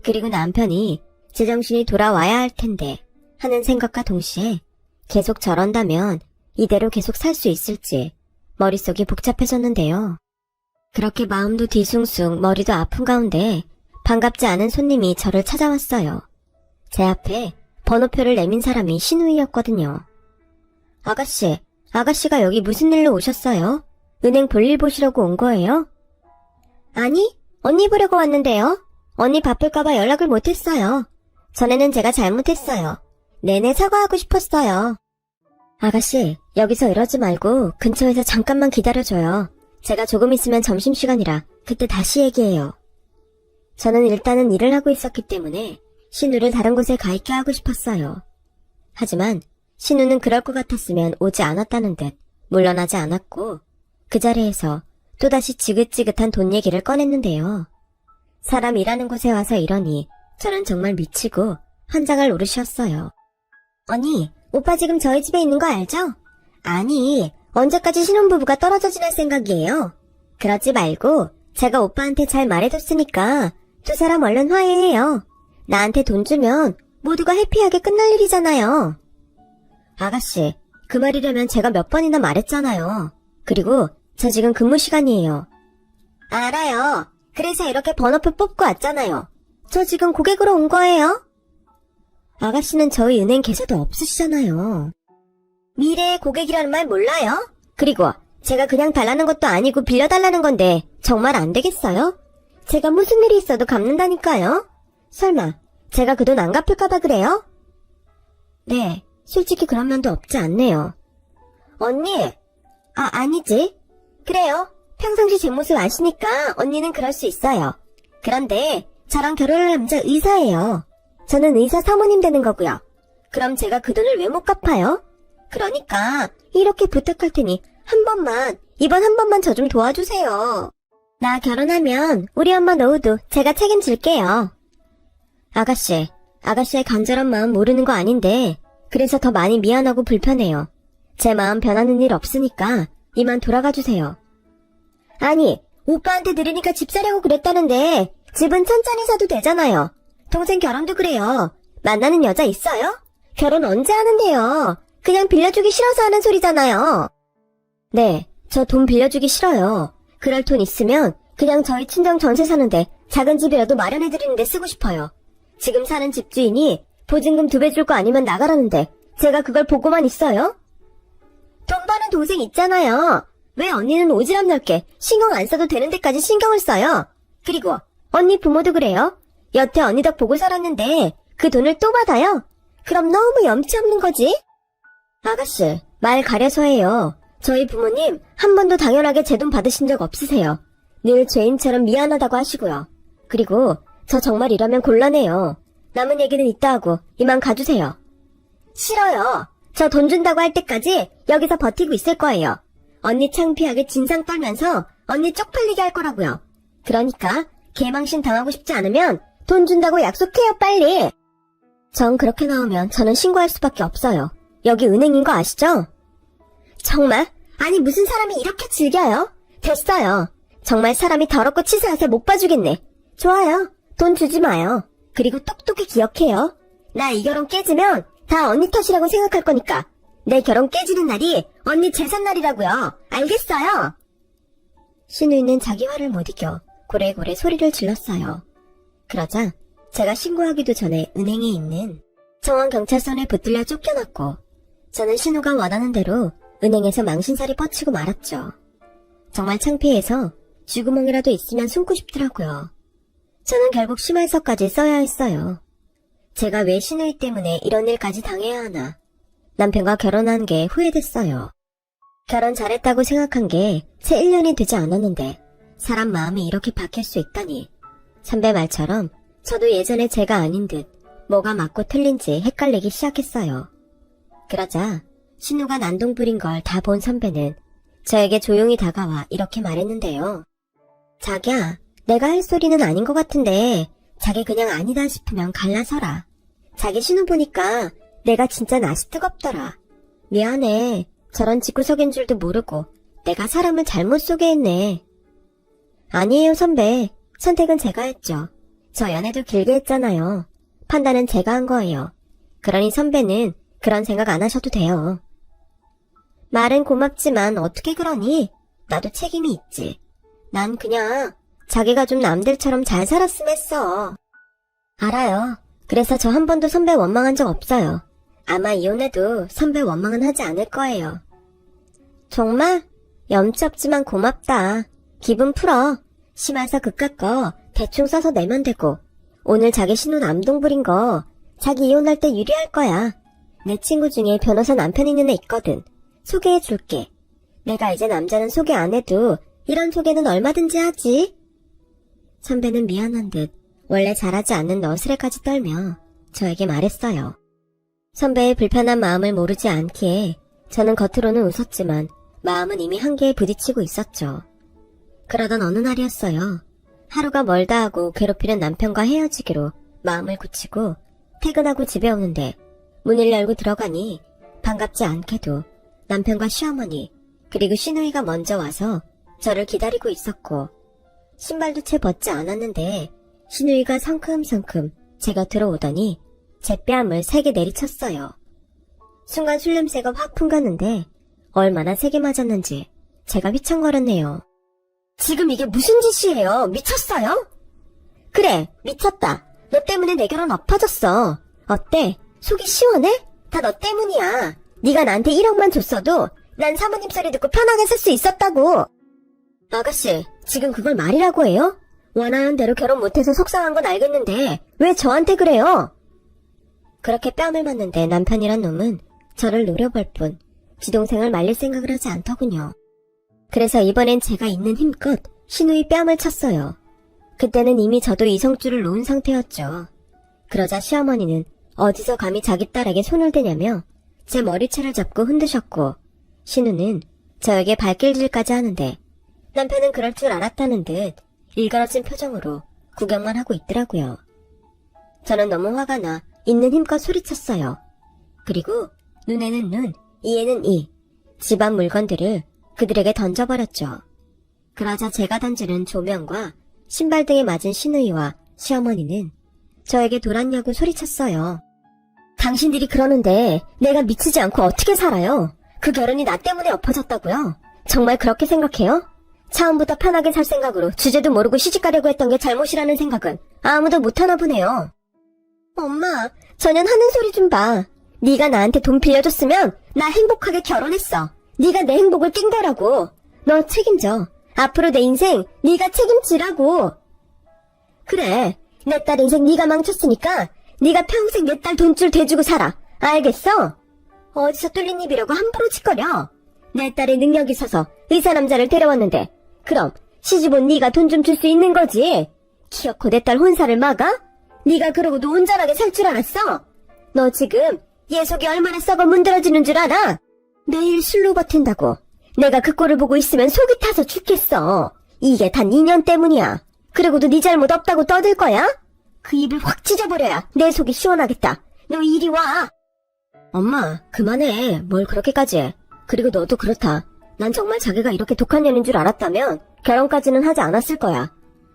그리고 남편이 제정신이 돌아와야 할 텐데 하는 생각과 동시에 계속 저런다면 이대로 계속 살 수 있을지 머릿속이 복잡해졌는데요. 그렇게 마음도 뒤숭숭 머리도 아픈 가운데 반갑지 않은 손님이 저를 찾아왔어요. 제 앞에 번호표를 내민 사람이 신우이였거든요. 아가씨가 여기 무슨 일로 오셨어요? 은행 볼일 보시려고 온 거예요? 아니, 언니 보려고 왔는데요. 언니 바쁠까봐 연락을 못했어요. 전에는 제가 잘못했어요. 내내 사과하고 싶었어요. 아가씨, 여기서 이러지 말고 근처에서 잠깐만 기다려줘요. 제가 조금 있으면 점심시간이라 그때 다시 얘기해요. 저는 일단은 일을 하고 있었기 때문에 신우를 다른 곳에 가 있게 하고 싶었어요. 하지만 신우는 그럴 것 같았으면 오지 않았다는 듯 물러나지 않았고 그 자리에서 또다시 지긋지긋한 돈 얘기를 꺼냈는데요. 사람 일하는 곳에 와서 이러니 저는 정말 미치고 환장할 노릇이었어요. 언니, 오빠 지금 저희 집에 있는 거 알죠? 아니, 언제까지 신혼부부가 떨어져 지낼 생각이에요? 그러지 말고 제가 오빠한테 잘 말해뒀으니까 두 사람 얼른 화해해요. 나한테 돈 주면 모두가 해피하게 끝날 일이잖아요. 아가씨, 그 말이라면 제가 몇 번이나 말했잖아요. 그리고 저 지금 근무 시간이에요. 알아요. 그래서 이렇게 번호표 뽑고 왔잖아요. 저 지금 고객으로 온 거예요. 아가씨는 저희 은행 계좌도 없으시잖아요. 미래의 고객이라는 말 몰라요? 그리고 제가 그냥 달라는 것도 아니고 빌려달라는 건데 정말 안 되겠어요? 제가 무슨 일이 있어도 갚는다니까요? 설마 제가 그 돈 안 갚을까봐 그래요? 네, 솔직히 그런 면도 없지 않네요. 언니, 아니지. 그래요. 평상시 제 모습 아시니까 언니는 그럴 수 있어요. 그런데 저랑 결혼할 남자 의사예요. 저는 의사 사모님 되는 거고요. 그럼 제가 그 돈을 왜 못 갚아요? 그러니까 이렇게 부탁할 테니 이번 한 번만 저 좀 도와주세요. 나 결혼하면 우리 엄마 노후도 제가 책임질게요. 아가씨의 간절한 마음 모르는 거 아닌데 그래서 더 많이 미안하고 불편해요. 제 마음 변하는 일 없으니까 이만 돌아가 주세요. 아니, 오빠한테 들으니까 집 사려고 그랬다는데 집은 천천히 사도 되잖아요. 동생 결혼도 그래요. 만나는 여자 있어요? 결혼 언제 하는데요? 그냥 빌려주기 싫어서 하는 소리잖아요. 네, 저 돈 빌려주기 싫어요. 그럴 돈 있으면 그냥 저희 친정 전세 사는데 작은 집이라도 마련해드리는데 쓰고 싶어요. 지금 사는 집주인이 보증금 2배 줄 거 아니면 나가라는데 제가 그걸 보고만 있어요? 돈 버는 동생 있잖아요. 왜 언니는 오지랖 넓게 신경 안 써도 되는 데까지 신경을 써요? 그리고 언니 부모도 그래요. 여태 언니 덕 보고 살았는데 그 돈을 또 받아요? 그럼 너무 염치 없는 거지? 아가씨, 말 가려서 해요. 저희 부모님 한 번도 당연하게 제 돈 받으신 적 없으세요. 늘 죄인처럼 미안하다고 하시고요. 그리고 저 정말 이러면 곤란해요. 남은 얘기는 이따 하고 이만 가주세요. 싫어요. 저 돈 준다고 할 때까지 여기서 버티고 있을 거예요. 언니 창피하게 진상 떨면서 언니 쪽팔리게 할 거라고요. 그러니까 개망신 당하고 싶지 않으면 돈 준다고 약속해요, 빨리. 전 그렇게 나오면 저는 신고할 수밖에 없어요. 여기 은행인 거 아시죠? 정말? 아니 무슨 사람이 이렇게 즐겨요? 됐어요. 정말 사람이 더럽고 치사해서 못 봐주겠네. 좋아요. 돈 주지 마요. 그리고 똑똑히 기억해요. 나 이 결혼 깨지면 다 언니 탓이라고 생각할 거니까. 내 결혼 깨지는 날이 언니 제삿날이라고요. 알겠어요? 신우이는 자기 화를 못 이겨 고래고래 소리를 질렀어요. 그러자 제가 신고하기도 전에 은행에 있는 정원경찰서에 붙들려 쫓겨났고 저는 신우가 원하는 대로 은행에서 망신살이 뻗치고 말았죠. 정말 창피해서 쥐구멍이라도 있으면 숨고 싶더라고요. 저는 결국 심할서까지 써야 했어요. 제가 왜 신우이 때문에 이런 일까지 당해야 하나. 남편과 결혼한 게 후회됐어요. 결혼 잘했다고 생각한 게 채 1년이 되지 않았는데 사람 마음이 이렇게 바뀔 수 있다니. 선배 말처럼 저도 예전에 제가 아닌 듯 뭐가 맞고 틀린지 헷갈리기 시작했어요. 그러자 신우가 난동 부린 걸 다 본 선배는 저에게 조용히 다가와 이렇게 말했는데요. 자기야, 내가 할 소리는 아닌 것 같은데 자기 그냥 아니다 싶으면 갈라서라. 자기 신우 보니까 내가 진짜 낯이 뜨겁더라. 미안해. 저런 집구석인 줄도 모르고 내가 사람을 잘못 소개했네. 아니에요, 선배. 선택은 제가 했죠. 저 연애도 길게 했잖아요. 판단은 제가 한 거예요. 그러니 선배는 그런 생각 안 하셔도 돼요. 말은 고맙지만 어떻게 그러니? 나도 책임이 있지. 난 그냥 자기가 좀 남들처럼 잘 살았으면 했어. 알아요. 그래서 저 한 번도 선배 원망한 적 없어요. 아마 이혼해도 선배 원망은 하지 않을 거예요. 정말? 염치 없지만 고맙다. 기분 풀어. 심해서 그깟 거 대충 써서 내면 되고 오늘 자기 신우 남동 부린 거 자기 이혼할 때 유리할 거야. 내 친구 중에 변호사 남편 있는 애 있거든. 소개해줄게. 내가 이제 남자는 소개 안 해도 이런 소개는 얼마든지 하지. 선배는 미안한 듯 원래 잘하지 않는 너스레까지 떨며 저에게 말했어요. 선배의 불편한 마음을 모르지 않기에 저는 겉으로는 웃었지만 마음은 이미 한계에 부딪히고 있었죠. 그러던 어느 날이었어요. 하루가 멀다 하고 괴롭히는 남편과 헤어지기로 마음을 굳히고 퇴근하고 집에 오는데 문을 열고 들어가니 반갑지 않게도 남편과 시어머니 그리고 시누이가 먼저 와서 저를 기다리고 있었고 신발도 채 벗지 않았는데 시누이가 성큼성큼 제가 들어오더니 제 뺨을 세게 내리쳤어요. 순간 술 냄새가 확 풍갔는데 얼마나 세게 맞았는지 제가 휘청거렸네요. 지금 이게 무슨 짓이에요? 미쳤어요? 그래, 미쳤다. 너 때문에 내 결혼 엎어졌어. 어때? 속이 시원해? 다 너 때문이야. 네가 나한테 1억만 줬어도 난 사모님 소리 듣고 편하게 살 수 있었다고. 아가씨, 지금 그걸 말이라고 해요? 원하는 대로 결혼 못해서 속상한 건 알겠는데 왜 저한테 그래요? 그렇게 뺨을 맞는데 남편이란 놈은 저를 노려볼 뿐 지동생을 말릴 생각을 하지 않더군요. 그래서 이번엔 제가 있는 힘껏 신우이 뺨을 쳤어요. 그때는 이미 저도 이성줄을 놓은 상태였죠. 그러자 시어머니는 어디서 감히 자기 딸에게 손을 대냐며 제 머리채를 잡고 흔드셨고, 신우는 저에게 발길질까지 하는데 남편은 그럴 줄 알았다는 듯 일그러진 표정으로 구경만 하고 있더라고요. 저는 너무 화가 나 있는 힘껏 소리쳤어요. 그리고 눈에는 눈, 이에는 이, 집안 물건들을 그들에게 던져버렸죠. 그러자 제가 던지는 조명과 신발 등에 맞은 신우이와 시어머니는 저에게 돌았냐고 소리쳤어요. 당신들이 그러는데 내가 미치지 않고 어떻게 살아요? 그 결혼이 나 때문에 엎어졌다고요? 정말 그렇게 생각해요? 처음부터 편하게 살 생각으로 주제도 모르고 시집가려고 했던 게 잘못이라는 생각은 아무도 못하나 보네요. 엄마, 전현 하는 소리 좀 봐. 네가 나한테 돈 빌려줬으면 나 행복하게 결혼했어. 네가 내 행복을 낀 거라고. 너 책임져. 앞으로 내 인생 네가 책임지라고. 그래, 내 딸 인생 네가 망쳤으니까 네가 평생 내 딸 돈줄 대주고 살아. 알겠어? 어디서 뚫린 입이라고 함부로 짓거려. 내 딸의 능력이 있어서 의사 남자를 데려왔는데 그럼 시집온 네가 돈 좀 줄 수 있는 거지. 키워코 내 딸 혼사를 막아? 네가 그러고도 온전하게 살 줄 알았어? 너 지금 얘 속이 얼마나 썩어 문드러지는 줄 알아? 매일 술로 버틴다고. 내가 그 꼴을 보고 있으면 속이 타서 죽겠어. 이게 단 2년 때문이야. 그러고도 네 잘못 없다고 떠들 거야? 그 입을 확 찢어버려야 내 속이 시원하겠다. 너 이리 와. 엄마, 그만해. 뭘 그렇게까지 해. 그리고 너도 그렇다. 난 정말 자기가 이렇게 독한 년인 줄 알았다면 결혼까지는 하지 않았을 거야.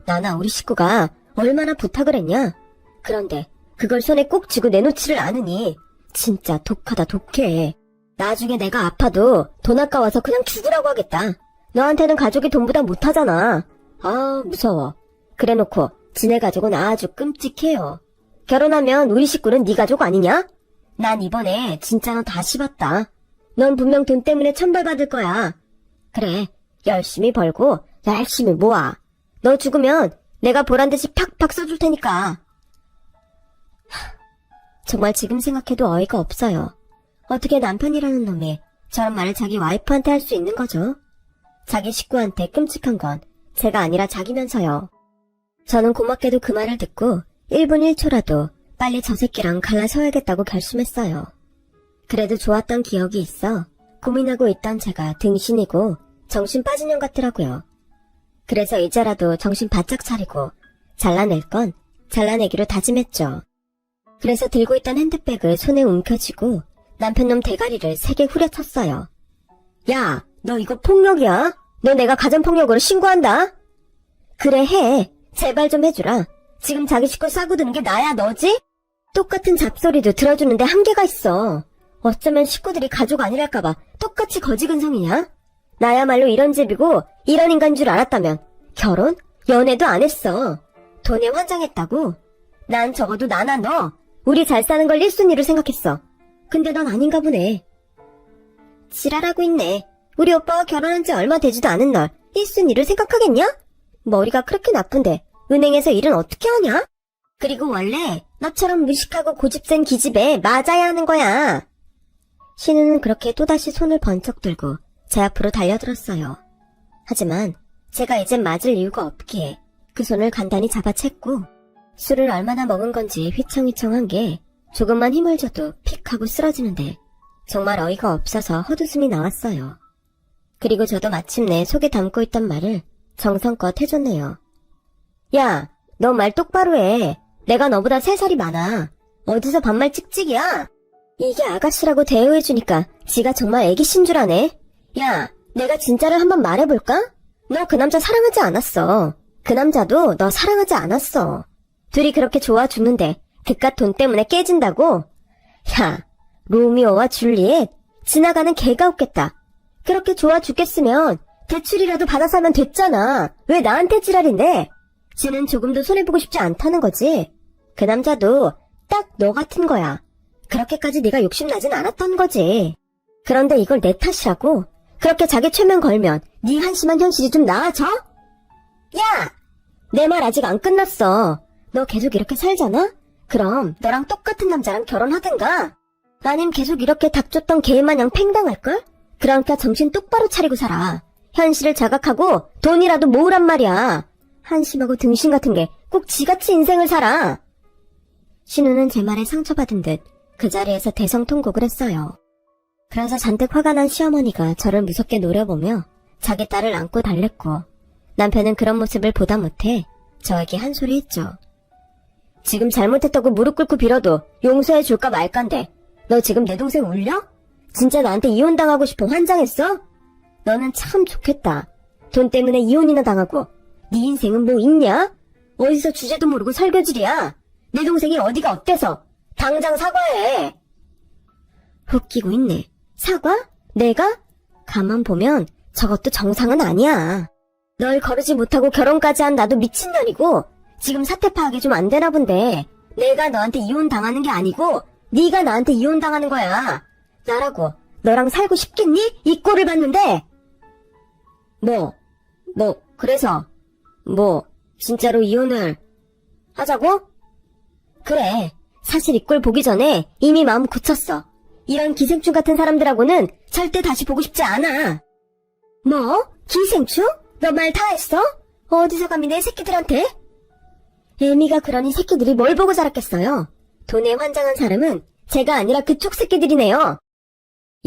나나 우리 식구가 얼마나 부탁을 했냐? 그런데 그걸 손에 꼭 쥐고 내놓지를 않으니 진짜 독하다 독해. 나중에 내가 아파도 돈 아까워서 그냥 죽으라고 하겠다. 너한테는 가족이 돈보다 못하잖아. 아, 무서워. 그래놓고 지네 가족은 아주 끔찍해요. 결혼하면 우리 식구는 네 가족 아니냐? 난 이번에 진짜 너 다시 봤다. 넌 분명 돈 때문에 천벌받을 거야. 그래, 열심히 벌고 열심히 모아. 너 죽으면 내가 보란듯이 팍팍 써줄 테니까. 정말 지금 생각해도 어이가 없어요. 어떻게 남편이라는 놈이 저런 말을 자기 와이프한테 할 수 있는 거죠? 자기 식구한테 끔찍한 건 제가 아니라 자기면서요. 저는 고맙게도 그 말을 듣고 1분 1초라도 빨리 저 새끼랑 갈라서야겠다고 결심했어요. 그래도 좋았던 기억이 있어 고민하고 있던 제가 등신이고 정신 빠진 년 같더라고요. 그래서 이제라도 정신 바짝 차리고 잘라낼 건 잘라내기로 다짐했죠. 그래서 들고 있던 핸드백을 손에 움켜쥐고 남편놈 대가리를 세게 후려쳤어요. 야, 너 이거 폭력이야? 너 내가 가정폭력으로 신고한다? 그래, 해. 제발 좀 해주라. 지금 자기 식구 싸고 드는 게 나야, 너지? 똑같은 잡소리도 들어주는데 한계가 있어. 어쩌면 식구들이 가족 아니랄까봐 똑같이 거지근성이냐? 나야말로 이런 집이고 이런 인간인 줄 알았다면 결혼? 연애도 안 했어. 돈에 환장했다고? 난 적어도 나나 너 우리 잘 사는 걸 1순위로 생각했어. 근데 넌 아닌가 보네. 지랄하고 있네. 우리 오빠가 결혼한 지 얼마 되지도 않은 널 1순위를 생각하겠냐? 머리가 그렇게 나쁜데 은행에서 일은 어떻게 하냐? 그리고 원래 너처럼 무식하고 고집센 기집애 맞아야 하는 거야. 신우는 그렇게 또다시 손을 번쩍 들고 제 앞으로 달려들었어요. 하지만 제가 이젠 맞을 이유가 없기에 그 손을 간단히 잡아챘고 술을 얼마나 먹은 건지 휘청휘청한 게 조금만 힘을 줘도 픽 하고 쓰러지는데 정말 어이가 없어서 헛웃음이 나왔어요. 그리고 저도 마침내 속에 담고 있던 말을 정성껏 해줬네요. 야, 너 말 똑바로 해. 내가 너보다 3살이 많아. 어디서 반말 찍찍이야? 이게 아가씨라고 대우해주니까 지가 정말 애기신 줄 아네. 야, 내가 진짜를 한번 말해볼까? 너 그 남자 사랑하지 않았어. 그 남자도 너 사랑하지 않았어. 둘이 그렇게 좋아 죽는데 그깟 돈 때문에 깨진다고? 야, 로미오와 줄리엣 지나가는 개가 웃겠다. 그렇게 좋아 죽겠으면 대출이라도 받아 사면 됐잖아. 왜 나한테 지랄인데? 쟤는 조금도 손해보고 싶지 않다는 거지. 그 남자도 딱 너 같은 거야. 그렇게까지 네가 욕심나진 않았던 거지. 그런데 이걸 내 탓이라고? 그렇게 자기 최면 걸면 네 한심한 현실이 좀 나아져? 야! 내 말 아직 안 끝났어. 너 계속 이렇게 살잖아? 그럼 너랑 똑같은 남자랑 결혼하든가. 아님 계속 이렇게 닥쳤던 개마냥 팽당할걸? 그러니까 정신 똑바로 차리고 살아. 현실을 자각하고 돈이라도 모으란 말이야. 한심하고 등신 같은 게 꼭 지같이 인생을 살아. 신우는 제 말에 상처받은 듯 그 자리에서 대성통곡을 했어요. 그래서 잔뜩 화가 난 시어머니가 저를 무섭게 노려보며 자기 딸을 안고 달랬고, 남편은 그런 모습을 보다 못해 저에게 한 소리 했죠. 지금 잘못했다고 무릎 꿇고 빌어도 용서해 줄까 말까인데 너 지금 내 동생 울려? 진짜 나한테 이혼당하고 싶어 환장했어? 너는 참 좋겠다. 돈 때문에 이혼이나 당하고 네 인생은 뭐 있냐? 어디서 주제도 모르고 설교질이야. 내 동생이 어디가 어때서? 당장 사과해. 웃기고 있네. 사과? 내가? 가만 보면 저것도 정상은 아니야. 널 거르지 못하고 결혼까지 한 나도 미친년이고 지금 사태 파악이 좀 안 되나 본데 내가 너한테 이혼 당하는 게 아니고 네가 나한테 이혼 당하는 거야. 나라고 너랑 살고 싶겠니? 이 꼴을 봤는데. 그래서 진짜로 이혼을 하자고? 그래. 사실 이 꼴 보기 전에 이미 마음 굳혔어. 이런 기생충 같은 사람들하고는 절대 다시 보고 싶지 않아. 뭐? 기생충? 너 말 다 했어? 어디서 감히 내 새끼들한테? 애미가 그러니 새끼들이 뭘 보고 자랐겠어요? 돈에 환장한 사람은 제가 아니라 그쪽 새끼들이네요.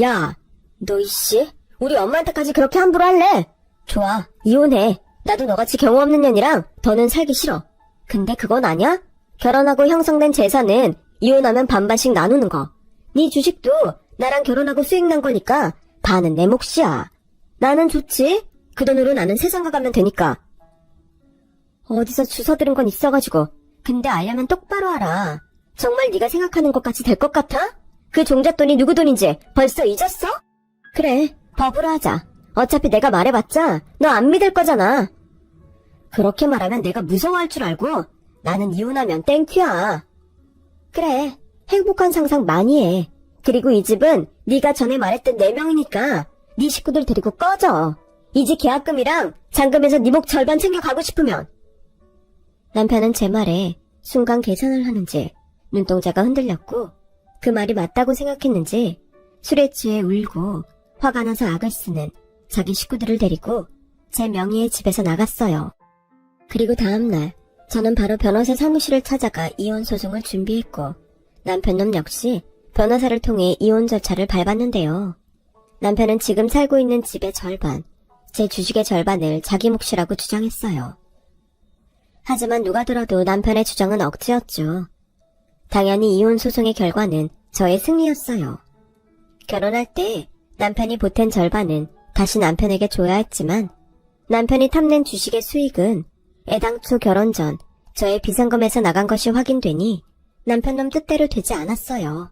야, 너 이씨, 우리 엄마한테까지 그렇게 함부로 할래? 좋아, 이혼해. 나도 너같이 경우 없는 년이랑 더는 살기 싫어. 근데 그건 아냐? 결혼하고 형성된 재산은 이혼하면 반반씩 나누는 거. 네 주식도 나랑 결혼하고 수익 난 거니까 반은 내 몫이야. 나는 좋지. 그 돈으로 나는 세상가 가면 되니까. 어디서 주워 들은 건 있어가지고. 근데 알려면 똑바로 알아. 정말 네가 생각하는 것같이 될 것 같아? 그 종잣돈이 누구 돈인지 벌써 잊었어? 그래, 법으로 하자. 어차피 내가 말해봤자 너 안 믿을 거잖아. 그렇게 말하면 내가 무서워할 줄 알고 나는 이혼하면 땡큐야. 그래, 행복한 상상 많이 해. 그리고 이 집은 네가 전에 말했던 4명이니까 네 식구들 데리고 꺼져. 이 집 계약금이랑 잔금에서 네 목 절반 챙겨가고 싶으면. 남편은 제 말에 순간 계산을 하는지 눈동자가 흔들렸고 그 말이 맞다고 생각했는지 술에 취해 울고 화가 나서 악을 쓰는 자기 식구들을 데리고 제 명의의 집에서 나갔어요. 그리고 다음날 저는 바로 변호사 사무실을 찾아가 이혼 소송을 준비했고 남편놈 역시 변호사를 통해 이혼 절차를 밟았는데요. 남편은 지금 살고 있는 집의 절반, 제 주식의 절반을 자기 몫이라고 주장했어요. 하지만 누가 들어도 남편의 주장은 억지였죠. 당연히 이혼 소송의 결과는 저의 승리였어요. 결혼할 때 남편이 보탠 절반은 다시 남편에게 줘야 했지만 남편이 탐낸 주식의 수익은 애당초 결혼 전 저의 비상금에서 나간 것이 확인되니 남편놈 뜻대로 되지 않았어요.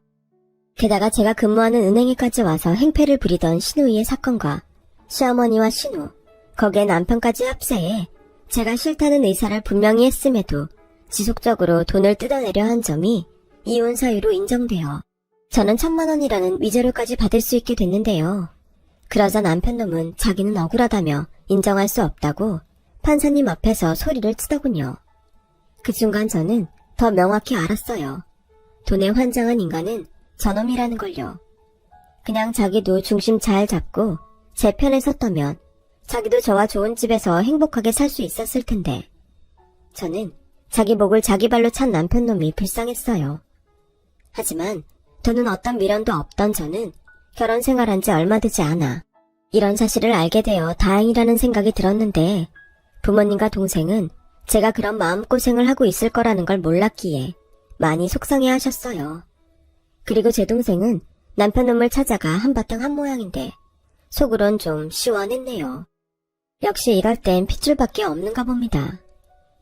게다가 제가 근무하는 은행에까지 와서 행패를 부리던 신우이의 사건과 시어머니와 신우, 거기에 남편까지 합세해 제가 싫다는 의사를 분명히 했음에도 지속적으로 돈을 뜯어내려 한 점이 이혼 사유로 인정되어 저는 1,000만 원이라는 위자료까지 받을 수 있게 됐는데요. 그러자 남편놈은 자기는 억울하다며 인정할 수 없다고 판사님 앞에서 소리를 치더군요. 그 순간 저는 더 명확히 알았어요. 돈에 환장한 인간은 저놈이라는 걸요. 그냥 자기도 중심 잘 잡고 제 편에 섰다면 자기도 저와 좋은 집에서 행복하게 살 수 있었을 텐데 저는 자기 목을 자기 발로 찬 남편놈이 불쌍했어요. 하지만 돈은 어떤 미련도 없던 저는 결혼 생활한 지 얼마 되지 않아 이런 사실을 알게 되어 다행이라는 생각이 들었는데 부모님과 동생은 제가 그런 마음고생을 하고 있을 거라는 걸 몰랐기에 많이 속상해 하셨어요. 그리고 제 동생은 남편놈을 찾아가 한바탕 한 모양인데 속으론 좀 시원했네요. 역시 이럴 땐 핏줄밖에 없는가 봅니다.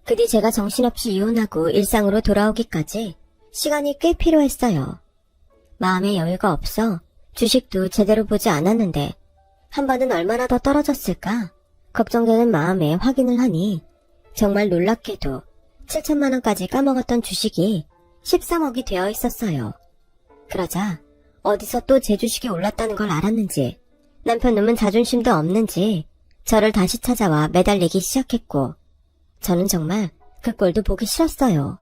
그 뒤 제가 정신없이 이혼하고 일상으로 돌아오기까지 시간이 꽤 필요했어요. 마음에 여유가 없어 주식도 제대로 보지 않았는데 한 번은 얼마나 더 떨어졌을까 걱정되는 마음에 확인을 하니 정말 놀랍게도 7,000만 원까지 까먹었던 주식이 13억이 되어 있었어요. 그러자 어디서 또 제 주식이 올랐다는 걸 알았는지 남편 놈은 자존심도 없는지 저를 다시 찾아와 매달리기 시작했고 저는 정말 그 꼴도 보기 싫었어요.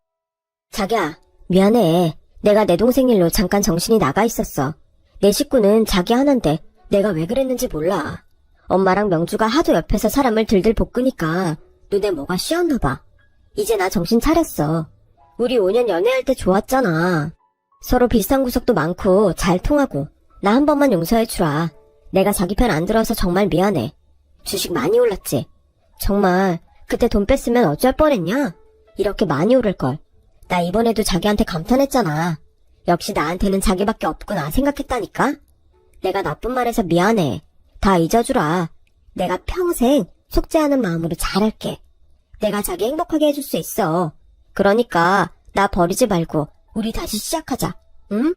자기야, 미안해. 내가 내 동생 일로 잠깐 정신이 나가 있었어. 내 식구는 자기 하나인데 내가 왜 그랬는지 몰라. 엄마랑 명주가 하도 옆에서 사람을 들들 볶으니까 눈에 뭐가 씌었나 봐. 이제 나 정신 차렸어. 우리 5년 연애할 때 좋았잖아. 서로 비슷한 구석도 많고 잘 통하고 나 한 번만 용서해주라. 내가 자기 편 안 들어서 정말 미안해. 주식 많이 올랐지? 정말 그때 돈 뺐으면 어쩔 뻔했냐? 이렇게 많이 오를걸. 나 이번에도 자기한테 감탄했잖아. 역시 나한테는 자기밖에 없구나 생각했다니까? 내가 나쁜 말해서 미안해. 다 잊어주라. 내가 평생 속죄하는 마음으로 잘할게. 내가 자기 행복하게 해줄 수 있어. 그러니까 나 버리지 말고 우리 다시 시작하자. 응?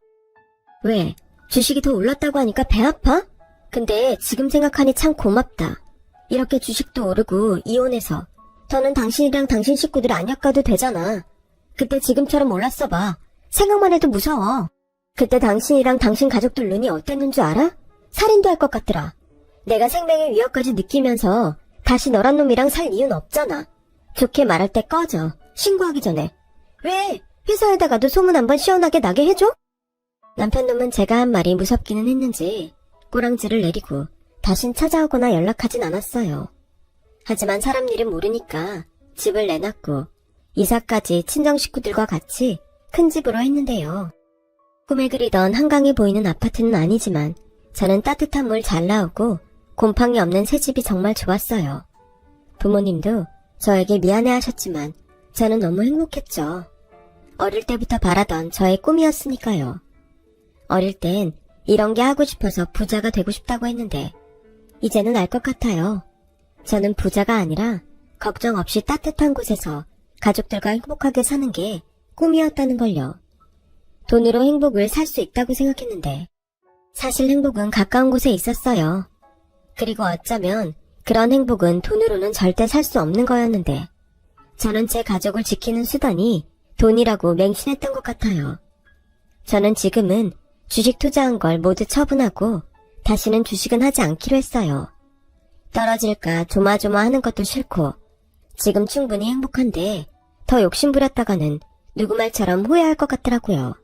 왜? 주식이 더 올랐다고 하니까 배 아파? 근데 지금 생각하니 참 고맙다. 이렇게 주식도 오르고 이혼해서 더는 당신이랑 당신 식구들 안 엮어도 되잖아. 그때 지금처럼 몰랐어 봐. 생각만 해도 무서워. 그때 당신이랑 당신 가족들 눈이 어땠는 줄 알아? 살인도 할 것 같더라. 내가 생명의 위협까지 느끼면서 다시 너란 놈이랑 살 이유는 없잖아. 좋게 말할 때 꺼져. 신고하기 전에. 왜? 회사에다가도 소문 한번 시원하게 나게 해줘? 남편 놈은 제가 한 말이 무섭기는 했는지 꼬랑지를 내리고 다신 찾아오거나 연락하진 않았어요. 하지만 사람 일은 모르니까 집을 내놨고 이사까지 친정 식구들과 같이 큰 집으로 했는데요. 꿈에 그리던 한강이 보이는 아파트는 아니지만 저는 따뜻한 물 잘 나오고 곰팡이 없는 새 집이 정말 좋았어요. 부모님도 저에게 미안해하셨지만 저는 너무 행복했죠. 어릴 때부터 바라던 저의 꿈이었으니까요. 어릴 땐 이런 게 하고 싶어서 부자가 되고 싶다고 했는데 이제는 알 것 같아요. 저는 부자가 아니라 걱정 없이 따뜻한 곳에서 가족들과 행복하게 사는 게 꿈이었다는 걸요. 돈으로 행복을 살 수 있다고 생각했는데 사실 행복은 가까운 곳에 있었어요. 그리고 어쩌면 그런 행복은 돈으로는 절대 살 수 없는 거였는데 저는 제 가족을 지키는 수단이 돈이라고 맹신했던 것 같아요. 저는 지금은 주식 투자한 걸 모두 처분하고 다시는 주식은 하지 않기로 했어요. 떨어질까 조마조마하는 것도 싫고 지금 충분히 행복한데 더 욕심부렸다가는 누구 말처럼 후회할 것 같더라고요.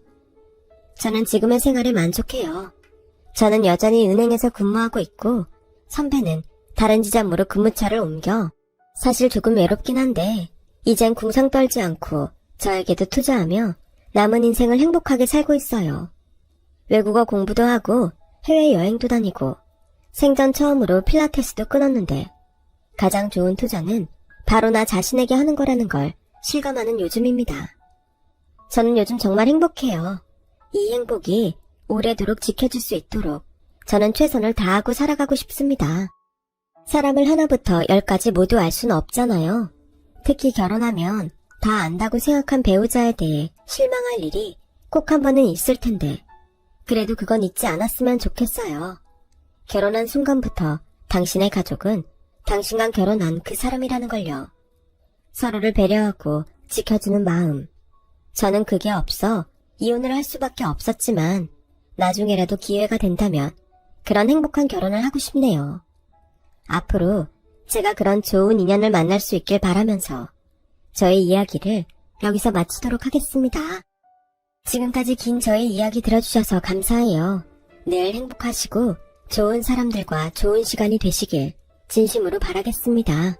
저는 지금의 생활에 만족해요. 저는 여전히 은행에서 근무하고 있고 선배는 다른 지점으로 근무처를 옮겨 사실 조금 외롭긴 한데 이젠 궁상 떨지 않고 저에게도 투자하며 남은 인생을 행복하게 살고 있어요. 외국어 공부도 하고 해외여행도 다니고 생전 처음으로 필라테스도 끊었는데 가장 좋은 투자는 바로 나 자신에게 하는 거라는 걸 실감하는 요즘입니다. 저는 요즘 정말 행복해요. 이 행복이 오래도록 지켜질 수 있도록 저는 최선을 다하고 살아가고 싶습니다. 사람을 하나부터 10까지 모두 알 수는 없잖아요. 특히 결혼하면 다 안다고 생각한 배우자에 대해 실망할 일이 꼭 한 번은 있을 텐데 그래도 그건 잊지 않았으면 좋겠어요. 결혼한 순간부터 당신의 가족은 당신과 결혼한 그 사람이라는 걸요. 서로를 배려하고 지켜주는 마음. 저는 그게 없어 이혼을 할 수밖에 없었지만 나중에라도 기회가 된다면 그런 행복한 결혼을 하고 싶네요. 앞으로 제가 그런 좋은 인연을 만날 수 있길 바라면서 저의 이야기를 여기서 마치도록 하겠습니다. 지금까지 긴 저의 이야기 들어주셔서 감사해요. 늘 행복하시고 좋은 사람들과 좋은 시간이 되시길 진심으로 바라겠습니다.